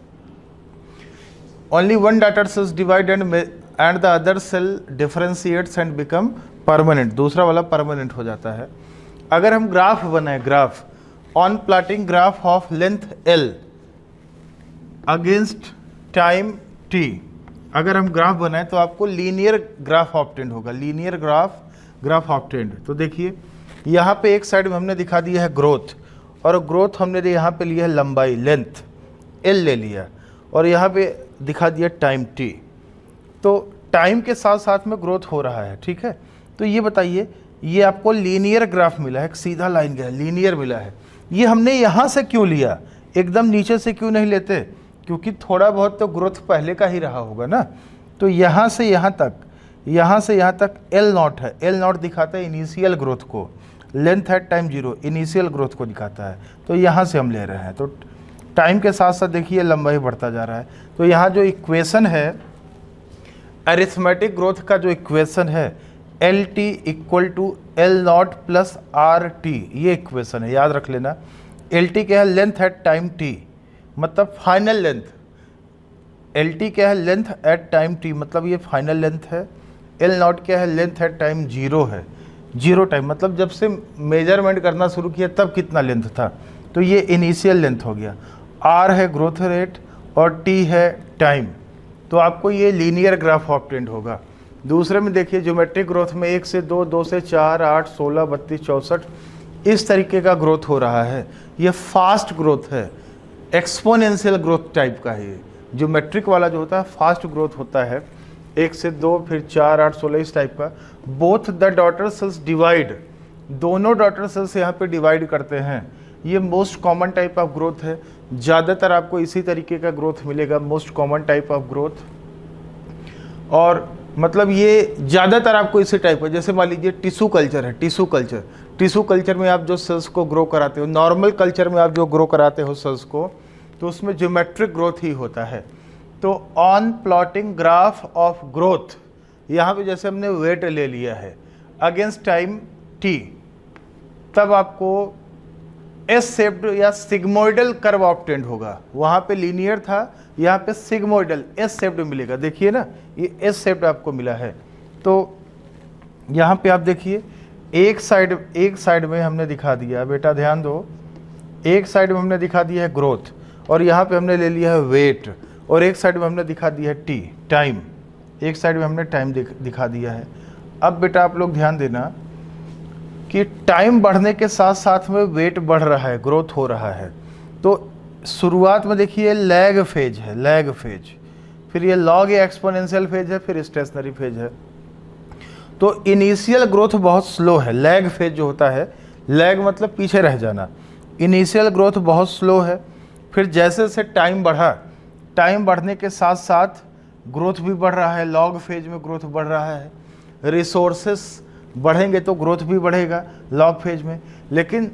Only one daughter cells divide and the other cell differentiates and become permanent, दूसरा वाला परमानेंट हो जाता है। अगर हम ग्राफ बनाए, graph on plotting graph of length L against time T, अगर हम ग्राफ बनाए तो आपको लीनियर ग्राफ ऑब्टेंड होगा, लीनियर ग्राफ ऑब्टेंड। तो देखिए यहाँ पे एक साइड में हमने दिखा दिया है ग्रोथ, और ग्रोथ हमने यहाँ पे लिया है लंबाई, लेंथ L ले लिया, और यहाँ पे दिखा दिया टाइम T। तो टाइम के साथ साथ में ग्रोथ हो रहा है, ठीक है। तो ये बताइए, ये आपको लीनियर ग्राफ मिला है, एक सीधा लाइन गया, लीनियर मिला है। ये हमने यहाँ से क्यों लिया, एकदम नीचे से क्यों नहीं लेते? क्योंकि थोड़ा बहुत तो ग्रोथ पहले का ही रहा होगा ना। तो यहाँ से यहाँ तक, यहाँ से यहाँ तक L0 है, L0 दिखाता है इनिशियल ग्रोथ को, length at time 0 initial growth को दिखाता है। तो यहाँ से हम ले रहे हैं, तो टाइम के साथ साथ देखिए लंबाई बढ़ता जा रहा है। तो यहाँ जो इक्वेशन है अरिथमेटिक ग्रोथ का, जो इक्वेशन है LT equal to L0 plus RT, ये इक्वेशन है, याद रख लेना। LT क्या है? लेंथ एट टाइम T, मतलब फाइनल लेंथ। LT क्या है? लेंथ एट टाइम T, मतलब ये फाइनल लेंथ है। L0 क्या है? लेंथ एट टाइम 0 है, 0 टाइम, मतलब जब से मेजरमेंट करना शुरू किया तब कितना लेंथ था, तो ये इनिशियल लेंथ हो गया। R है ग्रोथ रेट और T है टाइम। तो आपको ये लीनियर ग्राफ ऑब्टेंड होगा। दूसरे में देखिए ज्योमेट्रिक ग्रोथ में 1 से 2, 2 से 4, 8, 16, 32, 64, इस तरीके का ग्रोथ हो रहा है। ये फास्ट ग्रोथ है, एक्सपोनेंशियल ग्रोथ टाइप का है। ज्योमेट्रिक वाला जो होता है फास्ट ग्रोथ होता है, 1 से 2, फिर 4, 8, 16, इस टाइप का। Both the daughter cells divide, दोनों डॉटर सेल्स यहाँ पे डिवाइड करते हैं। ये most common type of growth है, ज़्यादातर आपको इसी तरीके का ग्रोथ मिलेगा, most common type of growth. और मतलब ये ज़्यादातर आपको इसी टाइप है। जैसे मान लीजिए टिश्यू कल्चर है, टिश्यू कल्चर में आप जो सेल्स को ग्रो कराते हो, नॉर्मल कल्चर में आप जो ग्रो कराते हो सेल्स को, तो उसमें ज्योमेट्रिक ग्रोथ ही होता है। तो on plotting graph of growth, यहाँ पे जैसे हमने वेट ले लिया है अगेंस्ट टाइम T, तब आपको एस शेप्ड या सिग्मोइडल कर्व ऑब्टेंड होगा। वहाँ पे लीनियर था, यहाँ पे सिग्मोइडल एस शेप्ड मिलेगा। देखिए ना, ये एस शेप्ड आपको मिला है। तो यहाँ पे आप देखिए, एक साइड में हमने दिखा दिया, बेटा ध्यान दो, एक साइड में हमने दिखा दिया है ग्रोथ, और यहाँ पे हमने ले लिया है वेट, और एक साइड में हमने दिखा दिया है टी, टाइम। एक साइड में हमने टाइम दिखा दिया है। अब बेटा आप लोग ध्यान देना कि टाइम बढ़ने के साथ साथ में वेट बढ़ रहा है, ग्रोथ हो रहा है। तो शुरुआत में देखिए लैग फेज है, लैग फेज, फिर ये लॉग या एक्सपोनेंशियल फेज है, फिर स्टेशनरी फेज है। तो इनिशियल ग्रोथ बहुत स्लो है, लैग फेज जो होता है, लैग मतलब पीछे रह जाना, इनिशियल ग्रोथ बहुत स्लो है। फिर जैसे जैसे टाइम बढ़ा, टाइम बढ़ने के साथ साथ ग्रोथ भी बढ़ रहा है, लॉग फेज में ग्रोथ बढ़ रहा है। रिसोर्सेस बढ़ेंगे तो ग्रोथ भी बढ़ेगा लॉग फेज में। लेकिन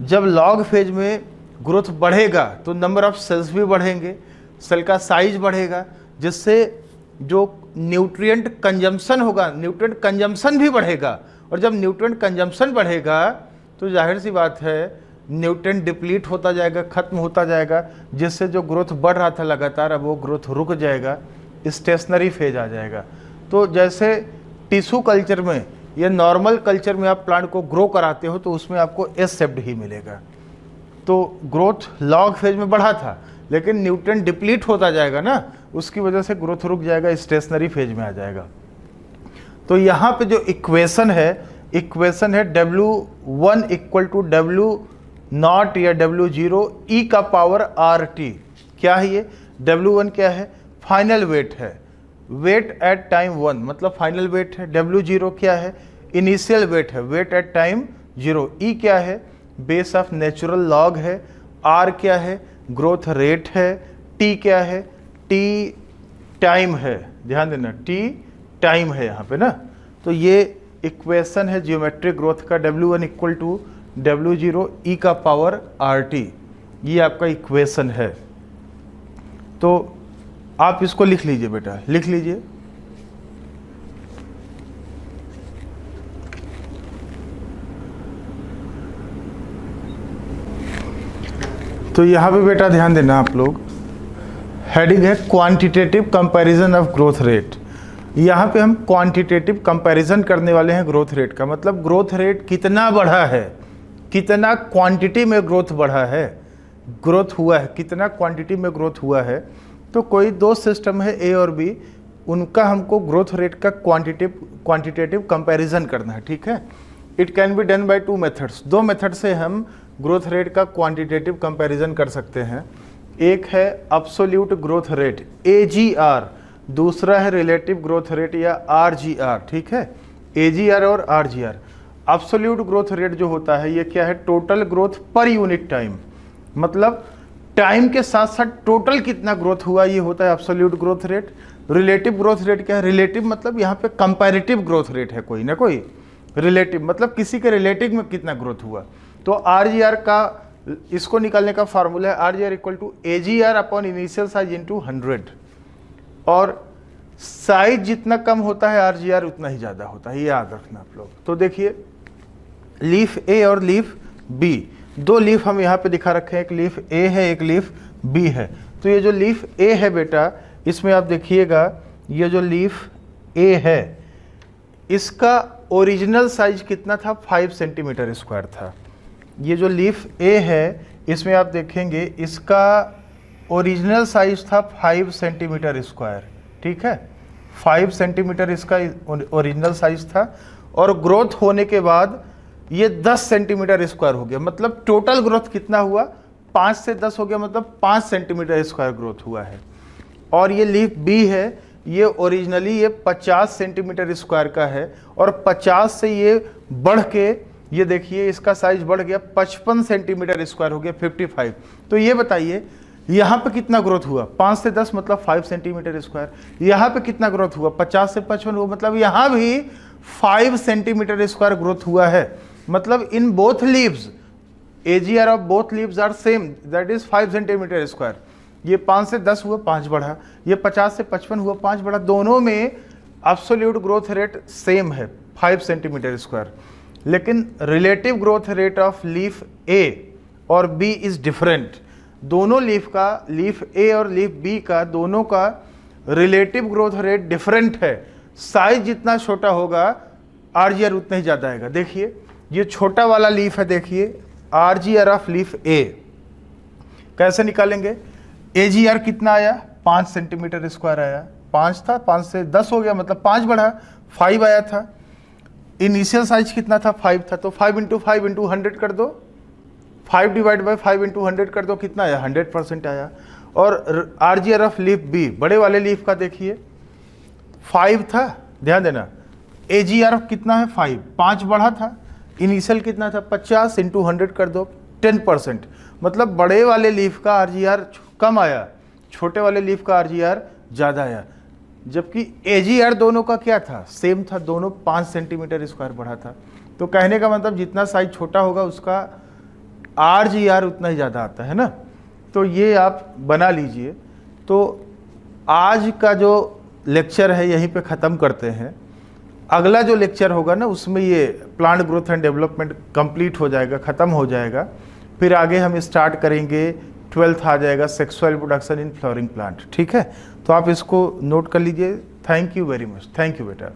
जब लॉग फेज में ग्रोथ बढ़ेगा तो नंबर ऑफ सेल्स भी बढ़ेंगे, सेल का साइज बढ़ेगा, जिससे जो न्यूट्रिएंट कंजम्पशन होगा, न्यूट्रिएंट कंजम्पशन भी बढ़ेगा। और जब न्यूट्रिएंट कंजम्पशन बढ़ेगा तो जाहिर सी बात है न्यूट्रिएंट डिप्लीट होता जाएगा, खत्म होता जाएगा, जिससे जो ग्रोथ बढ़ रहा था लगातार अब वो ग्रोथ रुक जाएगा, स्टेशनरी फेज आ जाएगा। तो जैसे टिश्यू कल्चर में या नॉर्मल कल्चर में आप प्लांट को ग्रो कराते हो तो उसमें आपको एस शेप्ड ही मिलेगा। तो ग्रोथ लॉग फेज में बढ़ा था, लेकिन न्यूट्रिएंट डिप्लीट होता जाएगा ना, उसकी वजह से ग्रोथ रुक जाएगा, स्टेशनरी फेज में आ जाएगा। तो यहाँ पे जो इक्वेशन है W1 इक्वल टू W0 या W0 e का पावर RT। क्या है ये? W1 क्या है? फाइनल वेट है, वेट एट टाइम 1 मतलब फाइनल वेट है। W0 क्या है? इनिशियल वेट है, वेट एट टाइम 0। E क्या है? बेस ऑफ नेचुरल लॉग है। R क्या है? ग्रोथ रेट है। T क्या है? T टाइम है, ध्यान देना, T टाइम है यहाँ पे ना। तो ये इक्वेशन है जियोमेट्रिक ग्रोथ का, W1 equal to W0 e का पावर RT, ये आपका इक्वेशन है। तो आप इसको लिख लीजिए बेटा, लिख लीजिए। तो यहाँ पे बेटा ध्यान देना आप लोग, हेडिंग है quantitative comparison of growth rate. यहाँ पे हम क्वांटिटेटिव कंपैरिजन करने वाले हैं ग्रोथ रेट का, मतलब ग्रोथ रेट कितना बढ़ा है, कितना क्वांटिटी में ग्रोथ बढ़ा है, ग्रोथ हुआ है, कितना क्वांटिटी में ग्रोथ हुआ है। तो कोई दो सिस्टम है ए और बी, उनका हमको ग्रोथ रेट का क्वांटिटेटिव कंपैरिजन करना है, ठीक है। It can be done by 2 methods, 2 method से हम ग्रोथ रेट का क्वांटिटेटिव कंपैरिजन कर सकते हैं। एक है एब्सोल्यूट ग्रोथ रेट AGR, दूसरा है रिलेटिव ग्रोथ रेट या RGR, ठीक है। AGR और RGR। एब्सोल्यूट ग्रोथ रेट जो होता है ये क्या है? Total growth per unit time, मतलब टाइम के साथ साथ टोटल कितना ग्रोथ हुआ, ये होता है absolute growth rate. Relative growth rate क्या है? रिलेटिव मतलब यहाँ पे कंपैरेटिव ग्रोथ रेट है कोई ना कोई, रिलेटिव मतलब किसी के रिलेटिव में कितना ग्रोथ हुआ। तो RGR का, इसको निकालने का फार्मूला है RGR equal to AGR upon initial size into 100, और साइज जितना कम होता है RGR उतना ही ज़्यादा होता है, ये याद रखना आप लोग। तो देखिए लीफ A और लीफ B, 2 लीफ हम यहाँ पे दिखा रखे हैं, एक लीफ A है, एक लीफ B है। तो ये जो लीफ A है बेटा, इसमें आप देखिएगा ये जो लीफ A है, इसका ओरिजिनल साइज कितना था? 5 सेंटीमीटर स्क्वायर था। ये जो लीफ A है, इसमें आप देखेंगे इसका ओरिजिनल साइज था 5 सेंटीमीटर स्क्वायर, ठीक है। 5 सेंटीमीटर इसका ओरिजिनल साइज था, और ग्रोथ होने के बाद ये 10 सेंटीमीटर स्क्वायर हो गया। मतलब टोटल ग्रोथ कितना हुआ? 5 से 10 हो गया, मतलब 5 सेंटीमीटर स्क्वायर ग्रोथ हुआ है। और ये लीफ B है, ये ओरिजिनली ये 50 सेंटीमीटर स्क्वायर का है, और 50 से ये बढ़ के, ये देखिए इसका साइज बढ़ गया 55 सेंटीमीटर स्क्वायर हो गया, 55। तो ये बताइए यहाँ पे कितना ग्रोथ हुआ? 5 से 10 मतलब 5 सेंटीमीटर स्क्वायर। यहाँ पे कितना ग्रोथ हुआ? 50 से 55 हुआ, मतलब यहाँ भी 5 सेंटीमीटर स्क्वायर ग्रोथ हुआ है। मतलब in both leaves, AGR of both leaves are same, that is 5 centimetre square. ये 5 से 10 हुआ, 5 बढ़ा, ये 50 से 55 हुआ, 5 बढ़ा, दोनों में एब्सोल्यूट ग्रोथ रेट सेम है 5 सेंटीमीटर स्क्वायर। लेकिन relative growth rate of leaf A और बी इज डिफरेंट, दोनों लीफ का, लीफ ए और लीफ बी का, दोनों का रिलेटिव ग्रोथ रेट डिफरेंट है। साइज जितना छोटा होगा आरजीआर उतना ही ज़्यादा आएगा। देखिए ये छोटा वाला लीफ है, देखिए आरजीआर ऑफ लीफ ए कैसे निकालेंगे। एजीआर कितना आया, 5 सेंटीमीटर स्क्वायर आया, 5 था, 5 से 10 हो गया, मतलब 5 बढ़ा, 5 आया था। इनिशियल साइज कितना था, 5 था, तो 5 इंटू 5 इंटू 100 कर दो, 5 डिवाइड बाई 5 इंटू 100 कर दो, कितना आया, 100% आया। और आरजीआर ऑफ लीफ बी, बड़े वाले लीफ का देखिए 5 था, ध्यान देना, एजीआर कितना है 5, 5 बढ़ा था, इनिशियल कितना था 50 इंटू 100 कर दो, 10%, मतलब बड़े वाले लीफ का आरजीआर कम आया, छोटे वाले लीफ का आरजीआर ज़्यादा आया। जबकि एजीआर दोनों का क्या था, सेम था, दोनों 5 सेंटीमीटर स्क्वायर बढ़ा था। तो कहने का मतलब जितना साइज छोटा होगा उसका आरजीआर उतना ही ज़्यादा आता है ना। तो ये आप बना लीजिए। तो आज का जो लेक्चर है यहीं पे ख़त्म करते हैं। अगला जो लेक्चर होगा ना उसमें ये plant growth and development complete हो जाएगा, ख़त्म हो जाएगा। फिर आगे हम स्टार्ट करेंगे, 12th आ जाएगा sexual reproduction in flowering plant. ठीक है, तो आप इसको नोट कर लीजिए। Thank you very much, thank you बेटा।